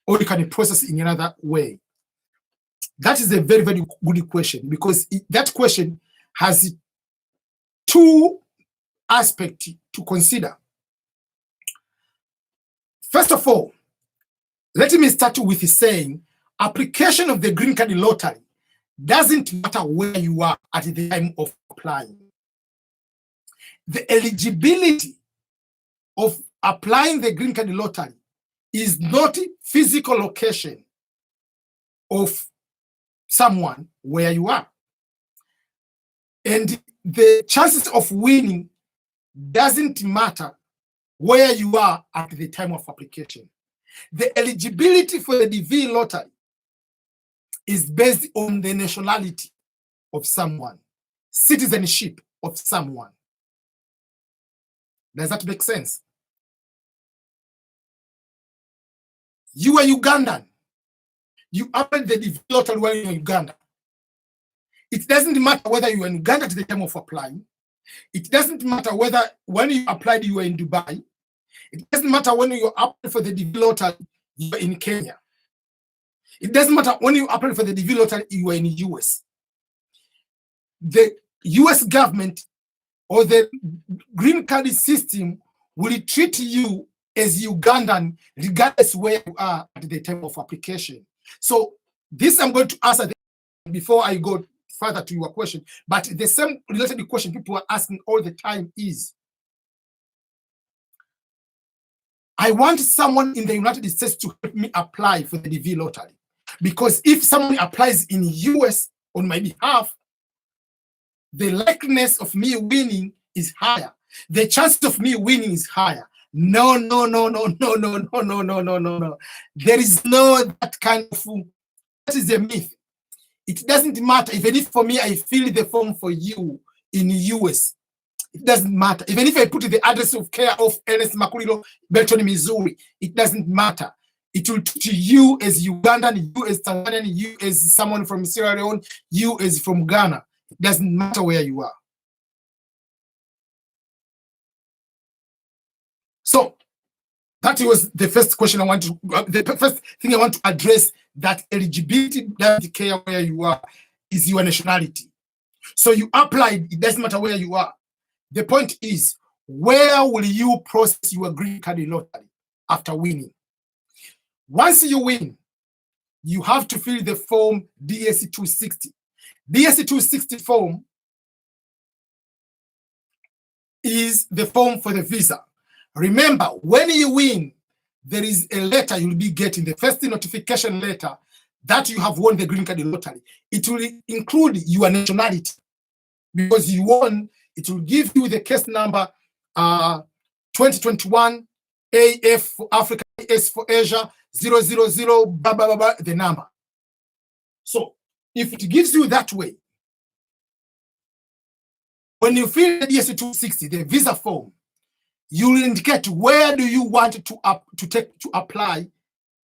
or you can process in another way? That is a very, very good question because that question has two aspects to consider. First of all, let me start with saying application of the Green Card Lottery doesn't matter where you are at the time of applying. The eligibility of applying the Green Card Lottery is not physical location of someone where you are. And the chances of winning doesn't matter where you are at the time of application. The eligibility for the DV lottery is based on the nationality of someone, citizenship of someone. Does that make sense? You are Ugandan. You applied the DV lottery while you're in Uganda. It doesn't matter whether you are in Uganda at the time of applying. It doesn't matter whether when you applied you were in Dubai. It doesn't matter when you applied for the DV lottery you were in Kenya. It doesn't matter when you applied for the DV lottery you were in the US. The US government or the green card system will treat you as Ugandan regardless where you are at the time of application. So this I'm going to answer before I go further to your question. But the same related question people are asking all the time is, I want someone in the United States to help me apply for the DV lottery. Because if someone applies in the US on my behalf, the likeliness of me winning is higher. The chance of me winning is higher. No. There is no that kind of, that is a myth. It doesn't matter. Even if for me, I fill the form for you in the US, it doesn't matter. Even if I put the address of care of Ernest Makulilo, Belton, Missouri, it doesn't matter. It will treat you as Ugandan, you as Tanzanian, you as someone from Sierra Leone, you as from Ghana. It doesn't matter where you are. So that was the first question I want to, the first thing I want to address, that eligibility doesn't care where you are, is your nationality. So you applied, it doesn't matter where you are. The point is, where will you process your green card lottery after winning? Once you win, you have to fill the form DS-260. DS-260 form is the form for the visa. Remember, when you win, there is a letter you'll be getting, the first notification letter that you have won the green card lottery. It will include your nationality because you won. It will give you the case number 2021 AF for Africa, S for Asia, 000, blah, blah, blah, blah, the number. So if it gives you that way, when you fill the DS-260, the visa form, you will indicate where do you want to apply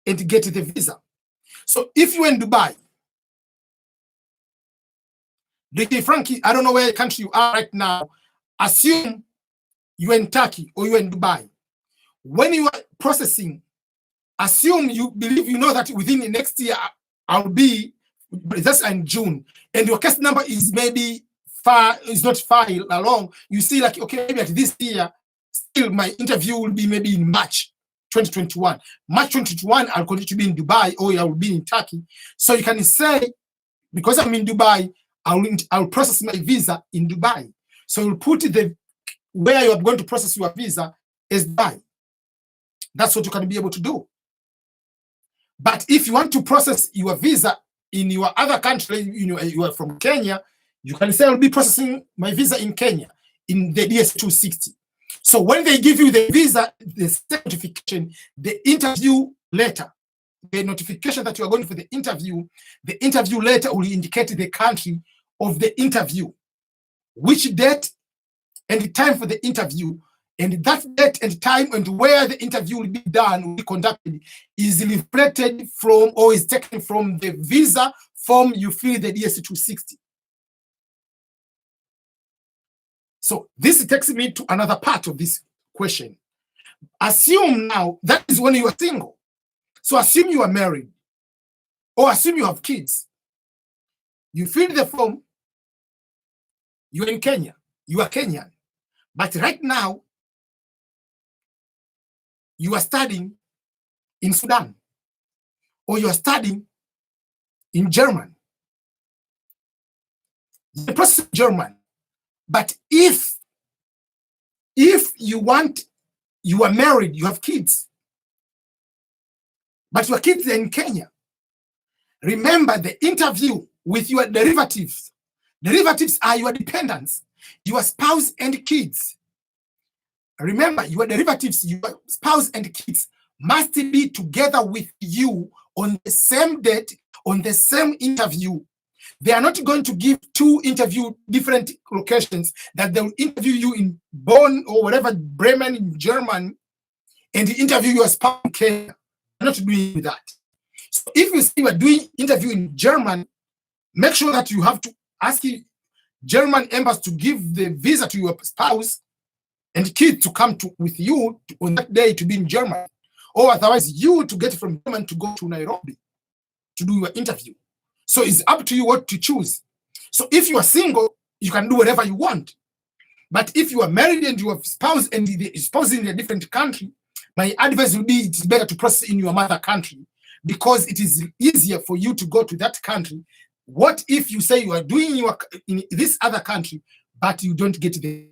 and get the visa. So if you're in Dubai, DJ Frankie, I don't know where country you are right now. Assume you're in Turkey or you're in Dubai. When you are processing, assume you believe you know that within the next year I'll be, that's in June, and your case number is maybe far, is not far along. You see, like, okay, maybe at this year, still my interview will be maybe in March 2021. March 2021, I'll continue to be in Dubai or I will be in Turkey. So you can say, because I'm in Dubai, I'll process my visa in Dubai. So you'll put the where you are going to process your visa is Dubai. That's what you can be able to do. But if you want to process your visa in your other country, you are from Kenya, you can say I'll be processing my visa in Kenya in the DS-260. So when they give you the visa, the certification, the interview letter, the notification that you are going for the interview letter will indicate the country of the interview, which date and the time for the interview, and that date and time and where the interview will be done, will be conducted, is reflected from or is taken from the visa form you fill the DS-260. So this takes me to another part of this question. Assume now that is when you are single. So assume you are married or assume you have kids. You fill the form, you're in Kenya, you are Kenyan. But right now, you are studying in Sudan or you are studying in Germany. The process is German. But if you are married, you have kids, but your kids are in Kenya, remember the interview with your derivatives. Derivatives are your dependents, your spouse and kids. Remember, your derivatives, your spouse and kids must be together with you on the same date, on the same interview. They are not going to give two interview different locations, that they will interview you in Bonn or whatever, Bremen in Germany, and interview your spouse in Kenya. They're not doing that. So if you see you are doing interview in German, make sure that you have to ask the German embassy to give the visa to your spouse and kids to come with you on that day to be in Germany. Or otherwise you to get from Germany to go to Nairobi to do your interview. So it's up to you what to choose. So if you are single, you can do whatever you want. But if you are married and you have spouse and the spouse in a different country, my advice will be it's better to process in your mother country because it is easier for you to go to that country. What if you say you are doing your in this other country, but you don't get there?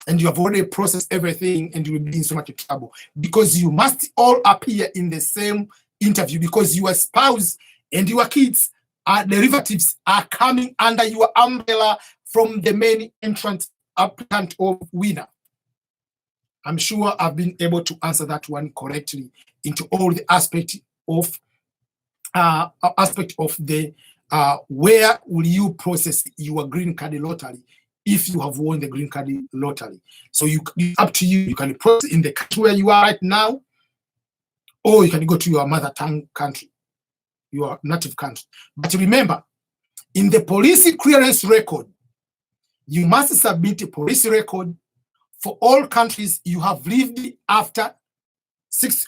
And you have already processed everything and you will be in so much trouble because you must all appear in the same interview because your spouse and your kids are derivatives are coming under your umbrella from the main entrant applicant or winner. I'm sure I've been able to answer that one correctly into all the aspect of the where will you process your green card lottery if you have won the green card lottery. So it's up to you. You can process in the country where you are right now, or you can go to your mother tongue country, your native country. But remember, in the police clearance record, you must submit a police record for all countries you have lived after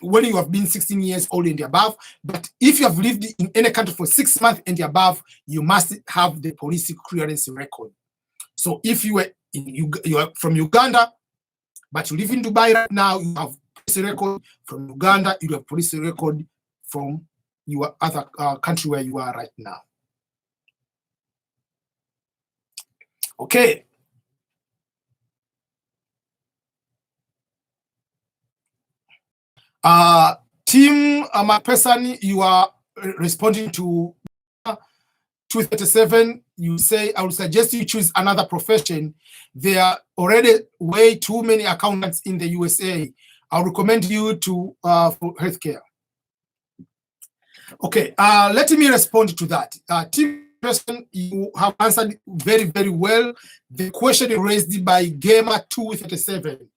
when you have been 16 years old and above. But if you have lived in any country for 6 months and above, you must have the police clearance record. So if you are from Uganda, but you live in Dubai right now, you have police record from Uganda, you have police record from your other country where you are right now. Okay. Team McPherson, you are responding to 237. You say, I would suggest you choose another profession. There are already way too many accountants in the USA. I recommend you to for healthcare. Okay, let me respond to that. Team person, you have answered very, very well. The question raised by Gamer 237.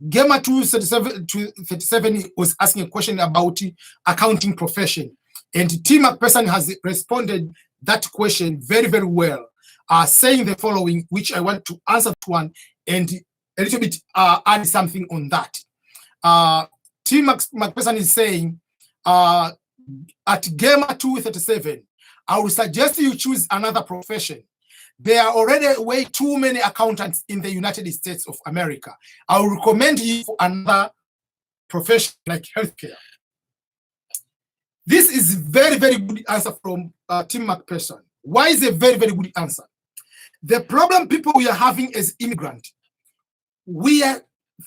Gamer 237 was asking a question about accounting profession, and Tim McPherson has responded that question very, very well, saying the following, which I want to answer to one and a little bit add something on that. Tim McPherson is saying, at Gamer 237, I would suggest you choose another profession. There are already way too many accountants in the United States of America. I would recommend you for another profession like healthcare. This is very, very good answer from Tim McPherson. Why is a very, very good answer? The problem people we are having as immigrants, we are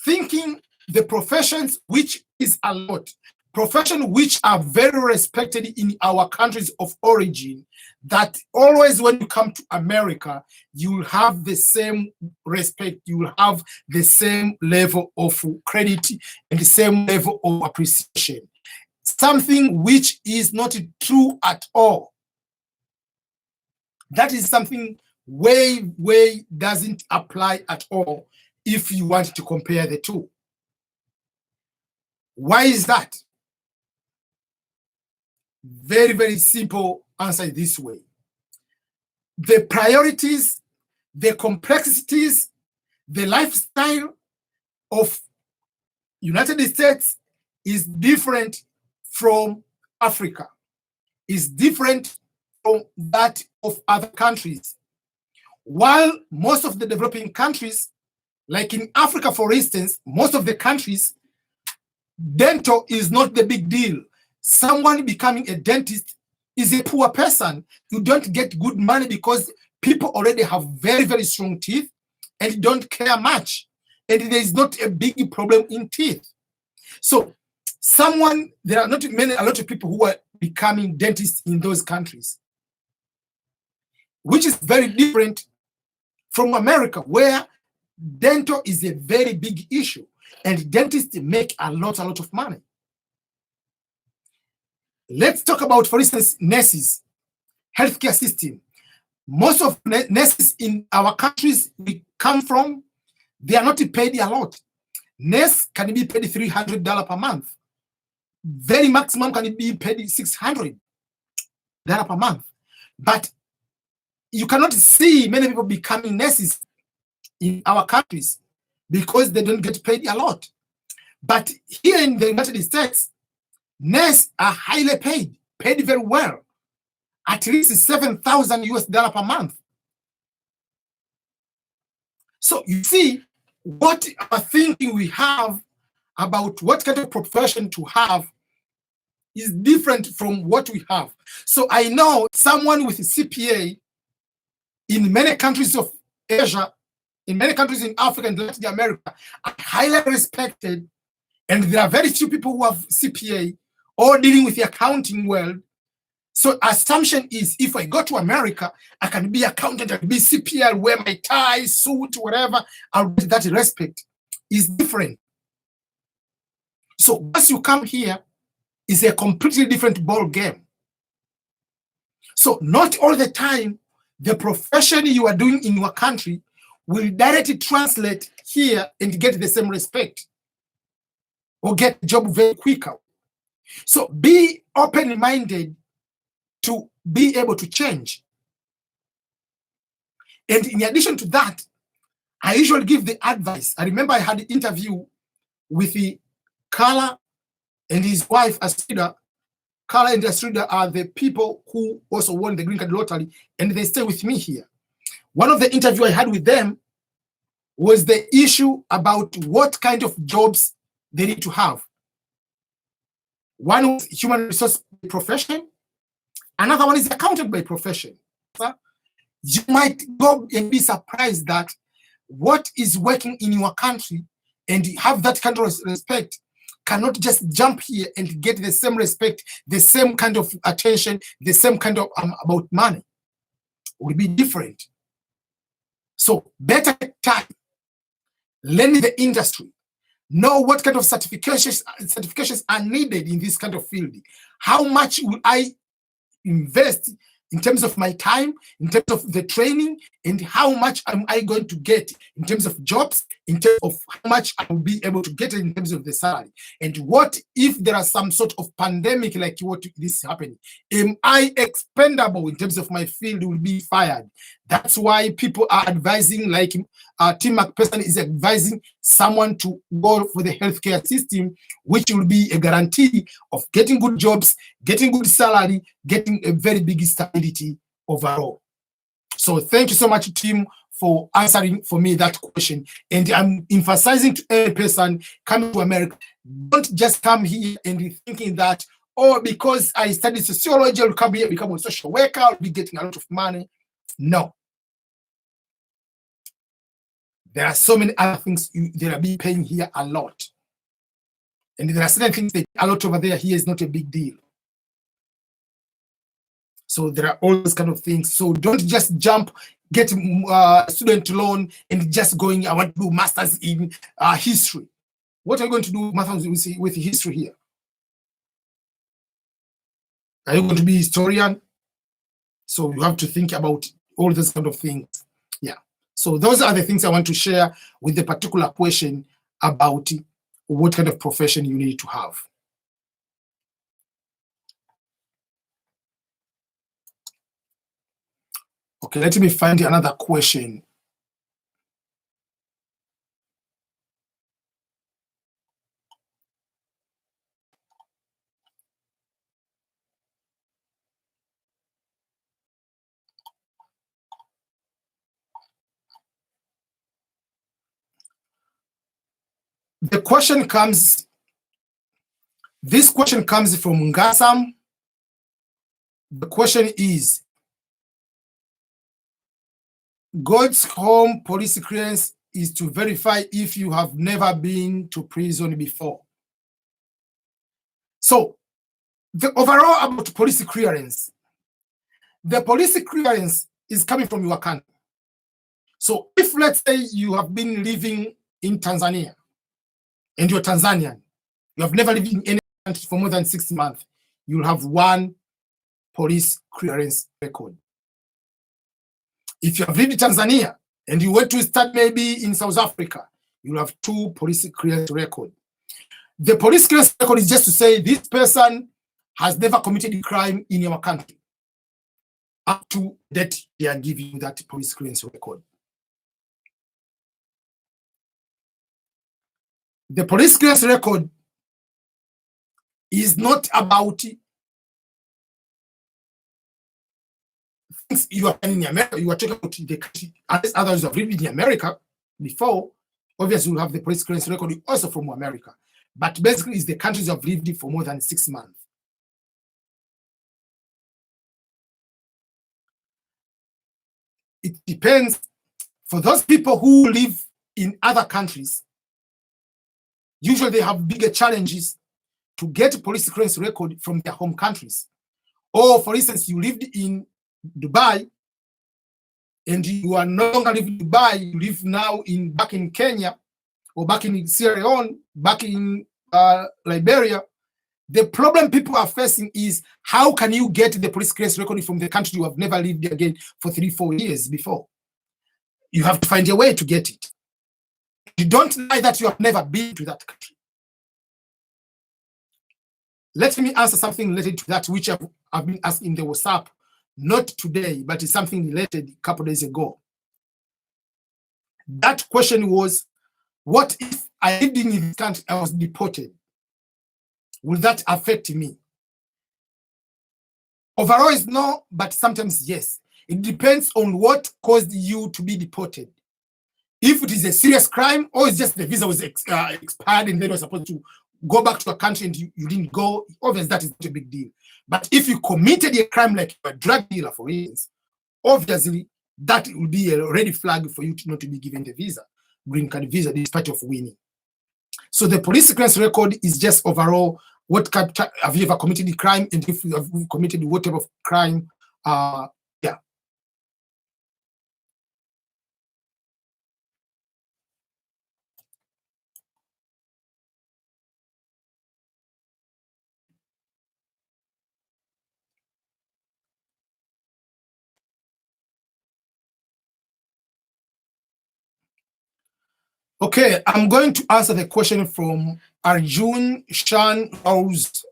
thinking the professions, which is a lot, professions which are very respected in our countries of origin, that always when you come to America, you will have the same respect, you will have the same level of credit and the same level of appreciation. Something which is not true at all. That is something way doesn't apply at all if you want to compare the two. Why is that? Very, very simple answer this way. The priorities, the complexities, the lifestyle of United States is different from Africa, is different from that of other countries. While most of the developing countries, like in Africa, for instance, most of the countries, dental is not the big deal. Someone becoming a dentist is a poor person. You don't get good money because people already have very, very strong teeth and don't care much. And there is not a big problem in teeth. So there are not a lot of people who are becoming dentists in those countries, which is very different from America, where dental is a very big issue and dentists make a lot of money. Let's talk about, for instance, nurses, healthcare system. Most of nurses in our countries we come from, they are not paid a lot. Nurse can be paid $300 per month. Very maximum can be paid $600 per month. But you cannot see many people becoming nurses in our countries because they don't get paid a lot. But here in the United States, nurses are highly paid very well, at least $7,000 per month. So you see what our thinking we have about what kind of profession to have is different from what we have. So I know someone with a CPA in many countries of Asia, in many countries in Africa and Latin America, are highly respected, and there are very few people who have CPA or dealing with the accounting world. So assumption is, if I go to America, I can be accountant, I can be CPA, I'll wear my tie, suit, whatever, I'll get that respect. Is different. So once you come here, it's a completely different ball game. So not all the time, the profession you are doing in your country will directly translate here and get the same respect or get a job very quicker. So be open-minded to be able to change. And in addition to that, I usually give the advice. I remember I had an interview with the Carla and his wife, Astrida. Carla and Astrida are the people who also won the Green Card Lottery, and they stay with me here. One of the interviews I had with them was the issue about what kind of jobs they need to have. One was human resource profession. Another one is accountant by profession. You might go and be surprised that what is working in your country and have that kind of respect cannot just jump here and get the same respect, the same kind of attention, the same kind of about money. It will be different. So better time, learn the industry, know what kind of certifications are needed in this kind of field. How much will I invest in terms of my time, in terms of the training, and how much am I going to get in terms of jobs, in terms of how much I will be able to get in terms of the salary. And what if there are some sort of pandemic like what this is happening? Am I expendable in terms of my field will be fired? That's why people are advising, like Tim McPherson is advising someone to go for the healthcare system, which will be a guarantee of getting good jobs, getting good salary, getting a very big stability overall. So thank you so much, Tim, for answering for me that question. And I'm emphasizing to every person coming to America, don't just come here and thinking that, oh, because I studied sociology, I'll come here, become a social worker, I'll be getting a lot of money. No. There are so many other things they'll be paying here a lot. And there are certain things that a lot over there, here is not a big deal. So there are all those kind of things. So don't just jump, get student loan and just going, I want to do masters in history. What are you going to do masters with history here? Are you going to be a historian? So you have to think about all those kind of things. Yeah. So those are the things I want to share with the particular question about what kind of profession you need to have. Okay, let me find another question. The question comes, this question comes from Ngasam. The question is, God's home police clearance is to verify if you have never been to prison before. So the overall about police clearance, the police clearance is coming from your country. So if let's say you have been living in Tanzania and you're Tanzanian, you have never lived in any country for more than 6 months, you'll have one police clearance record. If you have lived in Tanzania and you went to start maybe in South Africa, you'll have 2 police clearance records. The police clearance record is just to say this person has never committed a crime in your country. Up to that, they are giving you that police clearance record. The police clearance record is not about things you are in America. You are talking about the country, unless others have lived in America before. Obviously, you have the police clearance record also from America. But basically, it's the countries you have lived in for more than 6 months. It depends. For those people who live in other countries, usually they have bigger challenges to get a police clearance record from their home countries. Or, for instance, you lived in Dubai and you are no longer living in Dubai, you live now back in Kenya or back in Sierra Leone, back in Liberia. The problem people are facing is how can you get the police clearance record from the country you have never lived again for 3-4 years before? You have to find a way to get it. You don't deny that you have never been to that country. Let me answer something related to that, which I've been asked in the WhatsApp, not today, but it's something related a couple days ago. That question was, what if I lived in this country, I was deported? Will that affect me? Overall, it's no, but sometimes yes. It depends on what caused you to be deported. If it is a serious crime, or it's just the visa was expired and then you're supposed to go back to a country and you didn't go, obviously that is not a big deal. But if you committed a crime like a drug dealer, for instance, obviously that will be a red flag for you not to be given the visa, green card visa, despite of winning. So the police clearance record is just overall what have you ever committed a crime, and if you have committed what type of crime. Yeah. Okay, I'm going to answer the question from Arjun Shan Rose.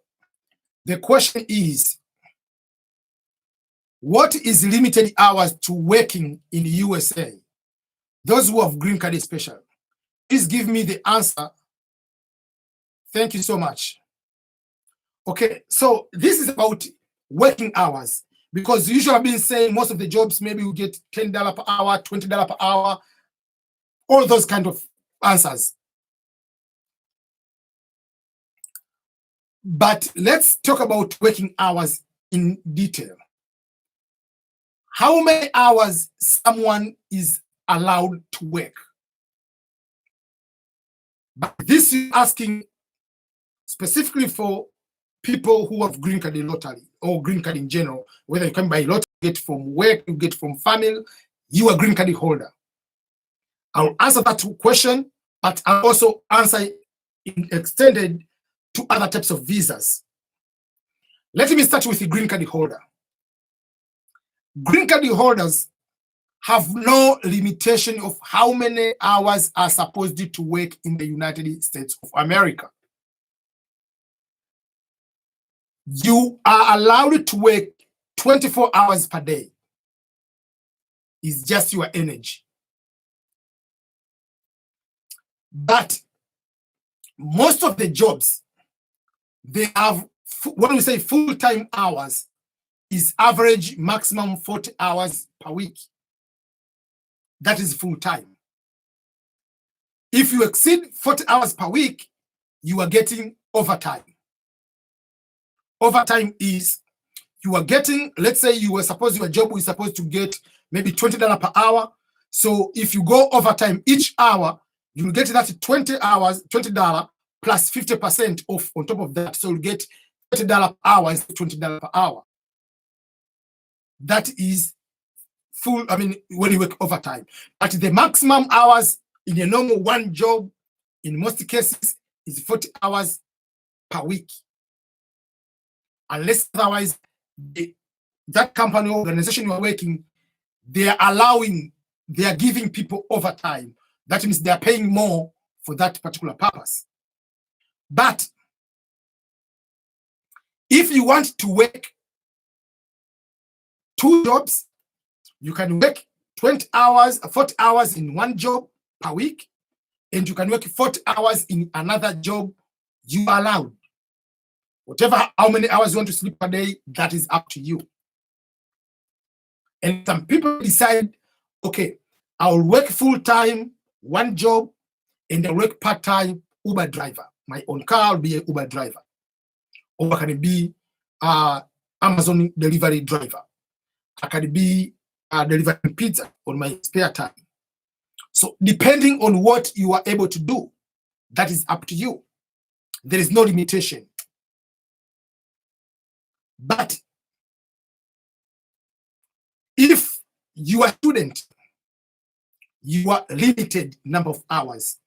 The question is, what is limited hours to working in the USA? Those who have green card especially. Please give me the answer. Thank you so much. Okay, so this is about working hours, because usually I've been saying most of the jobs maybe you get $10 per hour, $20 per hour, all those kind of answers. But let's talk about working hours in detail. How many hours someone is allowed to work? But this is asking specifically for people who have green card in lottery or green card in general, whether you come by lottery, get from work, you get from family, you are green card holder. I'll answer that question, but I'll also answer in extended to other types of visas. Let me start with the green card holder. Green card holders have no limitation of how many hours are supposed to work in the United States of America. You are allowed to work 24 hours per day. It's just your energy. But most of the jobs, they have, when we say full-time hours, is average maximum 40 hours per week. That is full-time. If you exceed 40 hours per week, you are getting overtime. Overtime is you are getting, let's say your job is supposed to get maybe $20 per hour. So if you go overtime each hour, you will get that $20 plus 50% off on top of that. So you get $30 per hour instead of $20 per hour. That is full, when you work overtime. But the maximum hours in a normal one job, in most cases, is 40 hours per week. Unless otherwise, that company or organization you are working, they are giving people overtime. That means they are paying more for that particular purpose. But if you want to work 2 jobs, you can work 40 hours in one job per week, and you can work 40 hours in another job. You are allowed. How many hours you want to sleep per day, that is up to you. And some people decide, okay, I'll work full-time, one job, and I'll work part-time Uber driver. My own car will be an Uber driver. Or I can be Amazon delivery driver. I can be delivering pizza on my spare time. So depending on what you are able to do, that is up to you. There is no limitation. But if you are a student, you are limited number of hours.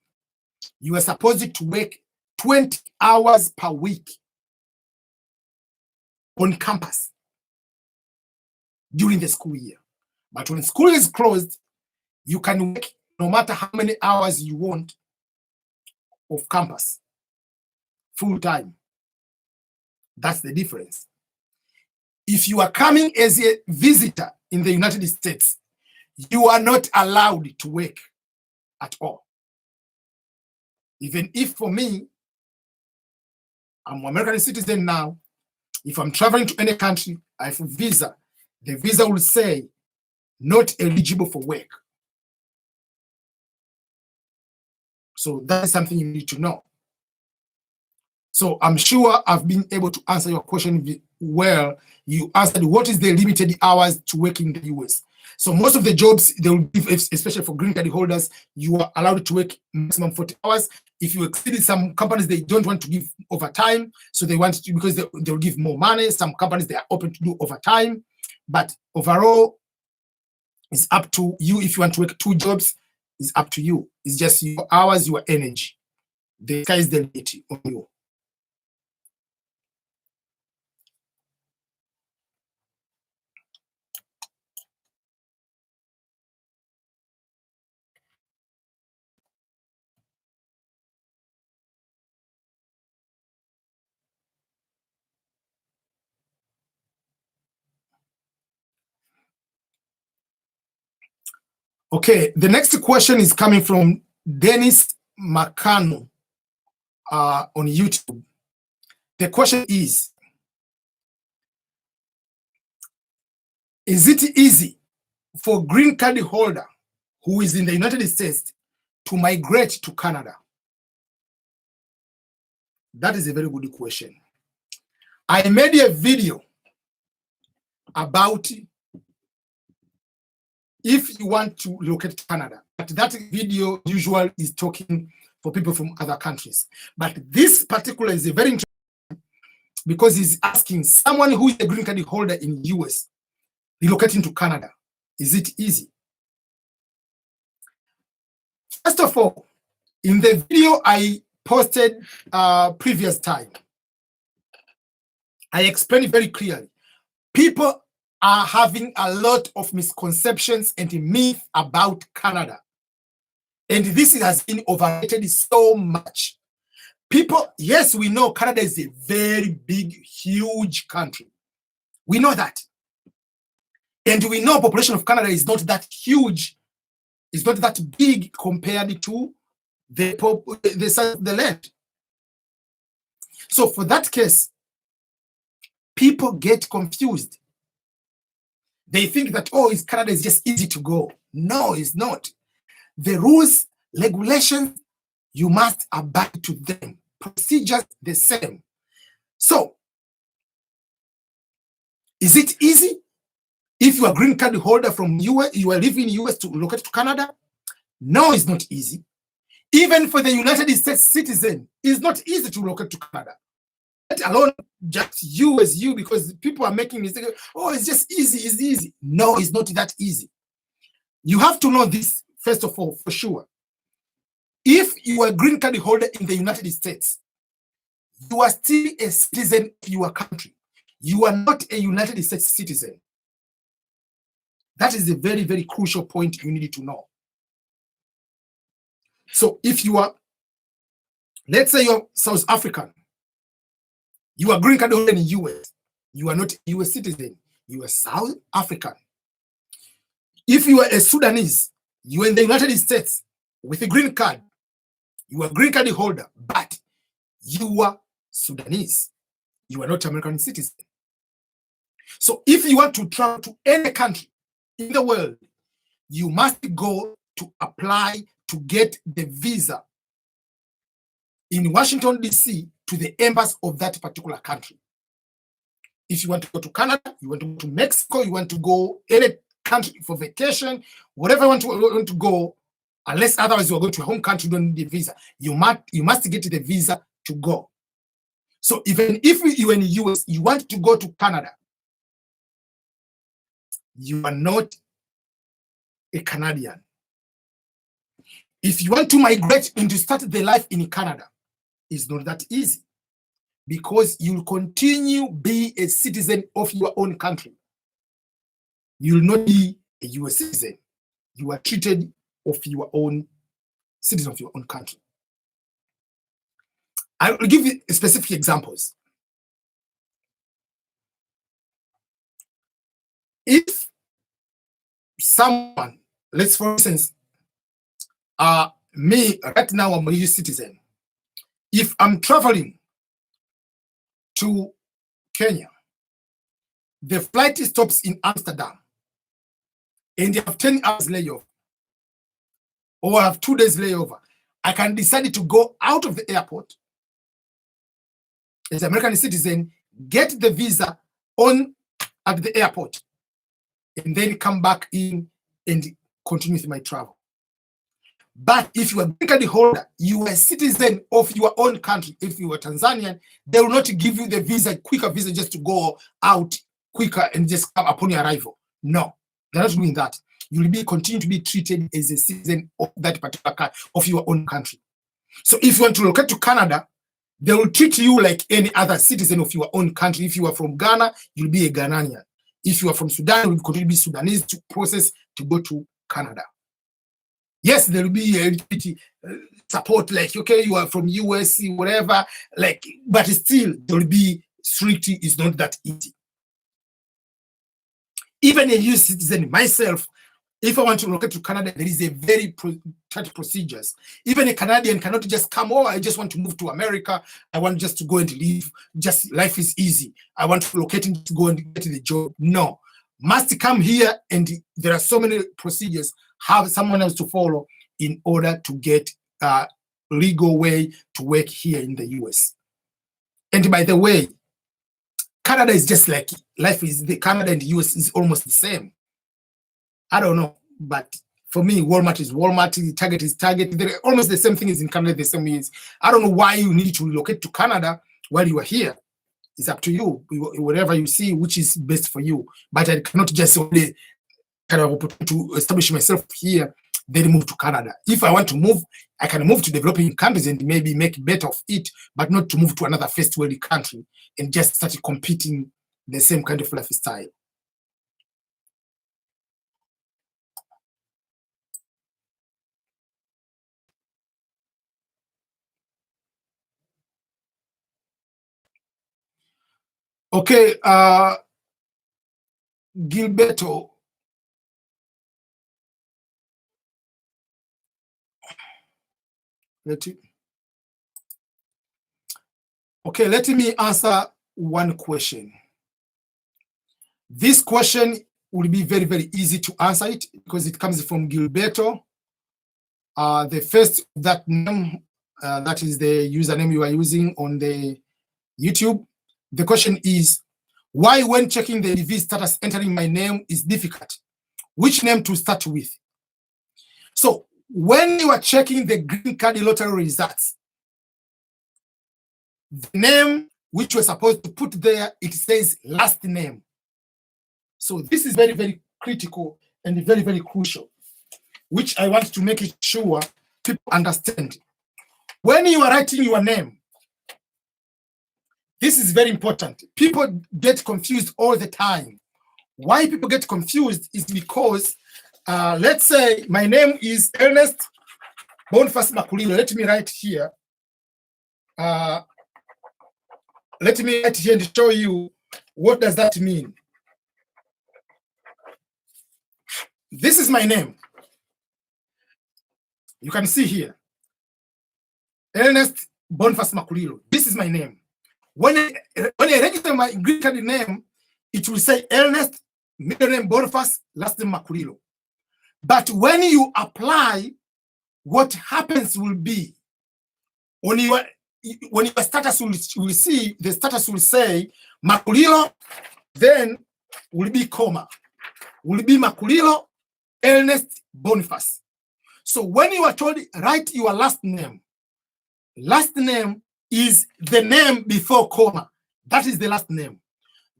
You are supposed to work 20 hours per week on campus during the school year. But when school is closed, you can work no matter how many hours you want of campus, full time. That's the difference. If you are coming as a visitor in the United States, you are not allowed to work at all. Even if for me, I'm an American citizen now, if I'm traveling to any country, I have a visa, the visa will say not eligible for work. So that is something you need to know. So I'm sure I've been able to answer your question well. You answered what is the limited hours to work in the US. So most of the jobs they will give, especially for green card holders, you are allowed to work maximum 40 hours. If you exceed some companies, they don't want to give overtime, so they want to, because they'll give more money. Some companies, they are open to do overtime, but overall, it's up to you. If you want to work 2 jobs, it's up to you. It's just your hours, your energy. The sky is the limit on you. Okay, the next question is coming from Dennis Makano on YouTube. The question is it easy for green card holder who is in the United States to migrate to Canada? That is a very good question. I made a video about if you want to relocate to Canada, but that video usually is talking for people from other countries. But this particular is a very interesting because he's asking someone who is a green card holder in US relocating to Canada. Is it easy? First of all, in the video I posted previous time, I explained it very clearly. People are having a lot of misconceptions and myths about Canada. And this has been overrated so much. People, yes, we know Canada is a very big, huge country. We know that. And we know population of Canada is not that huge. It's not that big compared to the size of the land. So for that case, people get confused. They think that, oh, Canada is just easy to go. No, it's not. The rules, regulations, you must abide to them. Procedures, the same. So, is it easy? If you are a green card holder from US, you are living in US to relocate to Canada? No, it's not easy. Even for the United States citizen, it's not easy to relocate to Canada. Let alone just you as you, because people are making mistakes. Oh, it's just easy, it's easy. No, it's not that easy. You have to know this, first of all, for sure. If you are a green card holder in the United States, you are still a citizen of your country. You are not a United States citizen. That is a very, very crucial point you need to know. So if you are, let's say you're South African, you are green card holder in the US, you are not a US citizen, you are South African. If you are a Sudanese, you are in the United States with a green card, you are a green card holder, but you are Sudanese. You are not American citizen. So if you want to travel to any country in the world, you must go to apply to get the visa in Washington, D.C. to the embassy of that particular country. If you want to go to Canada, you want to go to Mexico, you want to go any country for vacation, whatever you want to go, unless otherwise you are going to your home country, you don't need a visa. You must get the visa to go. So even if you are in the US, you want to go to Canada, you are not a Canadian. If you want to migrate and to start the life in Canada, it's not that easy, because you'll continue be a citizen of your own country. You'll not be a US citizen. You are treated of your own citizen of your own country. I will give you specific examples. If someone, let's for instance, me right now, I'm a US citizen. If I'm traveling to Kenya, the flight stops in Amsterdam, and they have 10 hours layover, or I have 2 days layover, I can decide to go out of the airport as an American citizen, get the visa at the airport, and then come back in and continue with my travel. But if you are a green card holder, you are a citizen of your own country. If you are Tanzanian, they will not give you the visa, quicker visa, just to go out quicker and just come upon your arrival. No, they're not doing that. You will continue to be treated as a citizen of that particular of your own country. So if you want to relocate to Canada, they will treat you like any other citizen of your own country. If you are from Ghana, you'll be a Ghanaian. If you are from Sudan, you will continue to be Sudanese to process to go to Canada. Yes, there will be a support, like, okay, you are from US, whatever, like, but still there will be strict. It's not that easy. Even a US citizen, myself, if I want to relocate to Canada, there is a very tight procedures. Even a Canadian cannot just come, oh, I just want to move to America. I want just to go and live. Just life is easy. I want to relocate to go and get the job. No, must come here, and there are so many procedures. Have someone else to follow in order to get a legal way to work here in the US. And by the way, Canada is just like life is. The Canada and the US is almost the same. I don't know, but for me, Walmart is Walmart, Target is Target. They're almost the same thing as in Canada, the same means. I don't know why you need to relocate to Canada while you are here. It's up to you, whatever you see, which is best for you. But I cannot just only kind of to establish myself here, then move to Canada. If I want to move, I can move to developing countries and maybe make better of it, but not to move to another first world country and just start competing the same kind of lifestyle. Okay, Gilberto. Okay, let me answer one question. This question will be very, very easy to answer it because it comes from Gilberto. The first, that name, that is the username you are using on the YouTube. The question is, why when checking the EV status, entering my name is difficult? Which name to start with? So when you are checking the green card lottery results, the name which you're supposed to put there, it says last name. So this is very, very critical and very, very crucial, which I want to make it sure people understand. When you are writing your name, this is very important. People get confused all the time. Why people get confused is because, let's say my name is Ernest Boniface Makulilo. Let me write here. Let me write here and show you what does that mean. This is my name. You can see here, Ernest Boniface Makulilo. This is my name. When I register my green card name, it will say Ernest, middle name Boniface, last name Makulilo. But when you apply, what happens will be, when your status will see, the status will say Makulilo, then will be comma, will be Makulilo, Ernest Boniface. So when you are told, write your last name is the name before comma. That is the last name.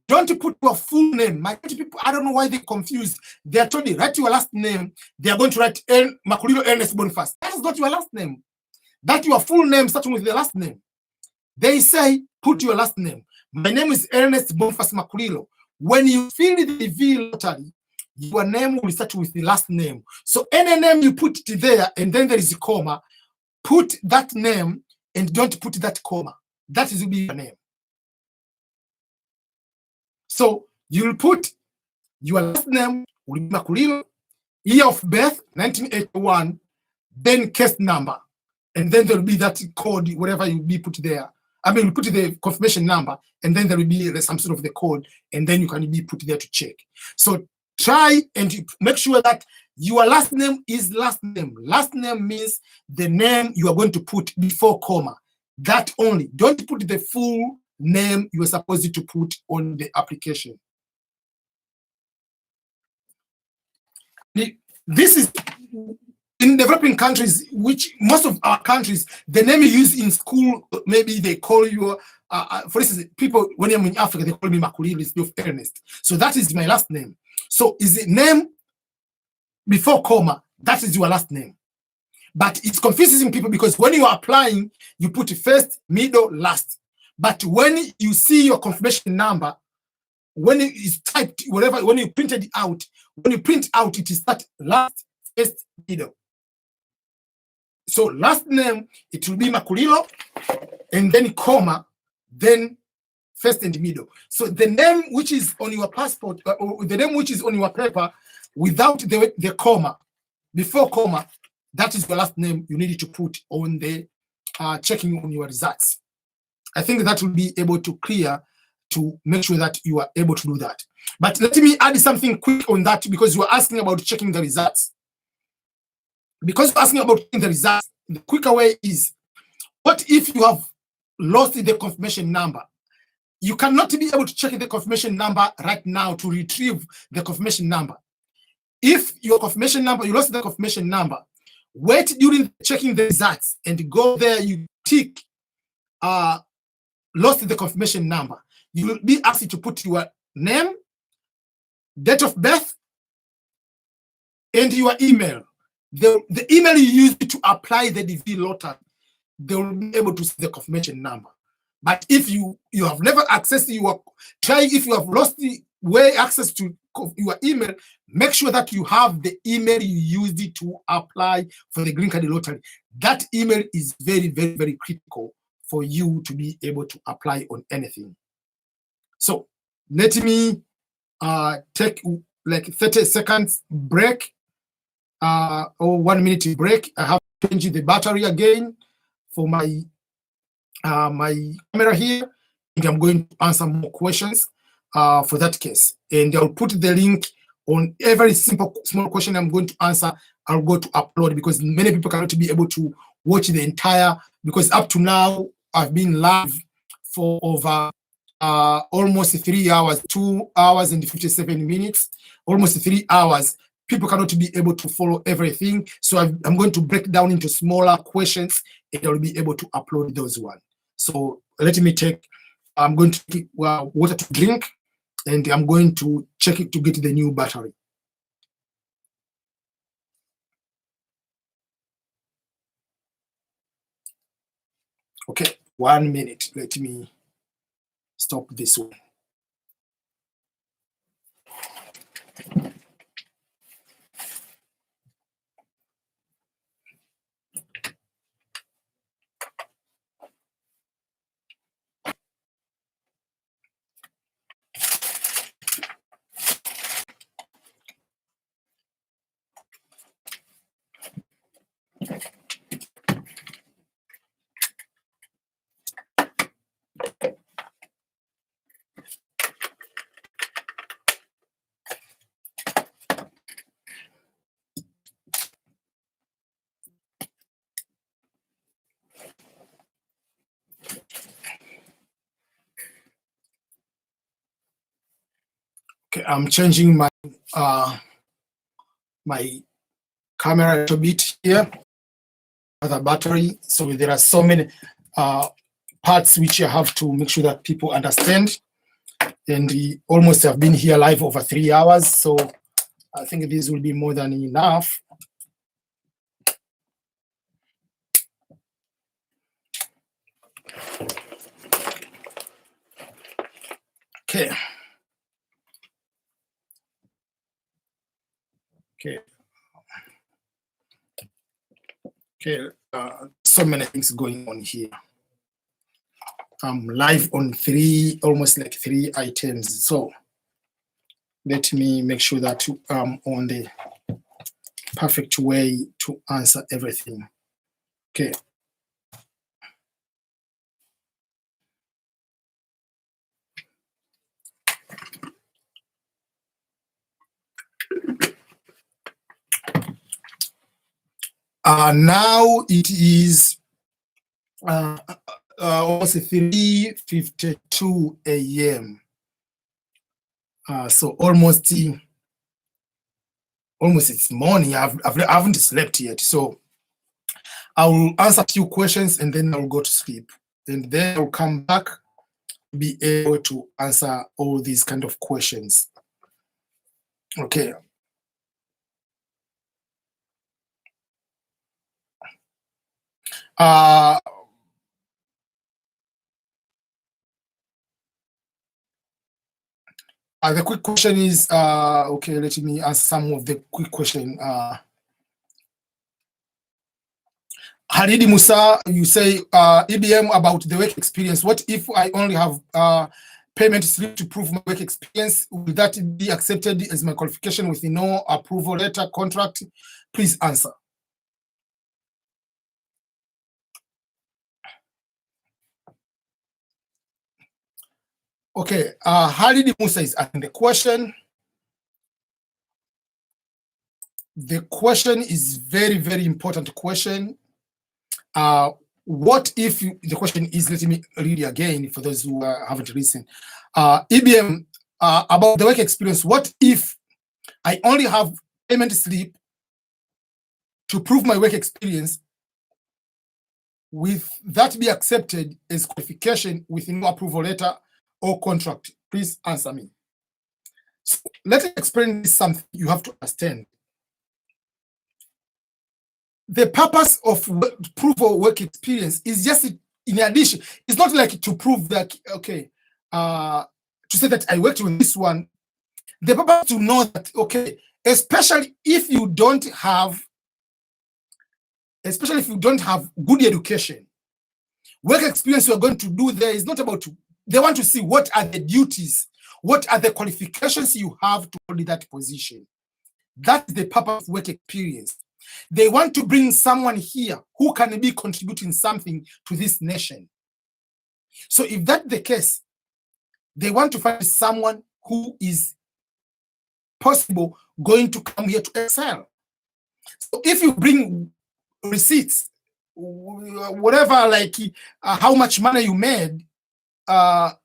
Don't put your full name. My people, I don't know why they're confused. They are told you, write your last name. They are going to write Makulilo Ernest Boniface. That is not your last name. That's your full name starting with the last name. They say, put your last name. My name is Ernest Boniface Makulilo. When you fill the V lottery, your name will start with the last name. So any name you put it there, and then there is a comma, put that name and don't put that comma. That will be your name. So you'll put your last name, will be Makulilo, year of birth, 1981, then case number, and then there will be that code, whatever you be put there. I mean, you put the confirmation number, and then there will be some sort of the code, and then you can be put there to check. So try and make sure that your last name is last name. Last name means the name you are going to put before comma. That only. Don't put the full name you are supposed to put on the application. This is in developing countries, which most of our countries, the name you use in school, maybe they call you, for instance, people, when I'm in Africa, they call me Makulili of Ernest. So that is my last name. So is the name before comma, that is your last name. But it's confusing people because when you are applying, you put first, middle, last. But when you see your confirmation number, when it is typed, whatever, when you printed it out, when you print out, it is that last, first, middle. So last name, it will be Makulilo, and then comma, then first and middle. So the name which is on your passport, or the name which is on your paper, without the comma, before comma, that is your last name you need to put on the checking on your results. I think that will be able to clear to make sure that you are able to do that. But let me add something quick on that because you are asking about checking the results. Because you're asking about checking the results, the quicker way is, what if you have lost the confirmation number? You cannot be able to check the confirmation number right now to retrieve the confirmation number. If your confirmation number, you lost the confirmation number, wait during checking the results and go there, you tick lost the confirmation number. You will be asked to put your name, date of birth, and your email. The email you use to apply the DV lottery, they will be able to see the confirmation number. But if you have never accessed if you have lost the way access to your email, make sure that you have the email you used to apply for the green card lottery. That email is very, very, very critical for you to be able to apply on anything. So let me take like 30 seconds break or 1 minute break. I have to change the battery again for my my camera here, and I'm going to answer more questions for that case. And I'll put the link on every simple small question I'm going to answer. I'll go to upload because many people cannot be able to watch the entire, because up to now I've been live for over almost 3 hours, 2 hours and 57 minutes, almost 3 hours. People cannot be able to follow everything. So I'm going to break down into smaller questions and I'll be able to upload those ones. So let me take, I'm going to take water to drink and I'm going to check it to get the new battery. Okay, 1 minute. Let me stop this one. Okay, I'm changing my my camera a little bit here, the battery. So there are so many parts which I have to make sure that people understand. And we almost have been here live over 3 hours, so I think this will be more than enough. Okay. Okay. Okay. So many things going on here. I'm live on almost like 3 items. So let me make sure that I'm on the perfect way to answer everything. Okay. Now it is almost 3:52 a.m. So almost almost it's morning. I haven't slept yet. So I will answer a few questions and then I'll go to sleep. And then I'll come back, be able to answer all these kind of questions. Okay. The quick question is, okay, let me answer some of the quick question. Haridi Musa, you say EBM about the work experience. What if I only have payment slip to prove my work experience? Will that be accepted as my qualification with no approval letter contract? Please answer. Okay, Haridi Musa is asking the question. The question is very, very important question. What if the question is, let me read it again for those who haven't listened. EBM, about the work experience, what if I only have payment slip to prove my work experience? Will that be accepted as qualification with no approval letter or contract? Please answer me. So let me explain this something you have to understand. The purpose of proof of work experience is just in addition. It's not like to prove that, okay, to say that I worked with this one. The purpose to know that, okay, especially if you don't have good education, work experience you're going to do there is not about they want to see what are the duties, what are the qualifications you have to hold that position. That's the purpose of work experience. They want to bring someone here who can be contributing something to this nation. So if that's the case, they want to find someone who is possible going to come here to excel. So if you bring receipts, whatever, like how much money you made, that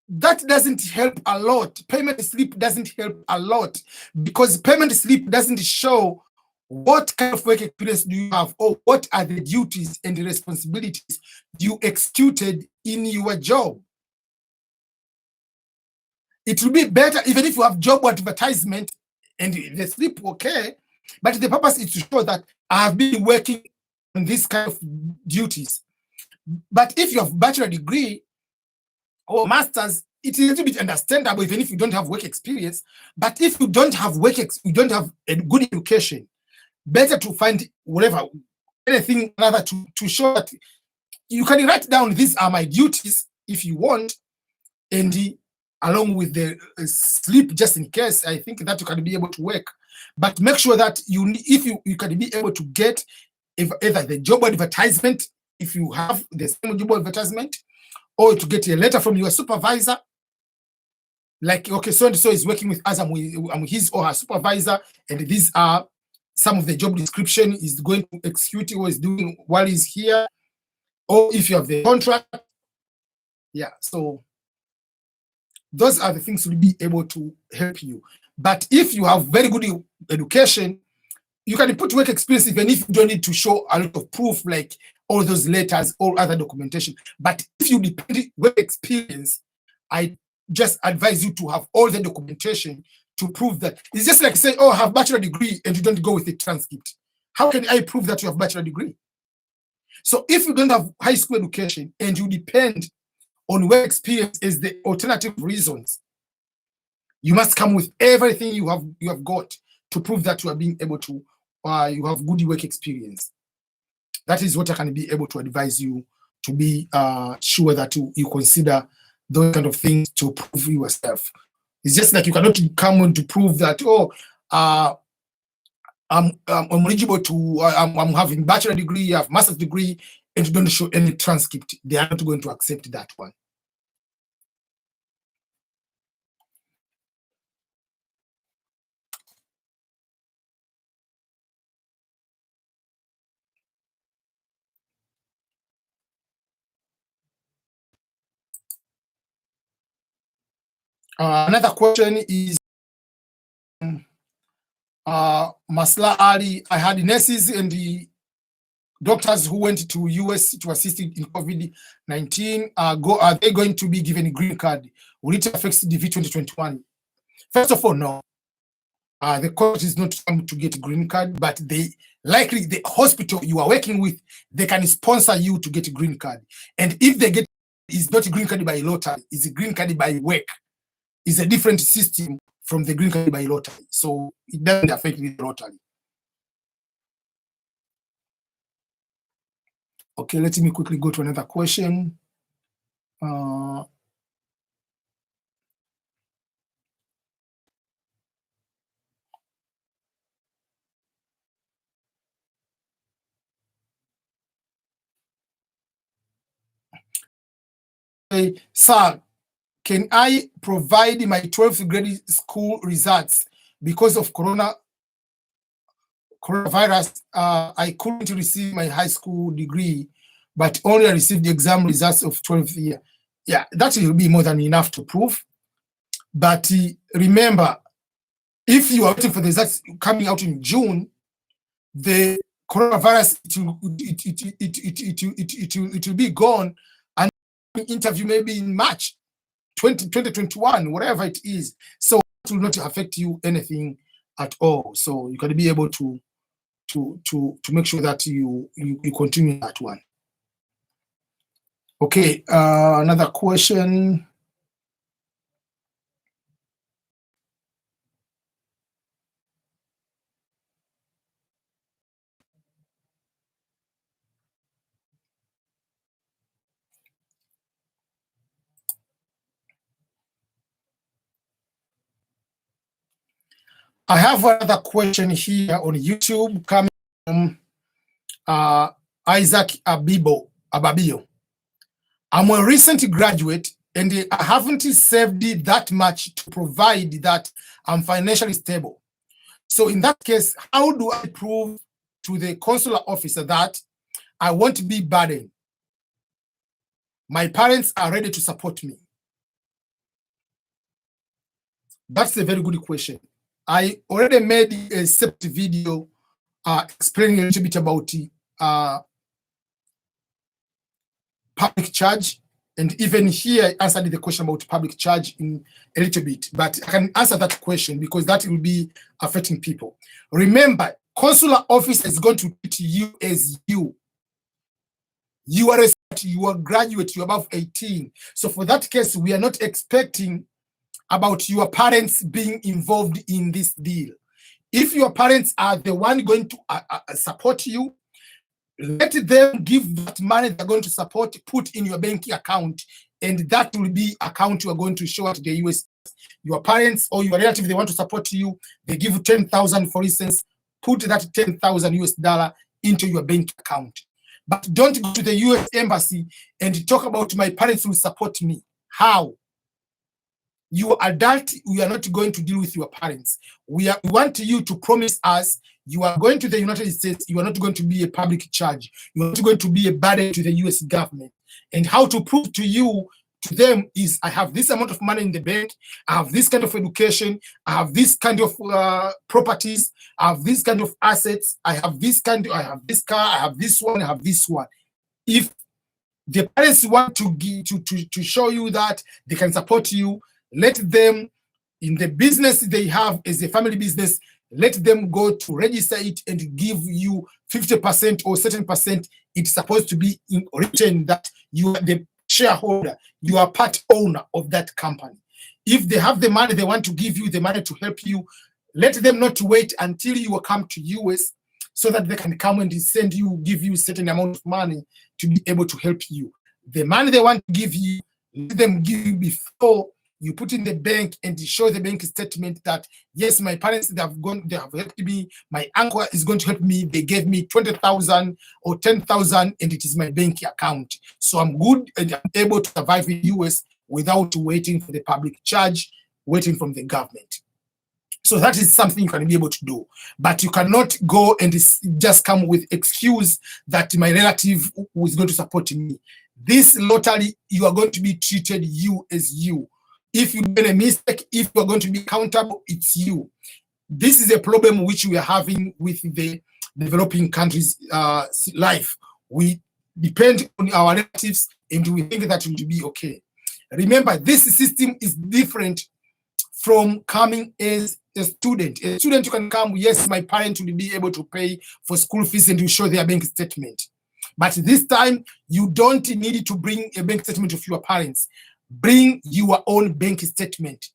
doesn't help a lot. Payment slip doesn't help a lot because payment slip doesn't show what kind of work experience do you have or what are the duties and the responsibilities you executed in your job. It will be better even if you have job advertisement and the slip, okay, but the purpose is to show that I have been working on this kind of duties. But if you have bachelor degree or master's, it is a little bit understandable even if you don't have work experience. But if you don't have you don't have a good education, better to find whatever, anything rather to show that you can write down these are my duties if you want, and along with the slip just in case. I think that you can be able to work, but make sure that if you can be able to get either the job advertisement if you have the same job advertisement, or to get a letter from your supervisor, like, okay, so and so is working with us, I'm his or her supervisor, and these are some of the job description is going to execute or is doing while he's here, or if you have the contract. Yeah, so those are the things to be able to help you. But if you have very good education, you can put work experience even if you don't need to show a lot of proof like all those letters or other documentation. But if you depend work experience, I just advise you to have all the documentation to prove that. It's just like saying, oh, I have bachelor degree and you don't go with the transcript. How can I prove that you have bachelor degree? So if you don't have high school education and you depend on work experience as the alternative reasons, you must come with everything you have got to prove that you are being able to, you have good work experience. That is what I can be able to advise you to be sure that you consider those kind of things to prove yourself. It's just like you cannot come on to prove that, oh, I'm eligible to, I'm having bachelor degree, I have master's degree, and you don't show any transcript. They are not going to accept that one. Another question is, Masla Ali, I had nurses and the doctors who went to US to assist in COVID-19. Are they going to be given a green card? Will it affect the V2021? First of all, no. The court is not come to get a green card, but they likely the hospital you are working with, they can sponsor you to get a green card. And if they get, it's not a green card by lottery, it's a green card by work. It's a different system from the green card by lottery. So it doesn't affect the lottery. Okay, let me quickly go to another question. Sir, can I provide my 12th grade school results because of coronavirus? I couldn't receive my high school degree, but only I received the exam results of 12th year. Yeah, that will be more than enough to prove. But remember, if you are waiting for the results coming out in June, the coronavirus it will be gone, and interview maybe in March 2021, whatever it is. So it will not affect you anything at all. So you can be able to make sure that you continue that one. Okay, another question. I have another question here on YouTube coming from Isaac Ababio. I'm a recent graduate and I haven't saved that much to provide that I'm financially stable. So in that case, how do I prove to the consular officer that I won't be burdened? My parents are ready to support me. That's a very good question. I already made a separate video explaining a little bit about public charge, and even here I answered the question about public charge in a little bit, but I can answer that question because that will be affecting people. Remember, consular office is going to treat you as you. You are a graduate, you're above 18. So for that case, we are not expecting about your parents being involved in this deal. If your parents are the one going to support you, let them give that money they're going to support, put in your banking account, and that will be account you are going to show at the US. Your parents or your relative, they want to support you, they give you 10,000, for instance, put that 10,000 US dollar into your bank account. But don't go to the US embassy and talk about my parents will support me. How? You are adult, we are not going to deal with your parents. We want you to promise us you are going to the United States, you are not going to be a public charge. You are not going to be a burden to the US government. And how to prove to them is, I have this amount of money in the bank, I have this kind of education, I have this kind of properties, I have this kind of assets, I have this car, I have this one, I have this one. If the parents want to show you that they can support you, let them, in the business they have as a family business, let them go to register it and give you 50% or certain percent. It's supposed to be in return that you are the shareholder, you are part owner of that company. If they have the money, they want to give you the money to help you, let them not wait until you will come to US so that they can come and give you a certain amount of money to be able to help you. The money they want to give you, let them give you before you put in the bank and show the bank statement that, yes, my parents, they have helped me, my uncle is going to help me, they gave me 20,000 or 10,000 and it is my bank account. So I'm good and I'm able to survive in the US without waiting for the public charge, waiting from the government. So that is something you can be able to do. But you cannot go and just come with excuse that my relative who is going to support me. This lottery, you are going to be treated you as you. If you made a mistake, if you are going to be accountable, it's you. this is a problem which we are having with the developing countries' life. We depend on our relatives and we think that will be okay. Remember, this system is different from coming as a student. A student, you can come, yes, my parent will be able to pay for school fees and you show their bank statement. But this time, you don't need to bring a bank statement of your parents. Bring your own bank statement.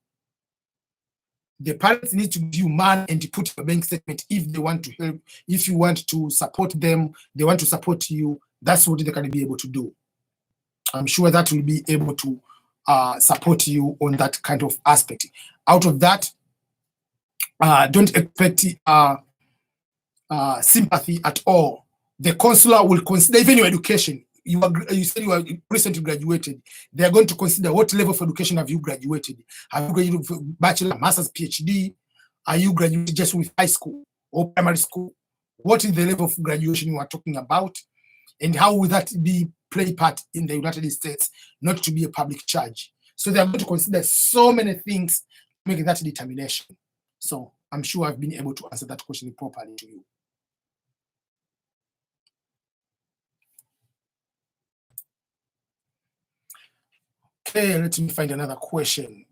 The parents need to give you money and to put a bank statement if they want to help, if you want to support them, they want to support you, that's what they can be able to do. I'm sure that will be able to support you on that kind of aspect. Out of that, don't expect sympathy at all. The consular will consider even your education. You said you are recently graduated. They are going to consider what level of education have you graduated. Have you graduated with bachelor, master's, PhD? Are you graduated just with high school or primary school? What is the level of graduation you are talking about? And how will that be play part in the United States, not to be a public charge? So they are going to consider so many things to make that determination. So I'm sure I've been able to answer that question properly to you. Okay, let me find another question.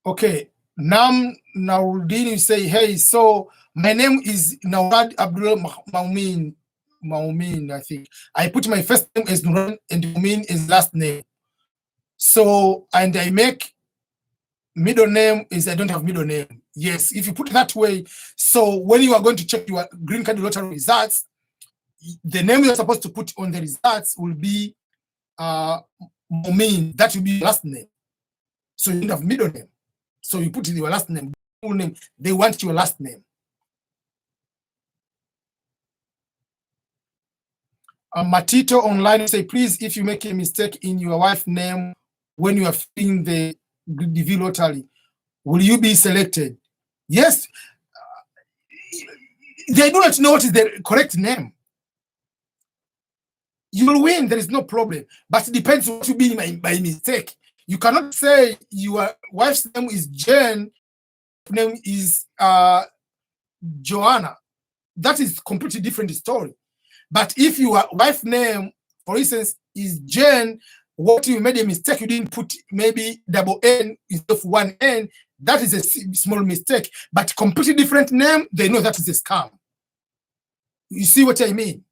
Okay, Nam Naruddin, you say, hey, so my name is Nawad Abdul Maumin, I think. I put my first name as Nuran and Maumin is last name. So, and I make middle name is I don't have middle name. Yes, if you put it that way, so when you are going to check your green card lottery results, the name you're supposed to put on the results will be Maumin. That will be your last name. So you don't have middle name. So you put in your last name, full name. They want your last name. Matito online say, please, if you make a mistake in your wife's name when you are filling the DV lottery, will you be selected? Yes. They do not know what is the correct name. You will win, there is no problem. But it depends on what you be by mistake. You cannot say your wife's name is Jane, name is Joanna. That is completely different story. But if your wife's name, for instance, is Jane, what you made a mistake, you didn't put maybe double N instead of one N, that is a small mistake. But completely different name, they know that is a scam. You see what I mean?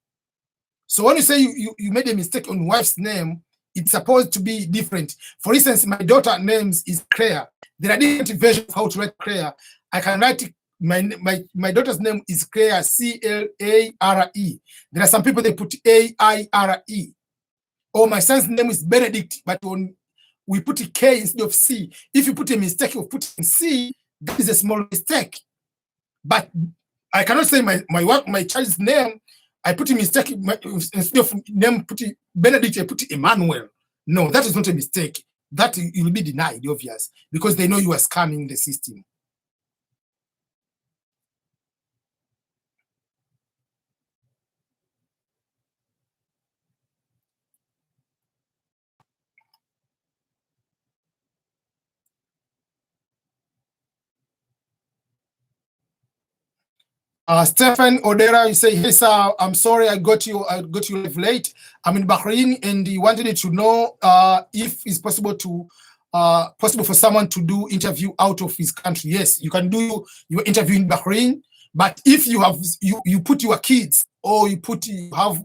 So when you say you made a mistake on wife's name, it's supposed to be different. For instance, my daughter's name is Claire. There are different versions of how to write Claire. I can write my daughter's name is Claire, C-L-A-R-E. There are some people they put A-I-R-E. Or my son's name is Benedict, but when we put a K instead of C. If you put a mistake of putting C, that is a small mistake. But I cannot say my child's name, I put a mistake instead of name put Benedict, I put Emmanuel. No, that is not a mistake. That you will be denied, obvious, because they know you are scamming the system. Stephen Odera, you say, hey sir, I'm sorry I got you late. I'm in Bahrain and he wanted to know if it's possible for someone to do interview out of his country. Yes, you can do your interview in Bahrain, but if you have you put your kids or you have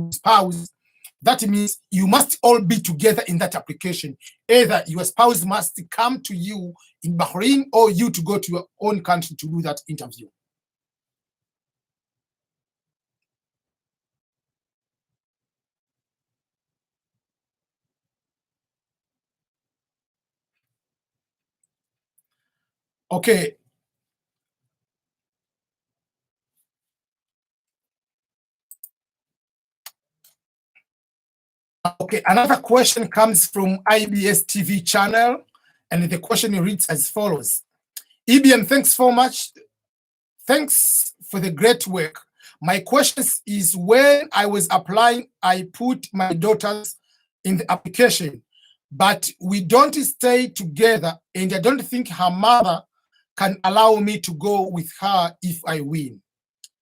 spouse, that means you must all be together in that application. Either your spouse must come to you in Bahrain or you to go to your own country to do that interview. Okay. Okay, another question comes from IBS TV channel, and the question reads as follows. EBM, thanks for the great work. My question is, when I was applying, I put my daughters in the application, but we don't stay together, and I don't think her mother can allow me to go with her if I win.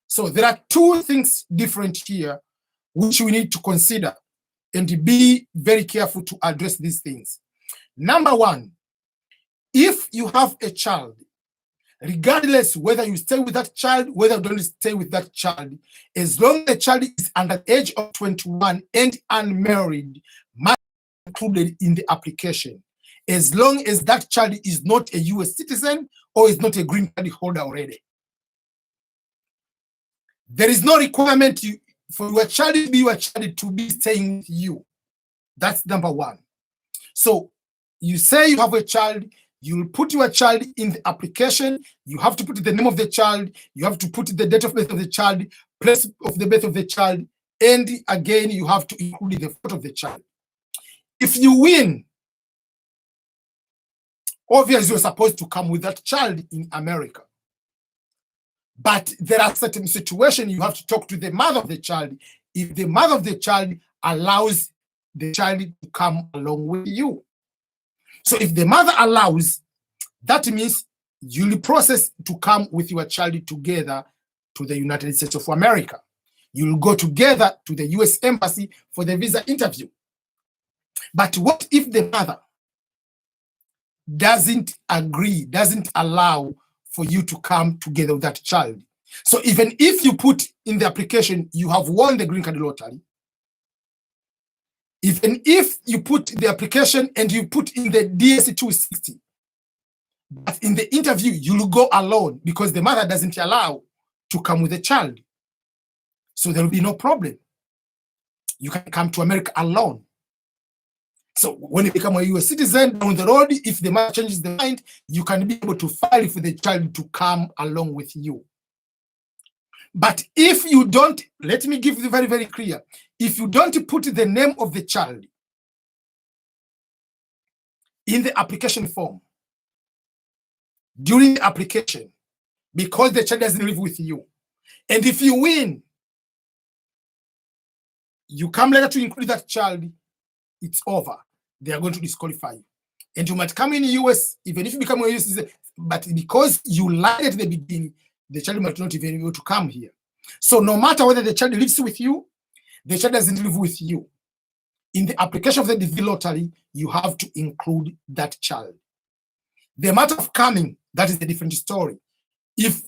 So there are two things different here, which we need to consider and be very careful to address these things. Number one, if you have a child, regardless whether you stay with that child, whether you don't stay with that child, as long as the child is under the age of 21 and unmarried, must be included in the application, as long as that child is not a US citizen or is not a green card holder already. There is no requirement for your child to be your child to be staying with you. That's number one. So you say you have a child, you'll put your child in the application, you have to put the name of the child, you have to put the date of birth of the child, place of the birth of the child, and again, you have to include the photo of the child. If you win, obviously you're supposed to come with that child in America. But there are certain situations you have to talk to the mother of the child. If the mother of the child allows the child to come along with you. So if the mother allows, that means you'll process to come with your child together to the United States of America. You'll go together to the US Embassy for the visa interview. But what if the mother doesn't agree, doesn't allow for you to come together with that child? So even if you put in the application, you have won the green card lottery, even if you put the application and you put in the DSC 260, but in the interview, you'll go alone because the mother doesn't allow to come with the child. So there will be no problem. You can come to America alone. So when you become a US citizen down the road, if the mother changes the mind, you can be able to file for the child to come along with you. But if you don't, let me give you very, very clear. If you don't put the name of the child in the application form, during the application, because the child doesn't live with you, and if you win, you come later to include that child, it's over. They are going to disqualify you. And you might come in the US, even if you become a US citizen, but because you lied at the beginning, the child might not even be able to come here. So no matter whether the child lives with you, the child doesn't live with you, in the application of the DV lottery, you have to include that child. The matter of coming, that is a different story. If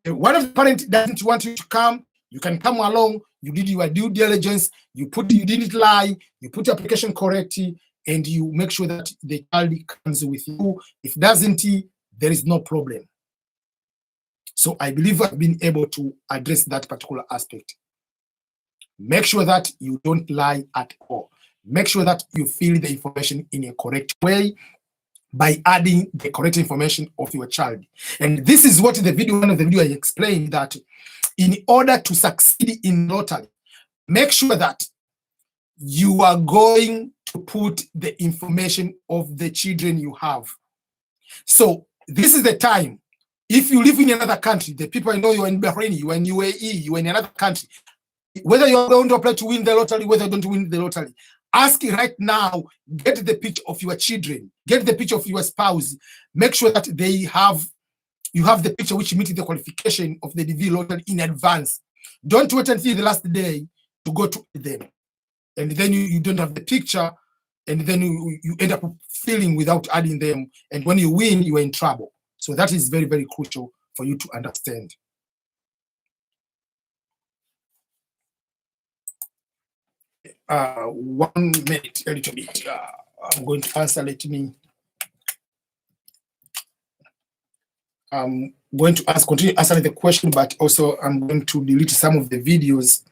one of the parents doesn't want you to come, you can come along, you did your due diligence, you didn't lie, you put your application correctly, and you make sure that the child comes with you. If doesn't, there is no problem. So I believe I've been able to address that particular aspect. Make sure that you don't lie at all. Make sure that you fill the information in a correct way by adding the correct information of your child. And this is what one of the video I explained, that in order to succeed in lottery, make sure that you are going to put the information of the children you have. So this is the time. If you live in another country, the people I know, you're in Bahrain, you're in UAE, you're in another country, whether you're going to apply to win the lottery, whether you don't win the lottery, ask right now, get the picture of your children, get the picture of your spouse, make sure that you have the picture which meets the qualification of the DV lottery in advance. Don't wait until the last day to go to them. And then you don't have the picture, and then you end up filling without adding them. And when you win, you are in trouble. So that is very, very crucial for you to understand. 1 minute, a little bit. I'm going to answer. I'm going to continue answering the question, but also I'm going to delete some of the videos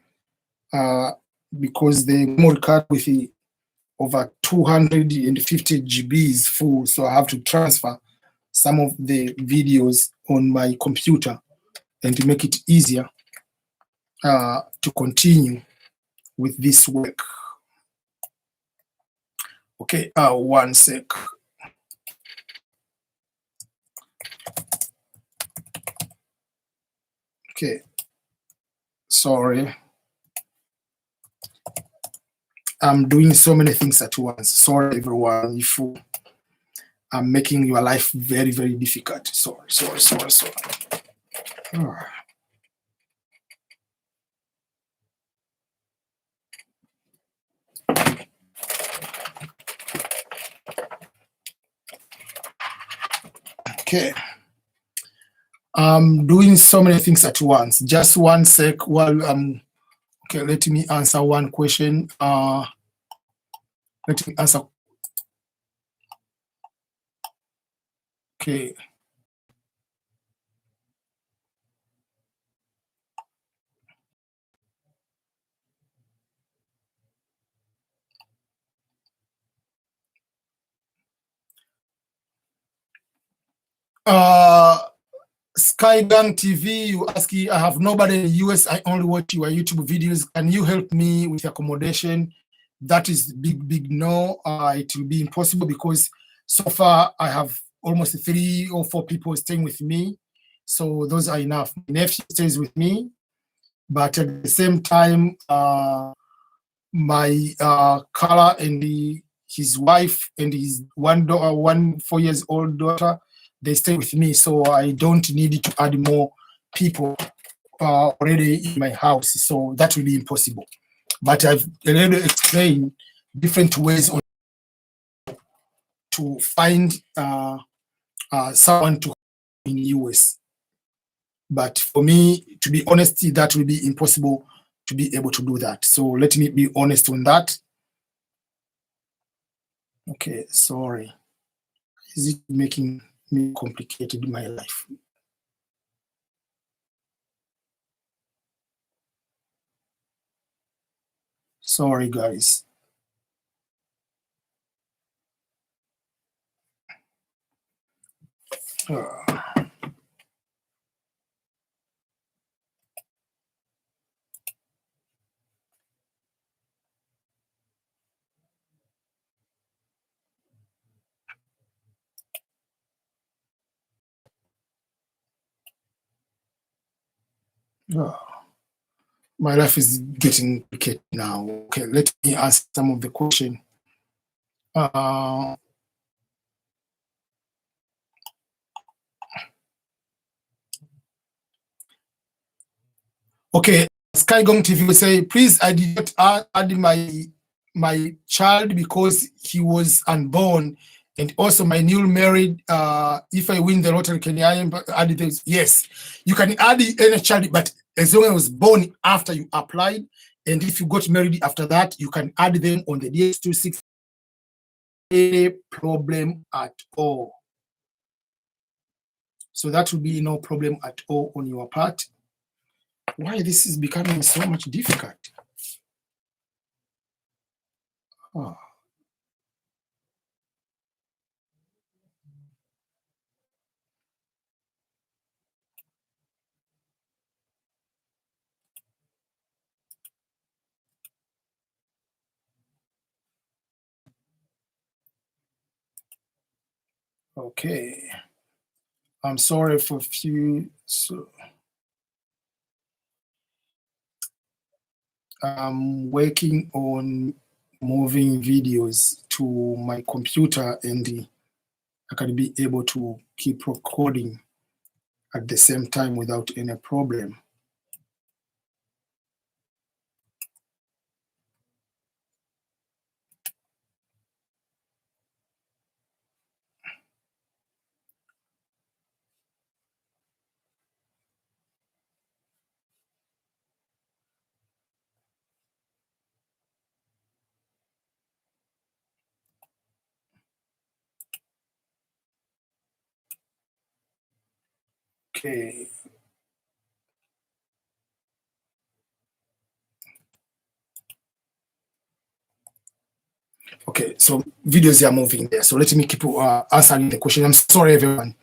because the memory card with over 250 GB is full, so I have to transfer some of the videos on my computer and to make it easier to continue with this work. Okay, 1 sec. Okay, Sorry. I'm doing so many things at once. Sorry, everyone, if I'm making your life very, very difficult. Sorry. Okay. I'm doing so many things at once. Just one sec while okay, let me answer one question. Let me answer. Okay. Skygang TV, you ask, I have nobody in the US. I only watch your YouTube videos. Can you help me with accommodation? That is big no. It will be impossible because so far I have almost 3 or 4 people staying with me. So those are enough. My nephew stays with me, but at the same time, my Kala and his wife and his 4 years old daughter, they stay with me, so I don't need to add more people already in my house. So that will be impossible. But I've already explained different ways to find someone to in the US. But for me, to be honest, that will be impossible to be able to do that. So let me be honest on that. Okay, sorry. Is it making me complicated my life? Sorry, guys. My life is getting complicated now. Okay, let me ask some of the question. Okay, Skygong TV will say, please, I did not add my child because he was unborn, and also my new married. If I win the lottery, can I add this? Yes, you can add any child, but as long as it was born after you applied, and if you got married after that, you can add them on the DS26. Any problem at all. So that will be no problem at all on your part. Why this is becoming so much difficult? Oh. Okay. I'm sorry for a few. So I'm working on moving videos to my computer, and I can be able to keep recording at the same time without any problem. Okay. Okay, so videos are moving there. So let me keep answering the question. I'm sorry, everyone.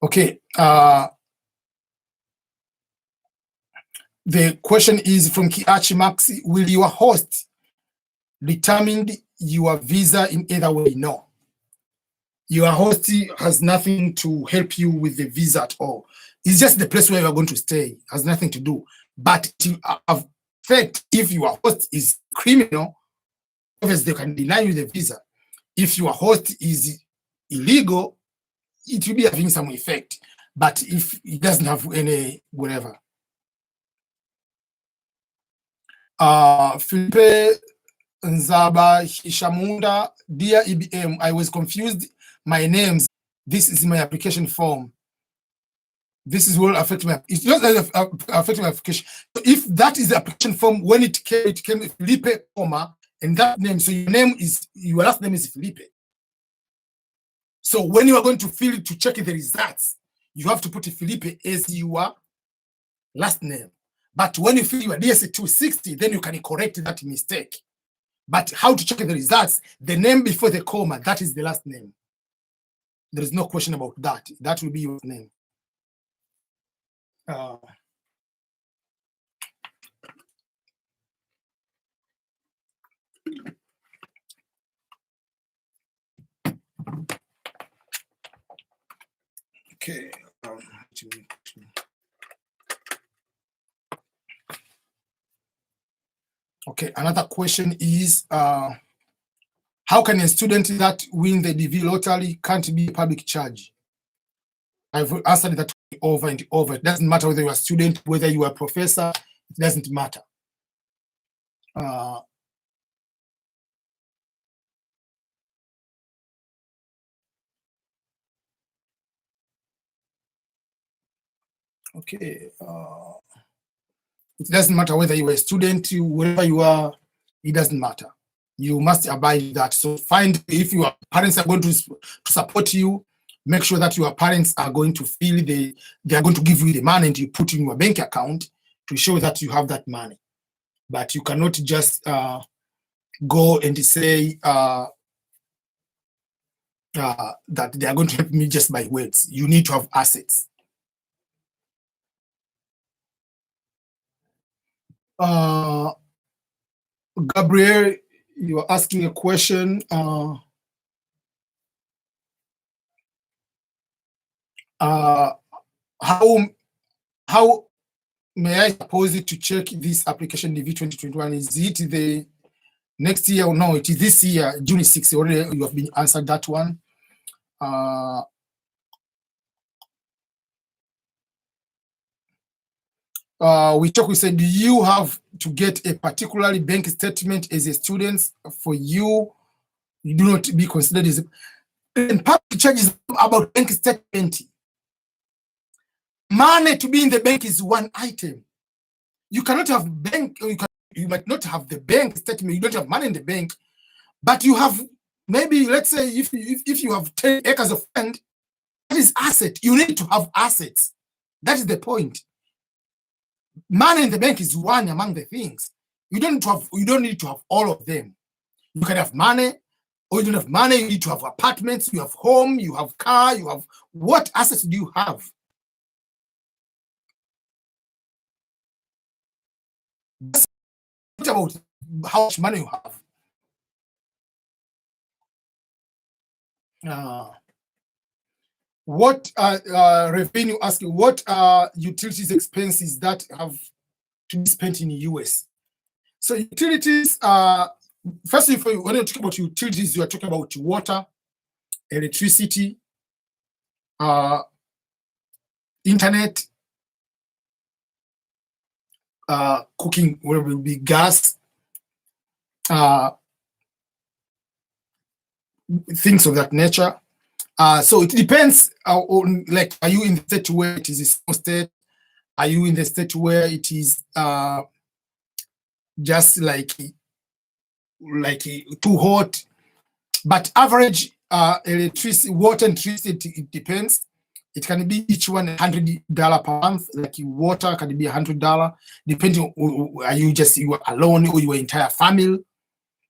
Okay. The question is from Kiachi Maxi. Will your host determine your visa in either way? No. Your host has nothing to help you with the visa at all. It's just the place where you are going to stay. It has nothing to do. But to affect if your host is criminal, obviously they can deny you the visa. If your host is illegal, it will be having some effect. But if it doesn't have any whatever. Felipe Nzaba Hishamunda, dear EBM, I was confused. My names. This is my application form. This will affect my. It doesn't affect my application. So if that is the application form, when it came Felipe, comma, and that name. So your last name is Felipe. So when you are going to fill it to check the results, you have to put Felipe as your last name. But when you fill your DSC 260, then you can correct that mistake. But how to check the results? The name before the comma, that is the last name. There is no question about that. That will be your name. Okay. Okay, another question is, how can a student that win the DV lottery can't be a public charge? I've answered that over and over. It doesn't matter whether you're a student, whether you are a professor, it doesn't matter. Okay. It doesn't matter whether you are a student, wherever you are, it doesn't matter. You must abide that. So find, if your parents are going to support you, make sure that your parents are going to feel they are going to give you the money and you put in your bank account to show that you have that money. But you cannot just go and say that they are going to help me just by words. You need to have assets. Gabriel, you are asking a question. How may I suppose it to check this application DV 2021? Is it the next year or no? It is this year, June 6th. Already you have been answered that one. We said, do you have to get a particular bank statement as a student for you? You do not be considered as and public charges about bank statement. Money to be in the bank is one item. You cannot have bank, you might not have the bank statement, you don't have money in the bank, but you have maybe, let's say, if you have 10 acres of land, that is asset. You need to have assets. That is the point. Money in the bank is one among the things. You don't need to have all of them. You can have money, or you don't have money. You need to have apartments, you have home, you have car, you have what assets do you have? That's not about how much money you have. What revenue asking? What utilities expenses that have to be spent in the US? So utilities. Firstly, when you talk about utilities, you are talking about water, electricity, internet, cooking will be gas, things of that nature. So it depends on, like, are you in the state where it is a small state? Are you in the state where it is just like too hot? But average electricity, water and electricity, it depends. It can be each one $100 per month. Like water can be $100, depending on, are you alone or your entire family?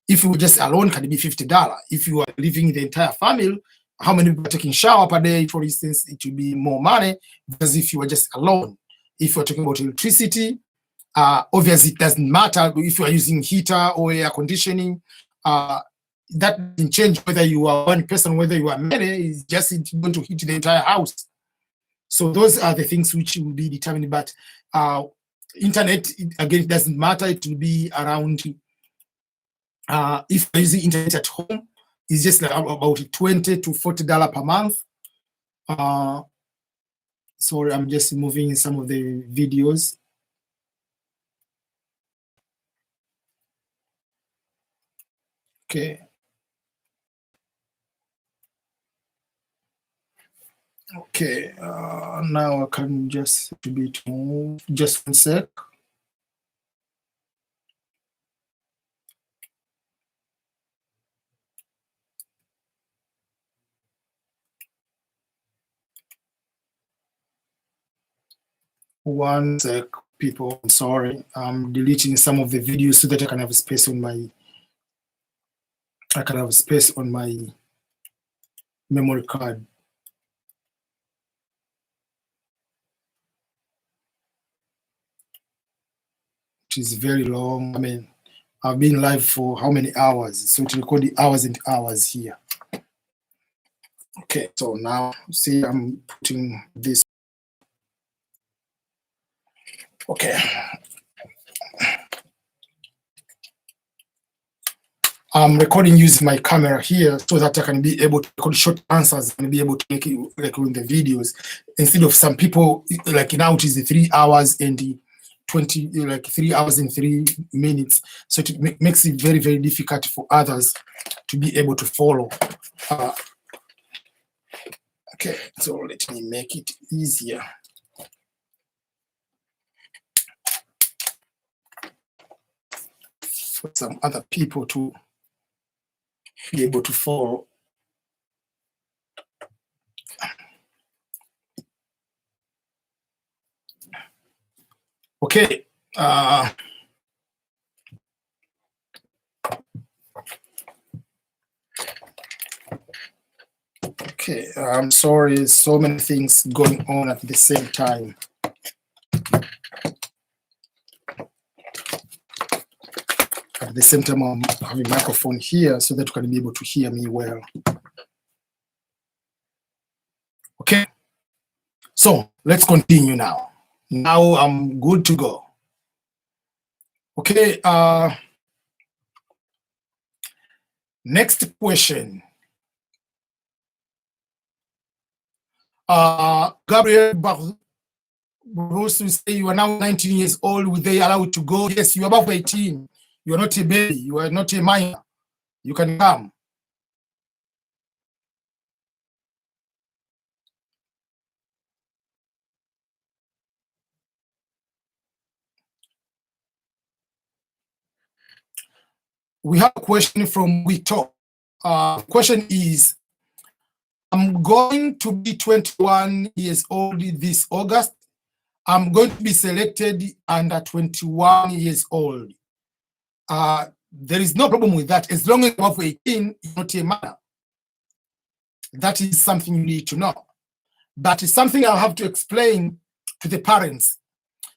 If you were just alone, can be $50. If you are living in the entire family, how many people are taking shower per day, for instance, it will be more money because if you are just alone. If you're talking about electricity, obviously it doesn't matter if you are using heater or air conditioning. That doesn't change whether you are one person, whether you are many. It's just going to heat the entire house. So those are the things which will be determined. But internet, again, it doesn't matter. It will be around, if you're using internet at home, it's just like about $20 to $40 per month. Sorry, I'm just moving some of the videos. Okay. Okay, now I can just a bit move, just 1 sec. One sec, people. I'm sorry. I'm deleting some of the videos so that I can have space on my memory card. It is very long. I mean, I've been live for how many hours? So to record the hours and hours here. Okay, so now see, I'm putting this. Okay. I'm recording using my camera here so that I can be able to record short answers and be able to make it like in the videos, instead of some people like now it is 3 hours and 20, like 3 hours and 3 minutes. So it makes it very, very difficult for others to be able to follow. Okay, so let me make it easier. For some other people to be able to follow. Okay. Okay, I'm sorry, so many things going on at the same time. At the same time, I'm having a microphone here so that you can be able to hear me well. Okay, so let's continue now. Now I'm good to go. Okay, next question. Gabriel Barroso say you are now 19 years old. Will they allow you to go? Yes, you are above 18. You are not a baby. You are not a minor. You can come. We have a question from Wito. Question is, I'm going to be 21 years old this August. I'm going to be selected under 21 years old. There is no problem with that. As long as you're above 18, you're not a minor. That is something you need to know. But it's something I'll have to explain to the parents.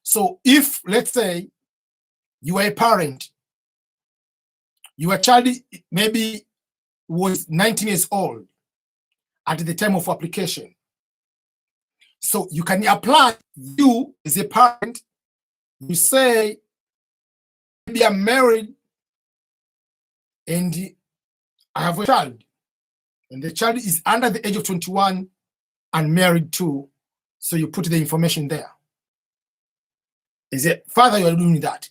So if, let's say, you are a parent, your child maybe was 19 years old at the time of application. So you can apply, you as a parent, you say, maybe I'm married and I have a child, and the child is under the age of 21 and married too. So you put the information there. As a father, you are doing that.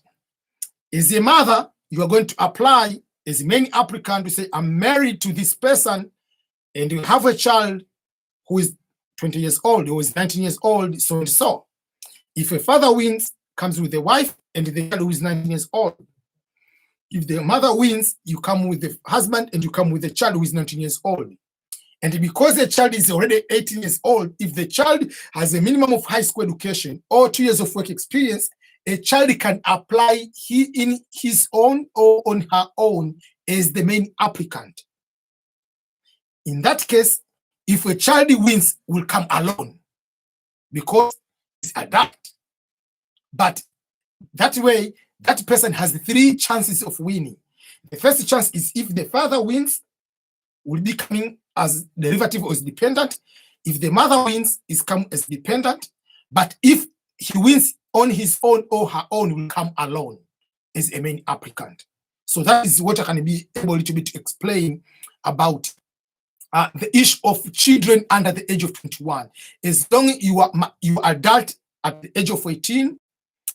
As a mother, you are going to apply as a main applicant to say, I'm married to this person, and you have a child who is 20 years old, who is 19 years old, so and so. If a father wins, comes with the wife and the child who is 19 years old. If the mother wins, you come with the husband and you come with the child who is 19 years old. And because the child is already 18 years old, if the child has a minimum of high school education or 2 years of work experience, a child can apply in his own or on her own as the main applicant. In that case, if a child wins, will come alone because it's adult. But that way, that person has 3 chances of winning. The first chance is if the father wins, will be coming as derivative or as dependent. If the mother wins, is come as dependent, but if he wins on his own or her own, will come alone as a main applicant. So that is what I can be able a little bit to explain about the issue of children under the age of 21. As long as you are adult at the age of 18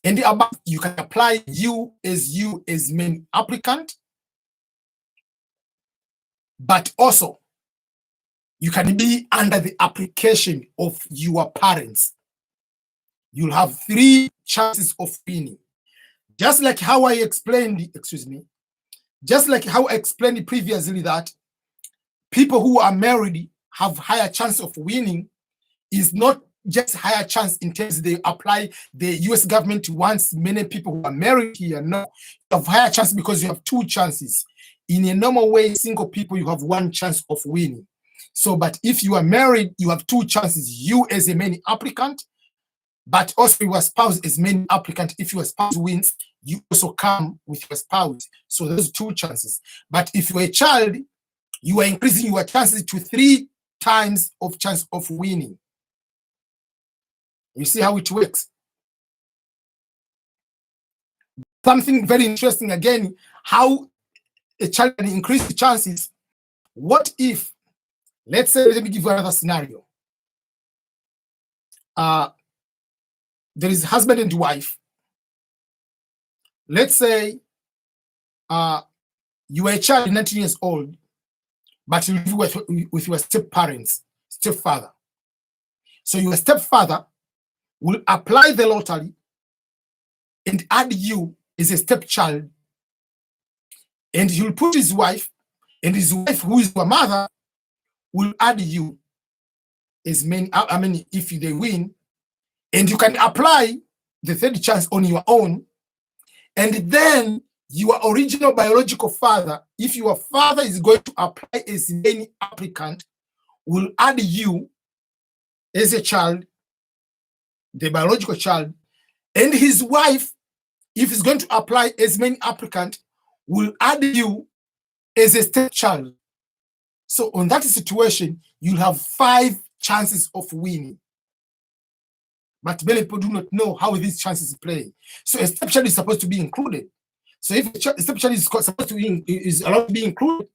and above, you can apply you as main applicant, but also you can be under the application of your parents. You'll have 3 chances of winning. Just like how I explained, just like how I explained previously that people who are married have higher chance of winning, is not just higher chance in terms they apply, the US government wants many people who are married here. No, you have higher chance because you have 2 chances. In a normal way, single people, you have 1 chance of winning. So, but if you are married, you have 2 chances, you as a main applicant, but also your spouse as main applicant. If your spouse wins, you also come with your spouse. So those 2 chances. But if you're a child, you are increasing your chances to 3 times of chance of winning. You see how it works? Something very interesting again, how a child can increase the chances. What if, let's say, let me give you another scenario. There is husband and wife. Let's say you are a child 19 years old, but you live with your stepfather. So your stepfather will apply the lottery and add you as a stepchild, and he'll put his wife, and his wife, who is your mother, will add you as main. I mean, if they win, and you can apply the 3rd chance on your own, and then your original biological father, if your father is going to apply as main applicant, will add you as a child, the biological child, and his wife, if he's going to apply as main applicant, will add you as a stepchild. So on that situation, you'll have 5 chances of winning. But many people do not know how these chances play. So a stepchild is supposed to be included. So if a stepchild is supposed to be is allowed to be included,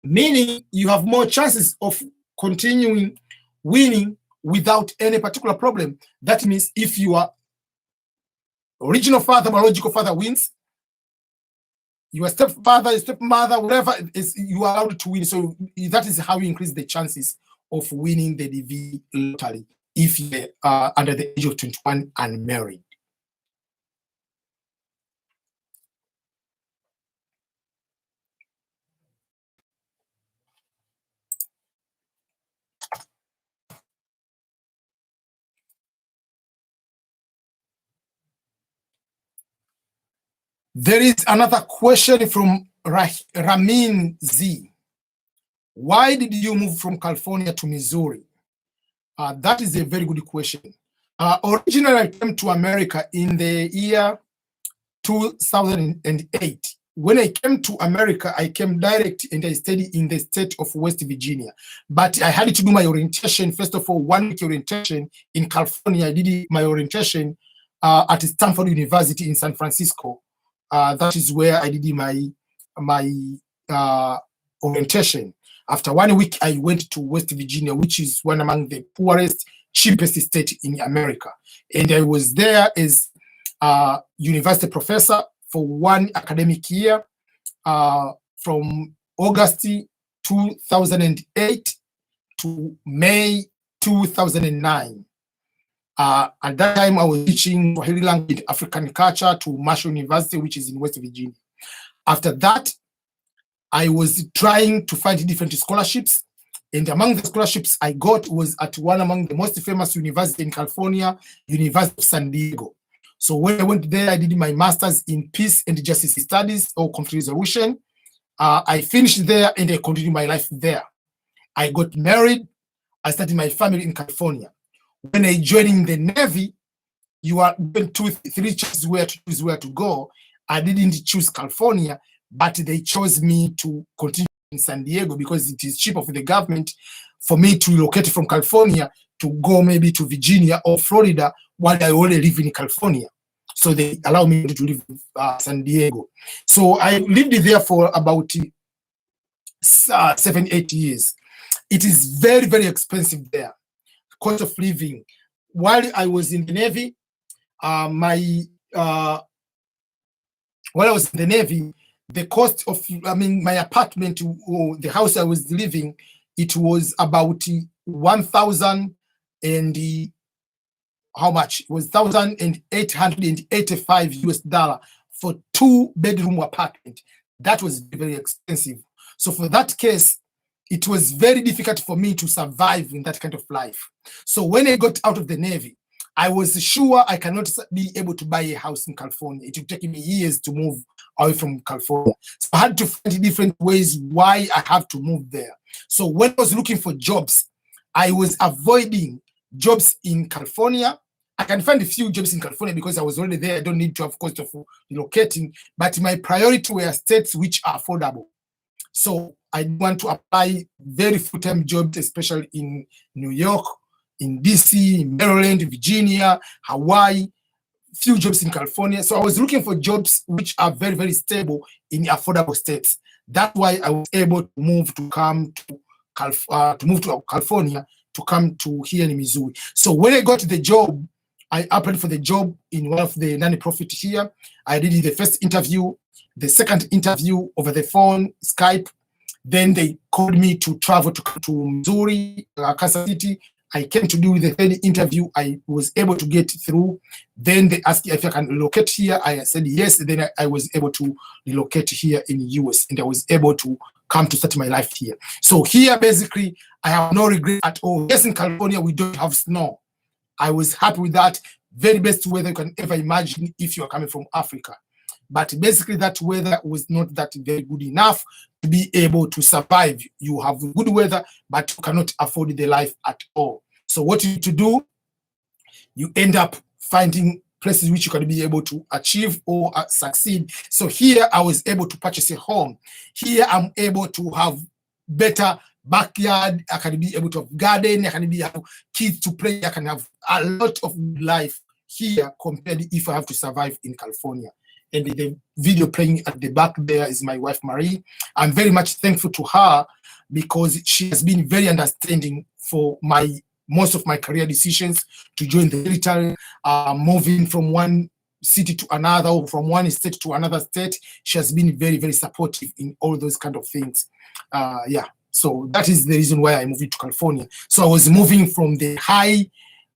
meaning you have more chances of continuing winning without any particular problem. That means if your original father, biological father wins, your stepfather, stepmother, whatever is, you are allowed to win. So that is how you increase the chances of winning the DV lottery if you are under the age of 21 and married. There is another question from Ramin Z. Why did you move from California to Missouri? That is a very good question. Originally, I came to America in the year 2008. When I came to America, I came direct and I studied in the state of West Virginia. But I had to do my orientation. First of all, 1 week orientation in California. I did my orientation at Stanford University in San Francisco. That is where I did my orientation. After 1 week, I went to West Virginia, which is one among the poorest, cheapest states in America. And I was there as a university professor for 1 academic year, from August 2008 to May 2009. At that time, I was teaching Swahili language and African culture to Marshall University, which is in West Virginia. After that, I was trying to find different scholarships, and among the scholarships I got was at one among the most famous universities in California, University of San Diego. So when I went there, I did my master's in peace and justice studies or conflict resolution. I finished there and I continued my life there. I got married. I started my family in California. When I joined the Navy, you are given 2-3 choices where to choose where to go. I didn't choose California, but they chose me to continue in San Diego because it is cheaper for the government for me to relocate from California to go maybe to Virginia or Florida while I already live in California. So they allow me to live in San Diego. So I lived there for about 7-8 years. It is very, very expensive there. Cost of living. While I was in the Navy, while I was in the Navy, the cost of, my apartment, or the house I was living, it was about 1,000 and how much? It was $1,885 for 2-bedroom apartment. That was very expensive. So for that case, it was very difficult for me to survive in that kind of life. So when I got out of the Navy, I was sure I cannot be able to buy a house in California. It would take me years to move away from California. So I had to find different ways why I have to move there. So when I was looking for jobs, I was avoiding jobs in California. I can find a few jobs in California because I was already there. I don't need to have cost of relocating, but my priority were states which are affordable. So I want to apply very full-time jobs, especially in New York, in DC, Maryland, Virginia, Hawaii, few jobs in California. So I was looking for jobs which are very, very stable in affordable states. That's why I was able to move to California, to come to here in Missouri. So when I got the job, I applied for the job in one of the non-profit here. I did the first interview, the second interview over the phone, Skype. Then they called me to travel to Missouri, Kansas City. I came to do the third interview. I was able to get through. Then they asked if I can relocate here. I said yes. Then I was able to relocate here in the US, and I was able to come to start my life here. So here, basically, I have no regret at all. Yes, in California, we don't have snow. I was happy with that. Very best weather you can ever imagine if you are coming from Africa. But basically, that weather was not that very good enough to be able to survive. You have good weather, but you cannot afford the life at all. So what you need to do, you end up finding places which you can be able to achieve or succeed. So here I was able to purchase a home. Here I'm able to have better backyard. I can be able to have garden. I can have kids to play. I can have a lot of life here compared if I have to survive in California. And the video playing at the back there is my wife, Marie. I'm very much thankful to her because she has been very understanding for most of my career decisions, to join the military, moving from one city to another, or from one state to another state. She has been very, very supportive in all those kind of things. So that is the reason why I moved to California. So I was moving from the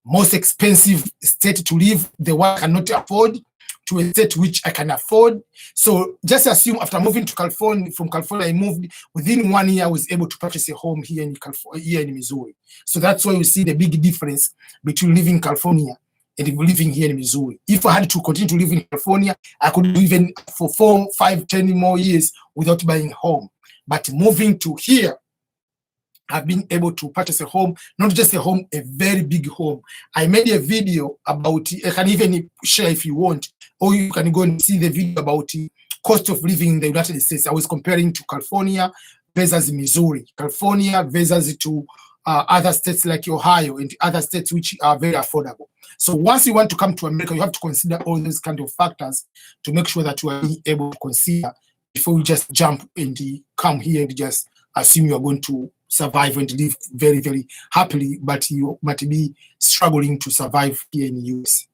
most expensive state to live, the one I cannot afford, to a state which I can afford. So just assume after moving to California, from California, I moved within 1 year, I was able to purchase a home here in California, here in Missouri. So that's why we see the big difference between living in California and living here in Missouri. If I had to continue to live in California, I could live even for 4, 5, 10 more years without buying a home. But moving to here, I've been able to purchase a home, not just a home, a very big home. I made a video about it. I can even share if you want, or you can go and see the video about the cost of living in the United States. I was comparing to California versus Missouri, California versus to other states like Ohio and other states which are very affordable. So once you want to come to America, you have to consider all those kind of factors to make sure that you are able to consider before you just jump and come here and just assume you are going to survive and live very, very happily, but you might be struggling to survive here in the US.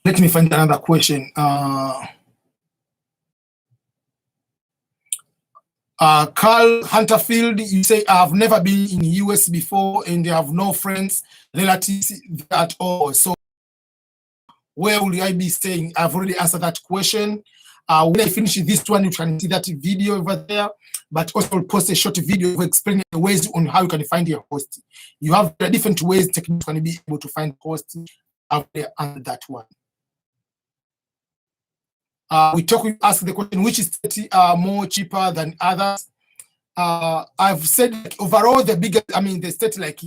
Let me find another question. Carl Hunterfield, you say, I've never been in the US before and I have no friends, relatives at all. So where will I be staying? I've already answered that question. When I finish this one, you can see that video over there, but also I'll post a short video explaining the ways on how you can find your host. You have different ways technically can be able to find host. I've answered that one. We ask the question, which state are more cheaper than others? I've said like, overall the biggest, the states like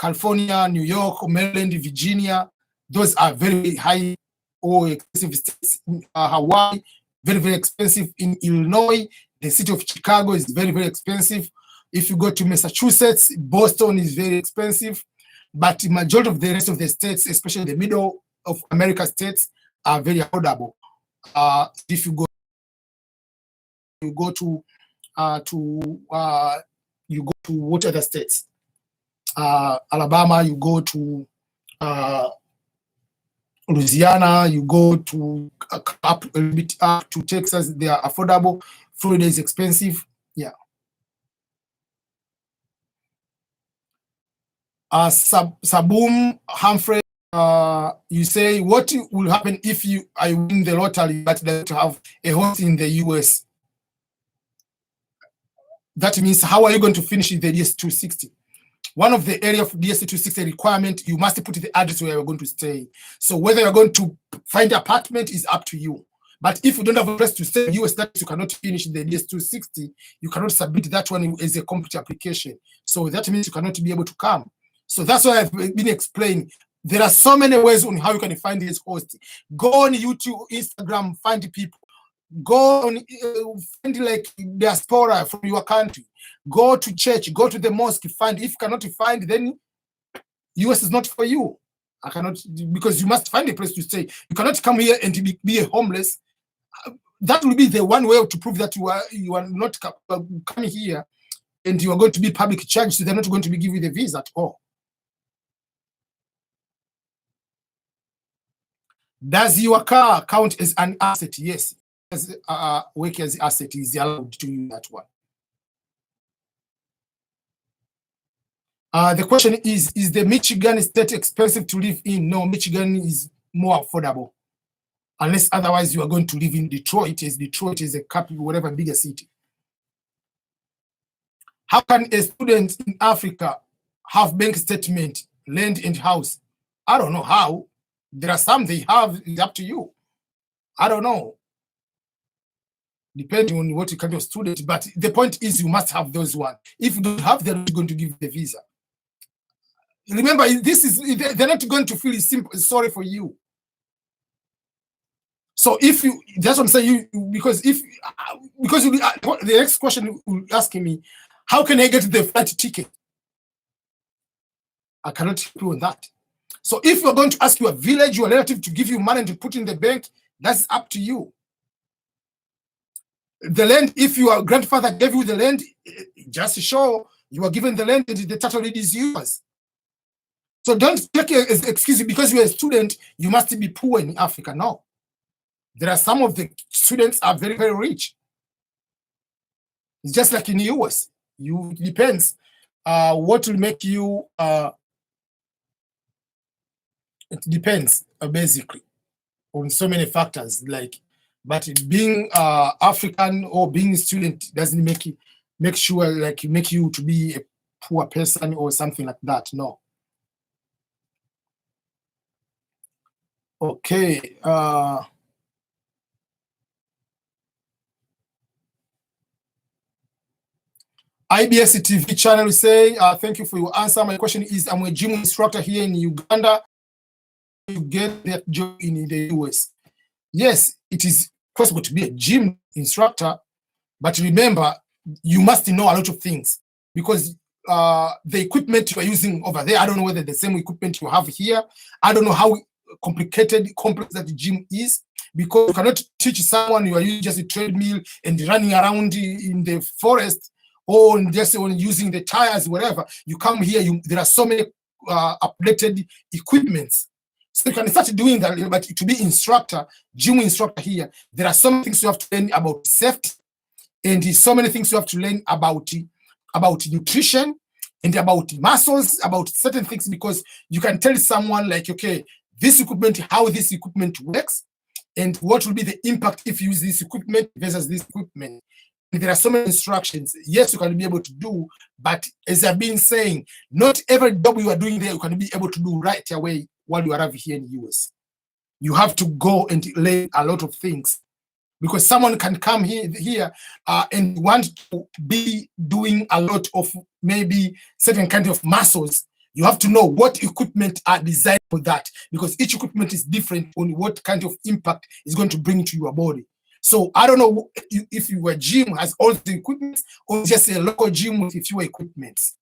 California, New York, Maryland, Virginia, those are very high or expensive states in Hawaii, very, very expensive. In Illinois, the city of Chicago is very, very expensive. If you go to Massachusetts, Boston is very expensive. But the majority of the rest of the states, especially the middle of America states, are very affordable. If you go to what other states? Alabama, you go to Louisiana, you go to up a bit up to Texas, they are affordable. Florida is expensive. Yeah. Sabum Humphrey, you say, what will happen if I win the lottery but don't have a host in the US? That means, how are you going to finish the DS260? One of the area of DS260 requirement, you must put the address where you're going to stay. So whether you're going to find an apartment is up to you. But if you don't have a place to stay in US, that you cannot finish the DS260, you cannot submit that one as a complete application. So that means you cannot be able to come. So that's why I've been explaining. There are so many ways on how you can find these hosts. Go on YouTube, Instagram, find people. Go on, find like diaspora from your country. Go to church, go to the mosque, find. If you cannot find, then US is not for you. I cannot, because you must find a place to stay. You cannot come here and be a homeless. That will be the one way to prove that you are not coming here and you are going to be public charged, so they're not going to be giving you the visa at all. Does your car count as an asset? Yes. As work as asset is allowed to use that one. The question is the Michigan state expensive to live in? No, Michigan is more affordable. Unless otherwise you are going to live in Detroit, as Detroit is a capital, whatever bigger city. How can a student in Africa have bank statement, land and house? I don't know how. There are some they have, it's up to you. I don't know. Depending on what kind of student, but the point is you must have those ones. If you don't have, they're not going to give you the visa. Remember, they're not going to feel sorry for you. So if you, that's what I'm saying, because the next question will ask me, how can I get the flight ticket? I cannot help you on that. So if you're going to ask your village, your relative to give you money to put in the bank, that's up to you. The land, if your grandfather gave you the land, just show you are given the land and the title deed is yours. So don't take it as excuse because you're a student, you must be poor in Africa. No. There are some of the students are very, very rich. It's just like in the US. It depends what will make you, it depends basically on so many factors, like, but being African or being a student doesn't make you to be a poor person or something like that. No. Okay. IBS TV channel say, thank you for your answer. My question is, I'm a gym instructor here in Uganda. You get that job in the US. Yes, it is possible to be a gym instructor, but remember, you must know a lot of things because the equipment you are using over there, I don't know whether the same equipment you have here. I don't know how complex that the gym is, because you cannot teach someone you are using just a treadmill and running around in the forest or just using the tires, whatever. You come here, there are so many updated equipments. So you can start doing that, but to be instructor, gym instructor here, there are some things you have to learn about safety, and so many things you have to learn about nutrition and about muscles, about certain things, because you can tell someone like, okay, this equipment, how this equipment works, and what will be the impact if you use this equipment versus this equipment. And there are so many instructions. Yes, you can be able to do, but as I've been saying, not every job you are doing there you can be able to do right away while you arrive here in the US. You have to go and learn a lot of things, because someone can come here and want to be doing a lot of maybe certain kind of muscles, You have to know what equipment are designed for that, because each equipment is different on what kind of impact is going to bring to your body. So I don't know if your gym has all the equipment or just a local gym with fewer equipments.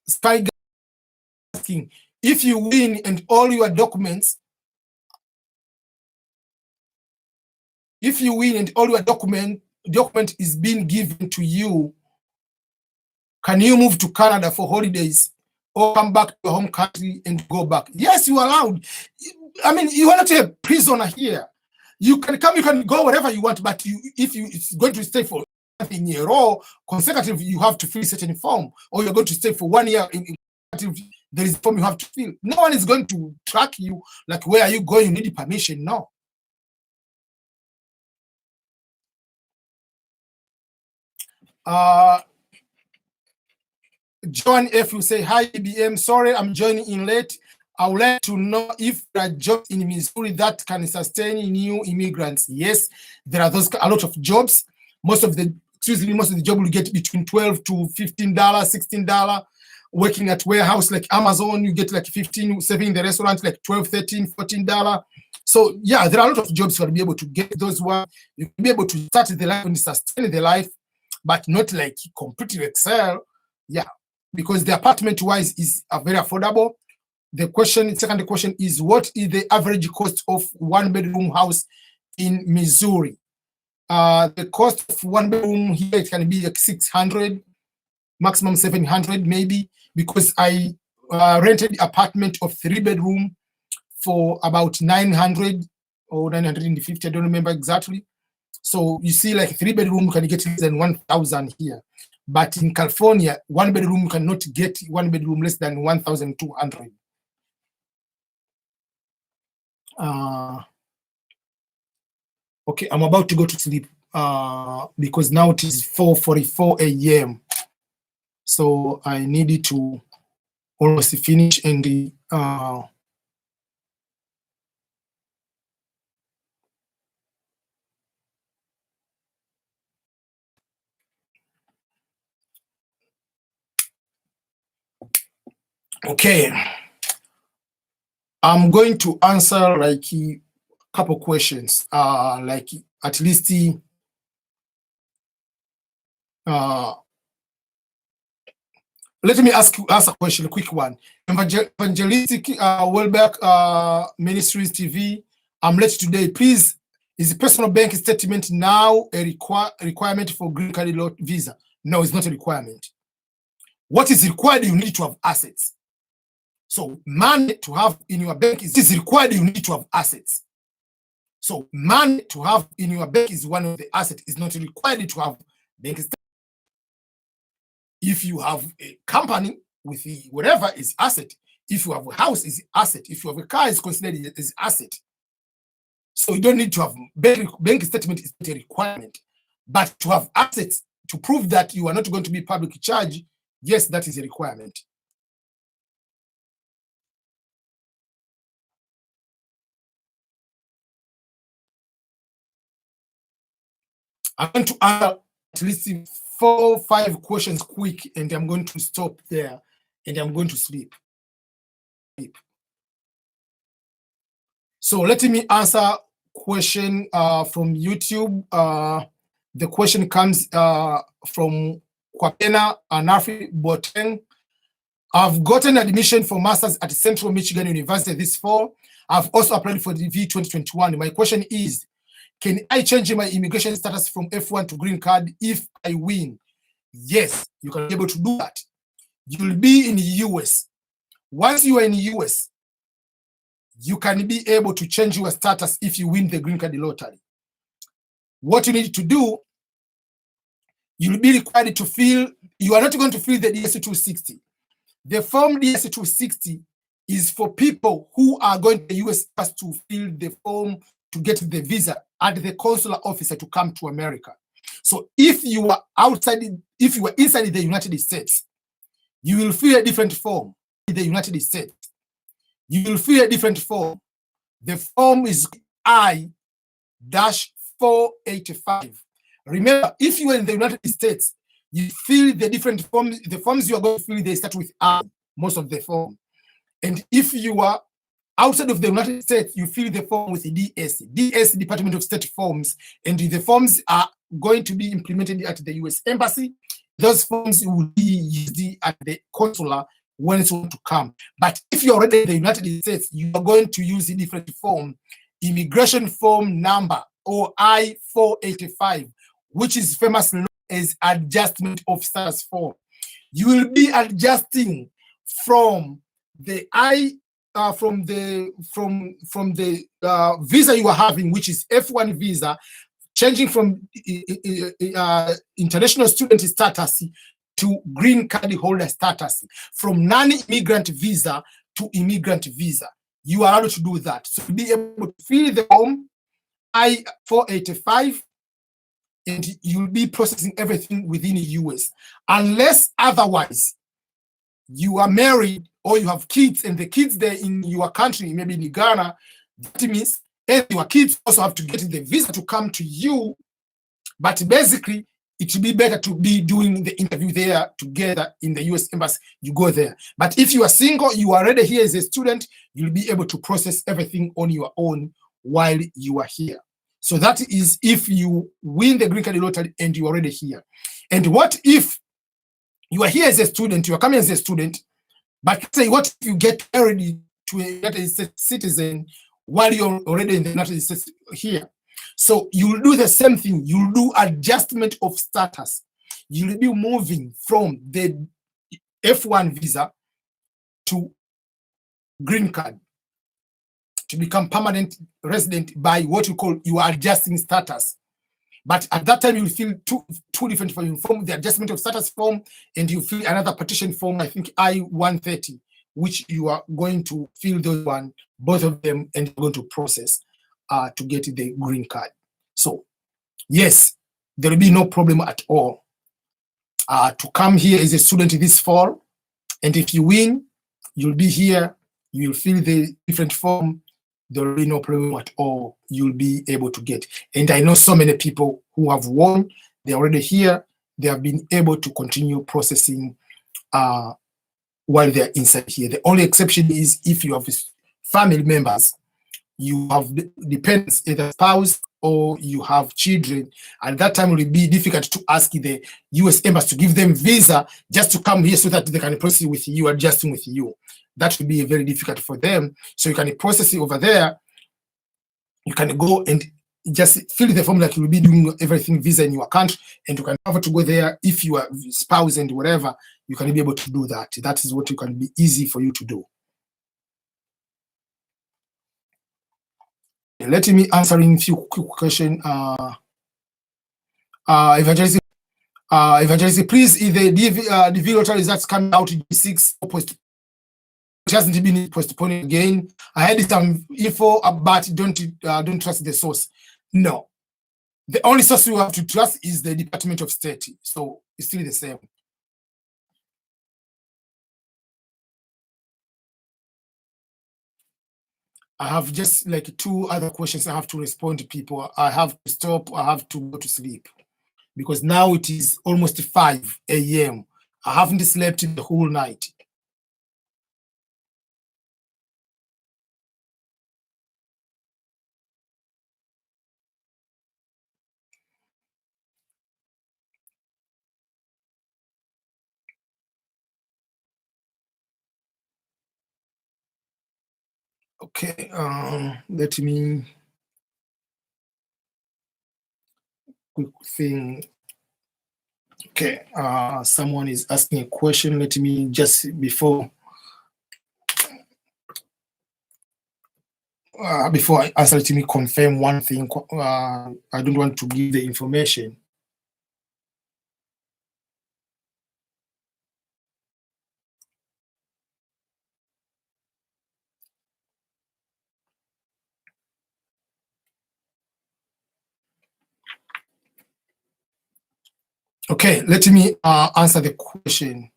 Spy asking, if you win and all your documents, document is being given to you, can you move to Canada for holidays or come back to your home country and go back? Yes, you are allowed. I mean, you are not a prisoner here. You can come, you can go wherever you want, but if it's going to stay for in a row consecutive, you have to fill a certain form, or you're going to stay for 1 year in there is a form you have to fill. No one is going to track you, like, where are you going? You need permission. No. John F. will say, hi, EBM. Sorry, I'm joining in late. I would like to know if there are jobs in Missouri that can sustain new immigrants. Yes, there are a lot of jobs. Most of the job will get between $12 to $15, $16. Working at warehouse like Amazon, you get like 15. Serving in the restaurant, like $12, $13, $14. So yeah, there are a lot of jobs you will be able to get those ones. You will be able to start the life and sustain the life, but not like completely excel. Yeah, because the apartment wise is very affordable. Second question is, what is the average cost of 1-bedroom house in Missouri? The cost of 1-bedroom here, it can be like 600, maximum 700 maybe, because I rented apartment of 3-bedroom for about 900 or 950, I don't remember exactly. So you see, like 3-bedroom can get less than 1,000 here. But in California, 1-bedroom cannot get 1-bedroom less than 1,200. Okay, I'm about to go to sleep because now it is 4:44 a.m. So I needed to almost finish and okay. I'm going to answer like a couple questions, like at least let me ask a question, a quick one. Evangelistic Welbeck Ministries TV, I'm late today. Please, is the personal bank statement now a requirement for green card visa? No, it's not a requirement. What is required, you need to have assets. So money to have in your bank is required, you need to have assets. So money to have in your bank is one of the assets. It's not required to have bank statement. If you have a company with whatever is asset, if you have a house is asset, if you have a car is considered as asset. So you don't need to have bank statement is not a requirement, but to have assets to prove that you are not going to be public charge, yes, that is a requirement. I'm going to answer at least 4 or 5 questions quick, and I'm going to stop there, and I'm going to sleep. So let me answer question from YouTube. The question comes from Kwapena Anafi Boteng. I've gotten admission for Masters at Central Michigan University this fall. I've also applied for the V2021. My question is, can I change my immigration status from F1 to green card if I win? Yes, you can be able to do that. You'll be in the US. Once you are in the US, you can be able to change your status if you win the green card lottery. What you need to do, you'll be required to fill, you are not going to fill the DS-260. The form DS-260 is for people who are going to the US to fill the form to get the visa at the consular officer to come to America. So if you are outside, if you are inside the United States, you will fill a different form in the United States. you will fill a different form. The form is I-485. Remember, if you are in the United States, you fill the different forms. The forms you are going to fill, they start with I, most of the form. And if you are outside of the United States, you fill the form with DS, Department of State forms, and the forms are going to be implemented at the US Embassy. Those forms will be used at the consular when it's going to come. But if you're already in the United States, you are going to use a different form, immigration form number, or I-485, which is famously known as adjustment of status form. You will be adjusting from the visa you are having, which is F1 visa, changing from international student status to green card holder status, from non-immigrant visa to immigrant visa. You are allowed to do that. So be able to fill the form I-485, and you'll be processing everything within the US. Unless otherwise, you are married or you have kids, and the kids there in your country, maybe in Ghana, that means your kids also have to get the visa to come to you. But basically, it would be better to be doing the interview there together in the US Embassy. You go there. But if you are single, you are already here as a student, you'll be able to process everything on your own while you are here. So that is if you win the green card lottery and you're already here. And what if you are here as a student, you are coming as a student, but say, what if you get married to a United States citizen while you're already in the United States here? So you'll do the same thing. You'll do adjustment of status. You'll be moving from the F1 visa to green card to become permanent resident by what you call you are adjusting status. But at that time, you fill two different forms. Form the adjustment of status form, and you fill another petition form, I think I-130, which you are going to fill those one, both of them, and you're going to process to get the green card. So, yes, there will be no problem at all to come here as a student this fall. And if you win, you'll be here, you'll fill the different form. There will be no problem at all. You'll be able to get. And I know so many people who have won. They're already here. They have been able to continue processing while they're inside here. The only exception is if you have family members, you have dependents, either spouse or you have children. At that time, it will be difficult to ask the US Embassy to give them visa just to come here so that they can process with you, adjusting with you. That would be very difficult for them. So you can process it over there. You can go and just fill the form like you will be doing everything visa in your country, and you can have to go there if you are spouse and whatever. You can be able to do that. That is what you can be easy for you to do. Let me answering a few quick questions. Evangelist, please, if the DV lottery results coming out in G6 or post, it hasn't been postponed again. I had some info, but don't trust the source. No, the only source you have to trust is the Department of State. So it's still the same. I have just like 2 other questions I have to respond to people. I have to stop. I have to go to sleep because now it is almost 5 a.m. I haven't slept the whole night. Okay, let me quick thing. Okay, someone is asking a question. Let me just before I answer, let me confirm one thing. I don't want to give the information. Okay, let me answer the question.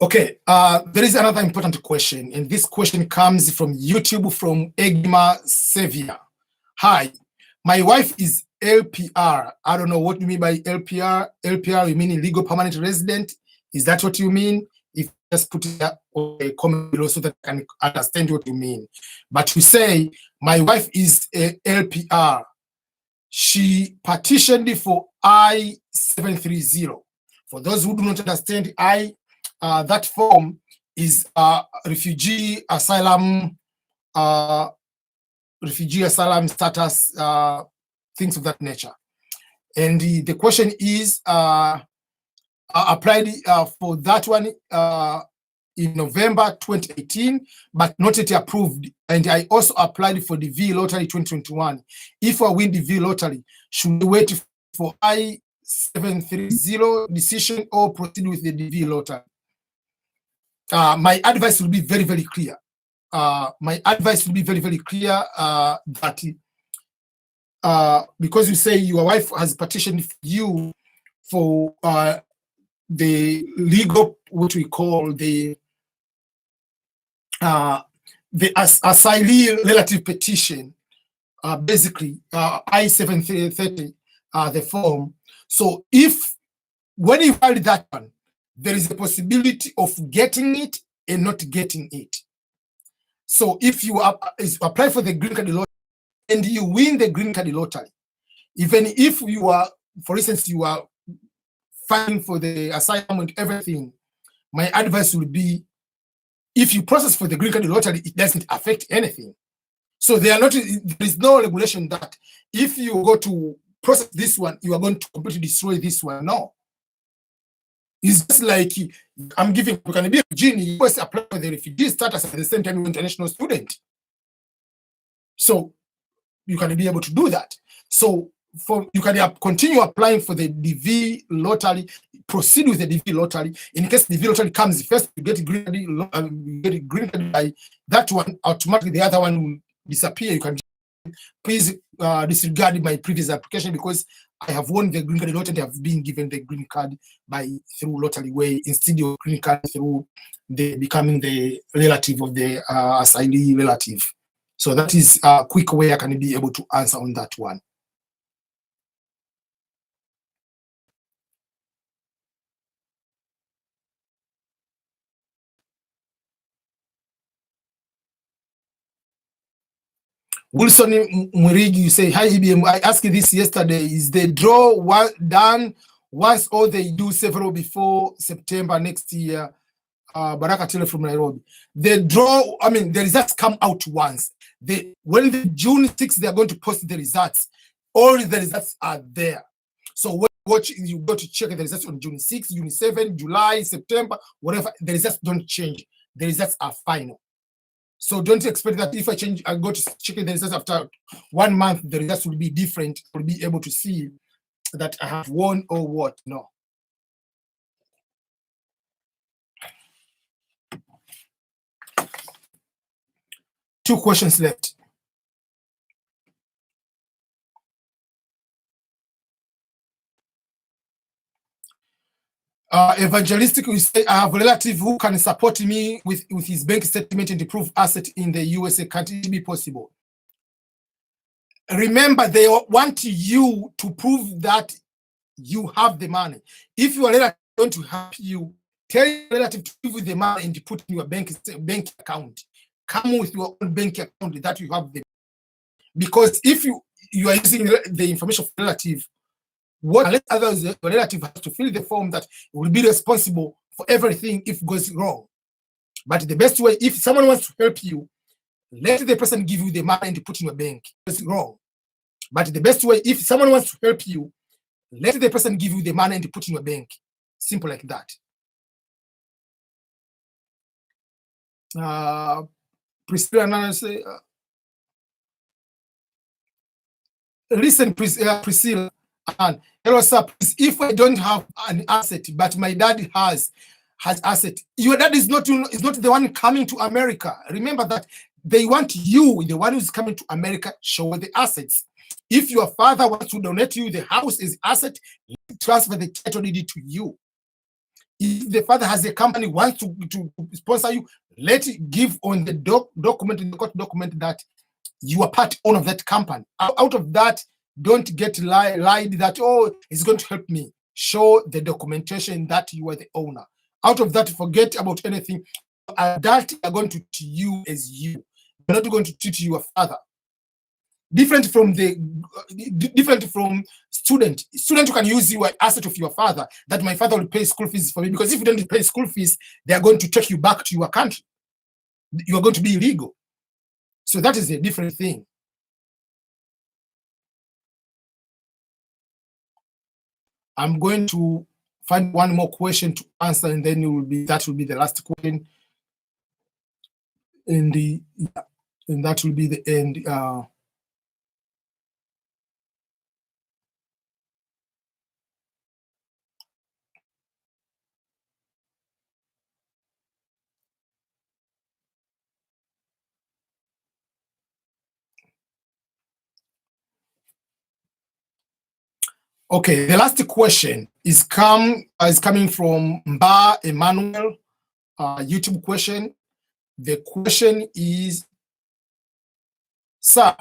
Okay, there is another important question, and this question comes from YouTube from Egma Sevilla. Hi, my wife is LPR. I don't know what you mean by LPR. LPR, you mean legal permanent resident? Is that what you mean? If just put it a comment below so that I can understand what you mean. But you say, my wife is a LPR. She petitioned for I-730. For those who do not understand, that form is refugee asylum status, things of that nature. And the question is applied for that one in November 2018, but not yet approved. And I also applied for the V Lottery 2021. If I win the V Lottery, should we wait for I-730 decision or proceed with the V Lottery? My advice will be very, very clear. That because you say your wife has petitioned you for the legal, what we call the asylee relative petition, basically I-730, the form. So if when you file that one, there is a possibility of getting it and not getting it. So if you apply for the green card lottery and you win the green card lottery, even if you are, for instance, you are filing for the asylum and everything, my advice would be, if you process for the green card lottery, it doesn't affect anything. So there is no regulation that if you go to process this one, you are going to completely destroy this one. No. It's just like I'm giving, you can be a refugee, you always apply for the refugee status at the same time you're an international student. So you can be able to do that. So you can continue applying for the DV lottery, proceed with the DV lottery. In case the DV lottery comes first, you get green card by that one, automatically the other one will disappear. You can please disregard my previous application because I have won the green card lottery. I have been given the green card through lottery way instead of green card through becoming the relative of the asylee relative. So that is a quick way I can be able to answer on that one. Wilson Murigi, you say, hi EBM, I asked you this yesterday, is the draw done once or they do several before September next year? Baraka Tele from Nairobi. The draw, I mean, the results come out once. When the June 6th, they are going to post the results. All the results are there. So when you go to check the results on June 6th, June 7th, July, September, whatever, the results don't change. The results are final. So don't expect that if I go to check the results after 1 month, the results will be different. Will be able to see that I have won or what. No. Two questions left. Evangelistic, we say, I have a relative who can support me with his bank statement and prove asset in the USA. Can't it be possible? Remember, they want you to prove that you have the money. If your relative want to help you, tell your relative to give you the money and put in your bank account. Come with your own bank account that you have the. Because if you are using the information of relative, what others the relative has to fill the form that will be responsible for everything if it goes wrong. But the best way, if someone wants to help you, let the person give you the money and put in your bank. It's wrong. But the best way, if someone wants to help you, let the person give you the money and put in your bank. Simple like that. Priscilla, listen, Priscilla. Hello, sir. If I don't have an asset, but my dad has asset, your dad is not the one coming to America. Remember that they want you, the one who's coming to America, show the assets. If your father wants to donate you the house as asset, transfer the title deed to you. If the father has a company, wants to sponsor you, let it give on the document, in the court document, that you are part owner of that company. Out of that, don't get lied that, oh, it's going to help me. Show the documentation that you are the owner. Out of that, forget about anything. Adult are going to treat you as you. They're not going to treat your father. Different from student. Student, you can use your asset of your father, that my father will pay school fees for me, because if you don't pay school fees, they are going to take you back to your country. You are going to be illegal. So that is a different thing. I'm going to find one more question to answer, and then that will be the last question. And that will be the end. Okay, the last question is coming from Mba Emmanuel, YouTube question. The question is, sir,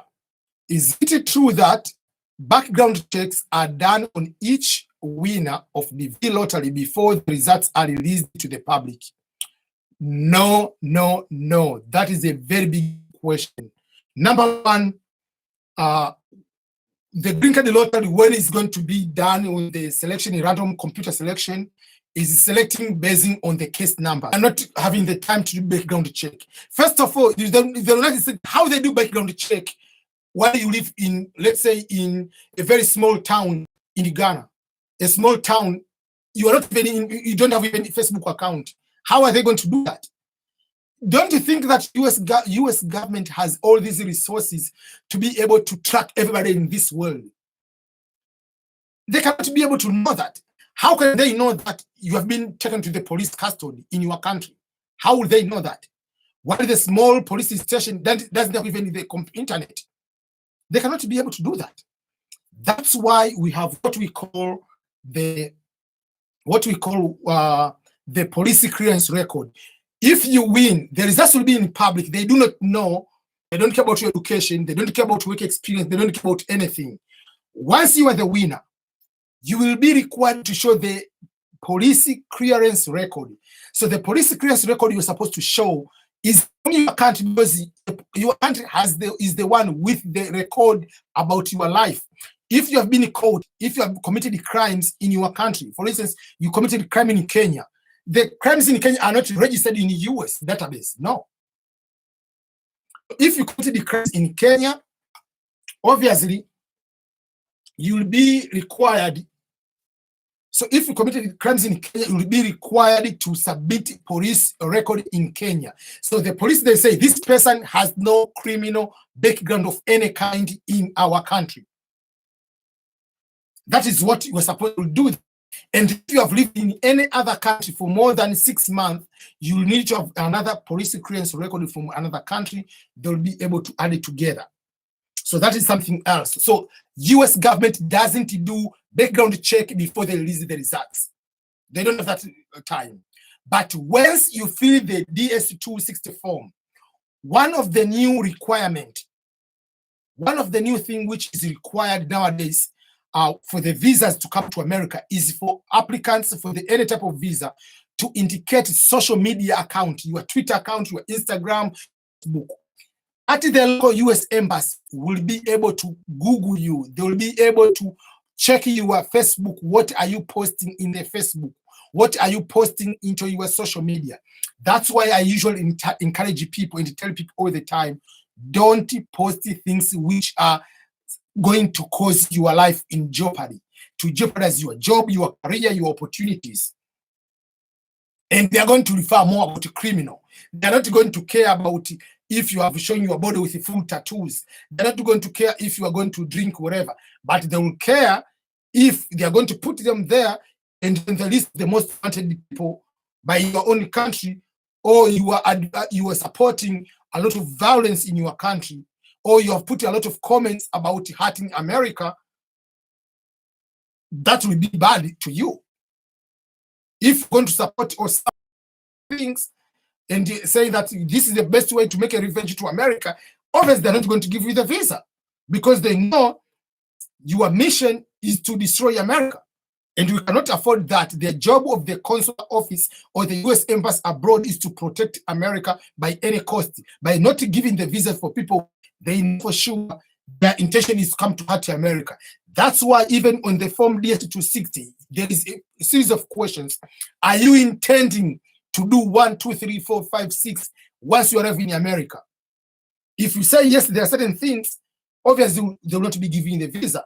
is it true that background checks are done on each winner of the V lottery before the results are released to the public? No, no, no. That is a very big question. Number one, the green card lottery, when it's going to be done with the selection in random computer selection, is selecting based on the case number and not having the time to do background check. First of all, the United States, how they do background check while you live in, let's say, in a very small town in Ghana, a small town, you are not even you don't have even a Facebook account. How are they going to do that? Don't you think that US government has all these resources to be able to track everybody in this world? They cannot be able to know that. How can they know that you have been taken to the police custody in your country? How will they know that? What is the small police station that doesn't have even the internet? They cannot be able to do that. That's why we have what we call the police clearance record. If you win, the results will be in public. They do not know. They don't care about your education. They don't care about work experience. They don't care about anything. Once you are the winner, you will be required to show the police clearance record. So the police clearance record you're supposed to show is from your country, because your country is the one with the record about your life. If you have been caught, if you have committed crimes in your country, for instance, you committed a crime in Kenya, the crimes in Kenya are not registered in the US database. No. If you committed the crimes in Kenya, obviously, you will be required. So if you committed crimes in Kenya, you will be required to submit police record in Kenya. So the police, they say, this person has no criminal background of any kind in our country. That is what you are supposed to do. And if you have lived in any other country for more than 6 months, you need to have another police clearance record from another country. They'll be able to add it together. So that is something else. So US government doesn't do background check before they release the results. They don't have that time. But once you fill the DS-260 form, one of the new thing which is required nowadays for the visas to come to America is for applicants for any type of visa to indicate social media account, your Twitter account, your Instagram, Facebook. At the local US embassy will be able to Google you. They will be able to check your Facebook. What are you posting in the Facebook? What are you posting into your social media? That's why I usually encourage people and tell people all the time, don't post things which are going to cause your life in jeopardy, to jeopardize your job, your career, your opportunities. And they are going to refer more about the criminal. They're not going to care about if you have shown your body with full tattoos. They're not going to care if you are going to drink whatever, but they will care if they are going to put them there and the list the most wanted people by your own country, or you are supporting a lot of violence in your country, or you have put a lot of comments about hurting America. That will be bad to you. If you're going to support or some things and say that this is the best way to make a revenge to America, obviously they're not going to give you the visa because they know your mission is to destroy America. And we cannot afford that. The job of the consular office or the US embassy abroad is to protect America by any cost. By not giving the visa for people, they know for sure their intention is to come to hurt America. That's why even on the form DS-260, there is a series of questions. Are you intending to do 1, 2, 3, 4, 5, 6 once you arrive in America? If you say yes, there are certain things, obviously they will not be giving the visa.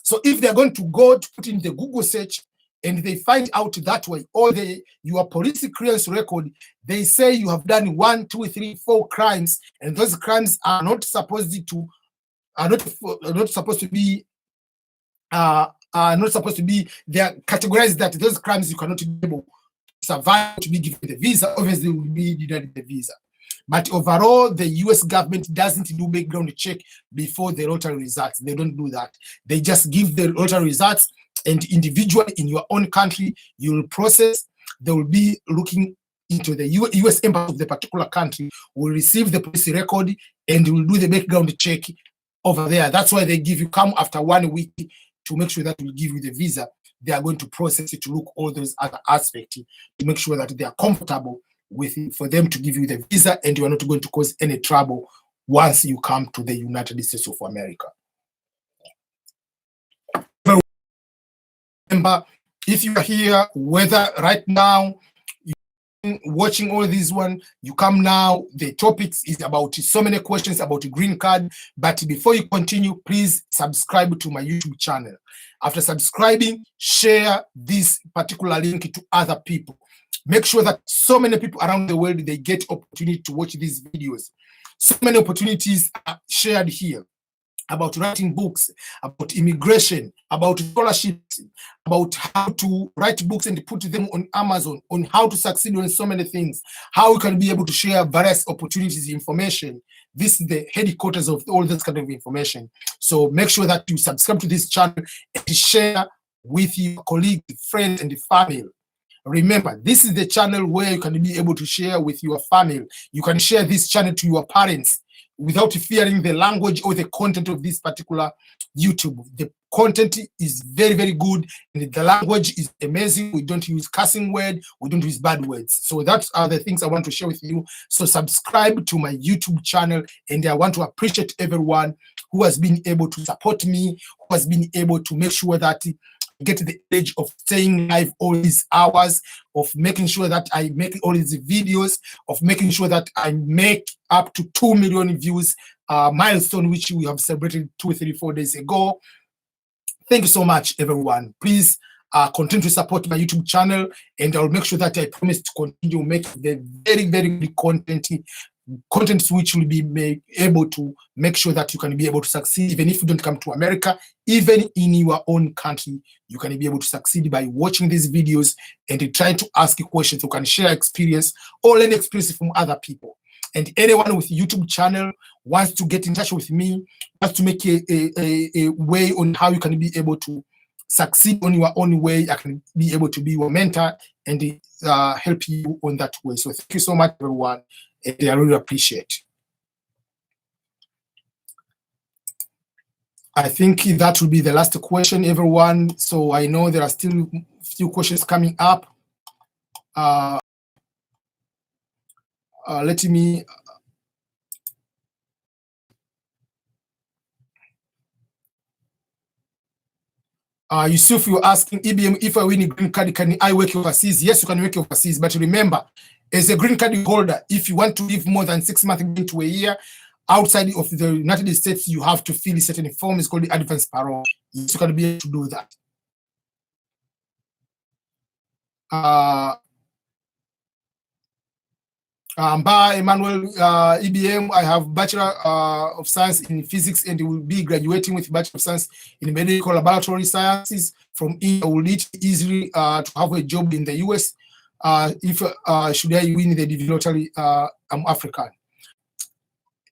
So if they're going to go to put in the Google search and they find out that way, or your police clearance record, they say you have done 1, 2, 3, 4 crimes, and those crimes are not supposed to be they are categorized that those crimes you cannot be able to survive to be given the visa, obviously will be denied the visa. But overall, the US government doesn't do background check before the lottery results. They don't do that. They just give the lottery results, and individually in your own country, you will process. They will be looking into the US embassy of the particular country, will receive the police record, and will do the background check over there. That's why they give you, come after 1 week to make sure that will give you the visa. They are going to process it to look all those other aspects to make sure that they are comfortable with it for them to give you the visa, and you are not going to cause any trouble once you come to the United States of America. Remember, if you are here, whether right now you're watching all this one, you come now, the topics is about so many questions about green card. But before you continue, please subscribe to my YouTube channel. After subscribing, share this particular link to other people. Make sure that so many people around the world, they get opportunity to watch these videos. So many opportunities are shared here about writing books, about immigration, about scholarships, about how to write books and put them on Amazon, on how to succeed on so many things, how we can be able to share various opportunities, information. This is the headquarters of all this kind of information. So make sure that you subscribe to this channel and share with your colleagues, friends, and family. Remember, this is the channel where you can be able to share with your family. You can share this channel to your parents without fearing the language or the content of this particular YouTube. The content is very, very good, and the language is amazing. We don't use cussing word, we don't use bad words. So that are the things I want to share with you. So subscribe to my YouTube channel, and I want to appreciate everyone who has been able to support me, who has been able to make sure that get to the age of staying live all these hours, of making sure that I make all these videos, of making sure that I make up to 2 million views, milestone which we have celebrated 2, 3, 4 days ago. Thank you so much, everyone. Please continue to support my YouTube channel, and I'll make sure that I promise to continue making the very, very good content which will be able to make sure that you can be able to succeed even if you don't come to America. Even in your own country, you can be able to succeed by watching these videos and trying to ask questions. You can share experience or learn experience from other people. And anyone with YouTube channel wants to get in touch with me, wants to make a way on how you can be able to succeed on your own way, I can be able to be your mentor and help you on that way. So thank you so much, everyone. And I really appreciate. I think that will be the last question, everyone. So I know there are still a few questions coming up. Let me. Yusuf, you're asking EBM, if I win a green card, can I work overseas? Yes, you can work overseas, but remember, as a green card holder, if you want to live more than 6 months into a year outside of the United States, you have to fill a certain form. It's called the advance parole. Yes, you can be able to do that. Mba Emmanuel, EBM, I have Bachelor of Science in Physics and will be graduating with Bachelor of Science in Medical Laboratory Sciences from India. Will it easily to have a job in the US if should I win the lottery? I'm African.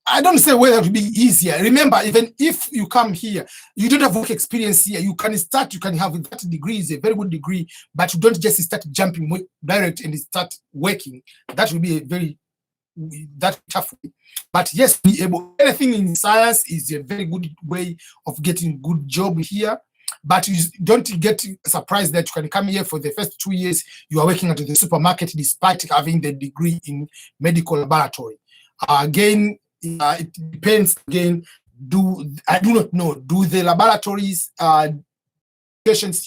I don't say whether it will be easier. Remember, even if you come here, you don't have work experience here, you can start, you can have that degree, is a very good degree, but you don't just start jumping direct and start working. That will be a very that tough way. But yes, be able, anything in science is a very good way of getting good job here. But you don't get surprised that you can come here for the first 2 years, you are working at the supermarket despite having the degree in medical laboratory. Again, it depends. Again, I do not know, do the laboratories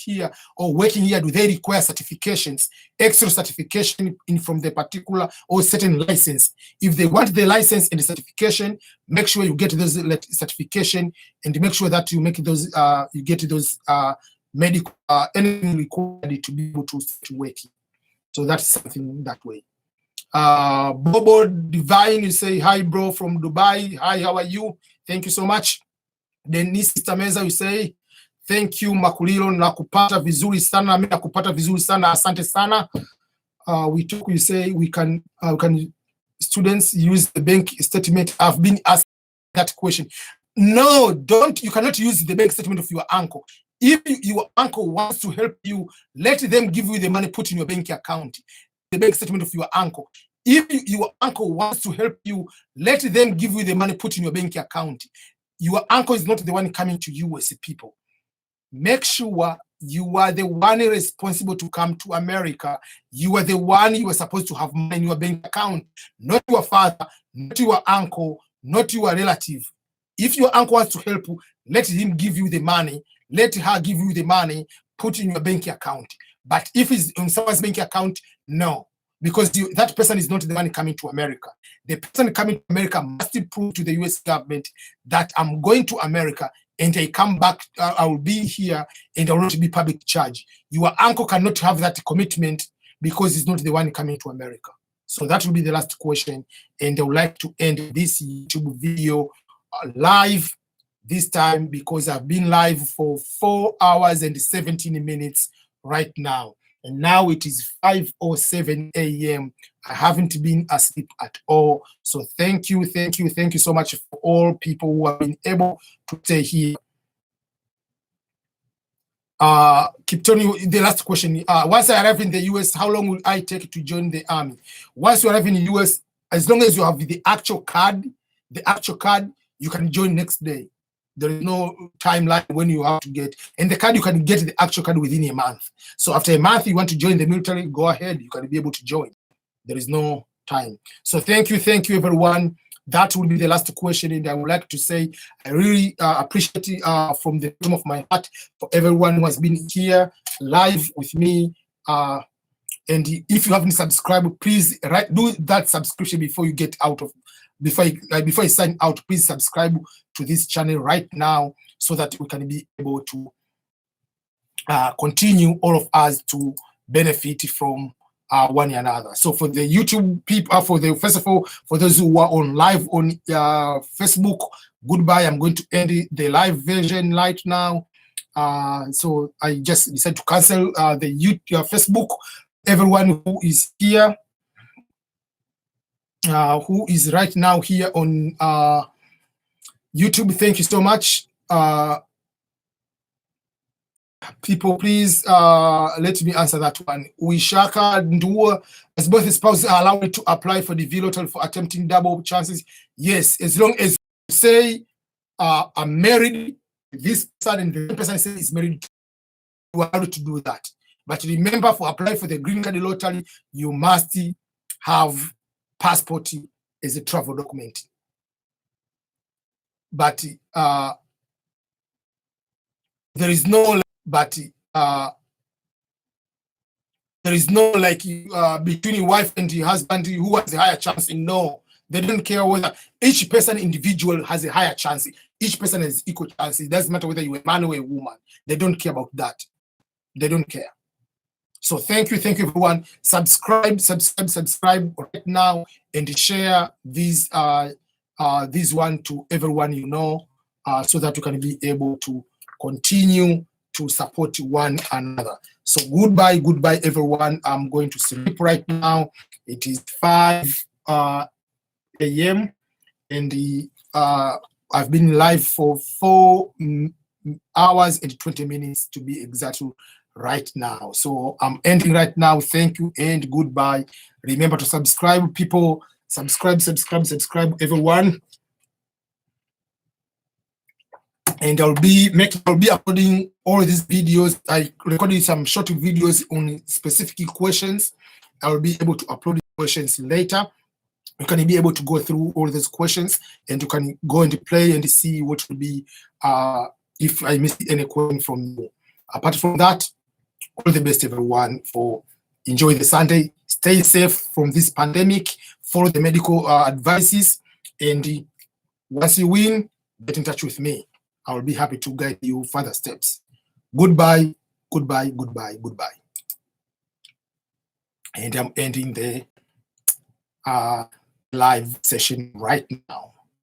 here or working here, do they require certifications, extra certification from the particular or certain license? If they want the license and the certification, make sure you get those certification and make sure that you make those you get those medical anything required to be able to start working. So that's something that way. Bobo Divine, you say hi bro from Dubai. Hi, how are you? Thank you so much. Denise Tameza, you say thank you Makulilo, nakupata vizuri sana, mimi nakupata vizuri sana, asante sana. We took, you say we can students use the bank statement? I've been asked that question. No, don't, you cannot use the bank statement of your uncle. If your uncle wants to help you, let them give you the money put in your bank account, the bank statement of your uncle. If your uncle wants to help you, let them give you the money put in your bank account. Your uncle is not the one coming to you as a people. Make sure you are the one responsible to come to America. You are the one you are supposed to have money in your bank account, not your father, not your uncle, not your relative. If your uncle wants to help you, let him give you the money. Let her give you the money, put in your bank account. But if it's in someone's bank account, no. Because that person is not the one coming to America. The person coming to America must prove to the US government that I'm going to America and I come back, I will be here and I will not be public charge. Your uncle cannot have that commitment because he's not the one coming to America. So that will be the last question. And I would like to end this YouTube video live this time because I've been live for 4 hours and 17 minutes right now. And now it is 5:07 a.m. I haven't been asleep at all. So thank you so much for all people who have been able to stay here. Keep telling you the last question. Once I arrive in the US, how long will I take to join the army? Once you arrive in the US, as long as you have the actual card, you can join next day. There is no timeline when you have to get, and the card, you can get the actual card within a month. So after a month, you want to join the military, go ahead, you can be able to join. There is no time. So thank you everyone. That will be the last question, and I would like to say I really appreciate it from the bottom of my heart for everyone who has been here live with me. And if you haven't subscribed, please do that subscription before you get out of, before you sign out. Please subscribe to this channel right now so that we can be able to continue, all of us, to benefit from one another. So for the YouTube people, first of all, for those who are on live on Facebook, goodbye. I'm going to end the live version right now. So I just decided to cancel the YouTube, Facebook. Everyone who is here, who is right now here on YouTube, thank you so much. People, please let me answer that one. Wishaka Ndua, as both spouses are allowed to apply for the VLOTL for attempting double chances. Yes, as long as you say I'm married, this person and the person says is married, you are allowed to do that. But remember, for applying for the green card lottery, you must have passport as a travel document. But there is no, there is no like between your wife and your husband who has a higher chance. No, they don't care whether each person individual has a higher chance. Each person has equal chance. It doesn't matter whether you're a man or a woman. They don't care about that. They don't care. So thank you everyone. Subscribe right now and share this one to everyone you know, so that you can be able to continue to support one another. So goodbye everyone. I'm going to sleep right now. It is 5 a.m. and I've been live for 4 hours and 20 minutes to be exact right now. So I'm ending right now. Thank you and goodbye. Remember to subscribe, people. Subscribe, everyone. And I'll be uploading all these videos. I recorded some short videos on specific questions. I'll be able to upload questions later. You can be able to go through all these questions, and you can go and play and see what will be if I miss any question from you. Apart from that, all the best, everyone, for enjoy the Sunday. Stay safe from this pandemic. Follow the medical advices, and once you win, get in touch with me. I will be happy to guide you further steps. Goodbye, goodbye, goodbye, goodbye. And I'm ending the live session right now.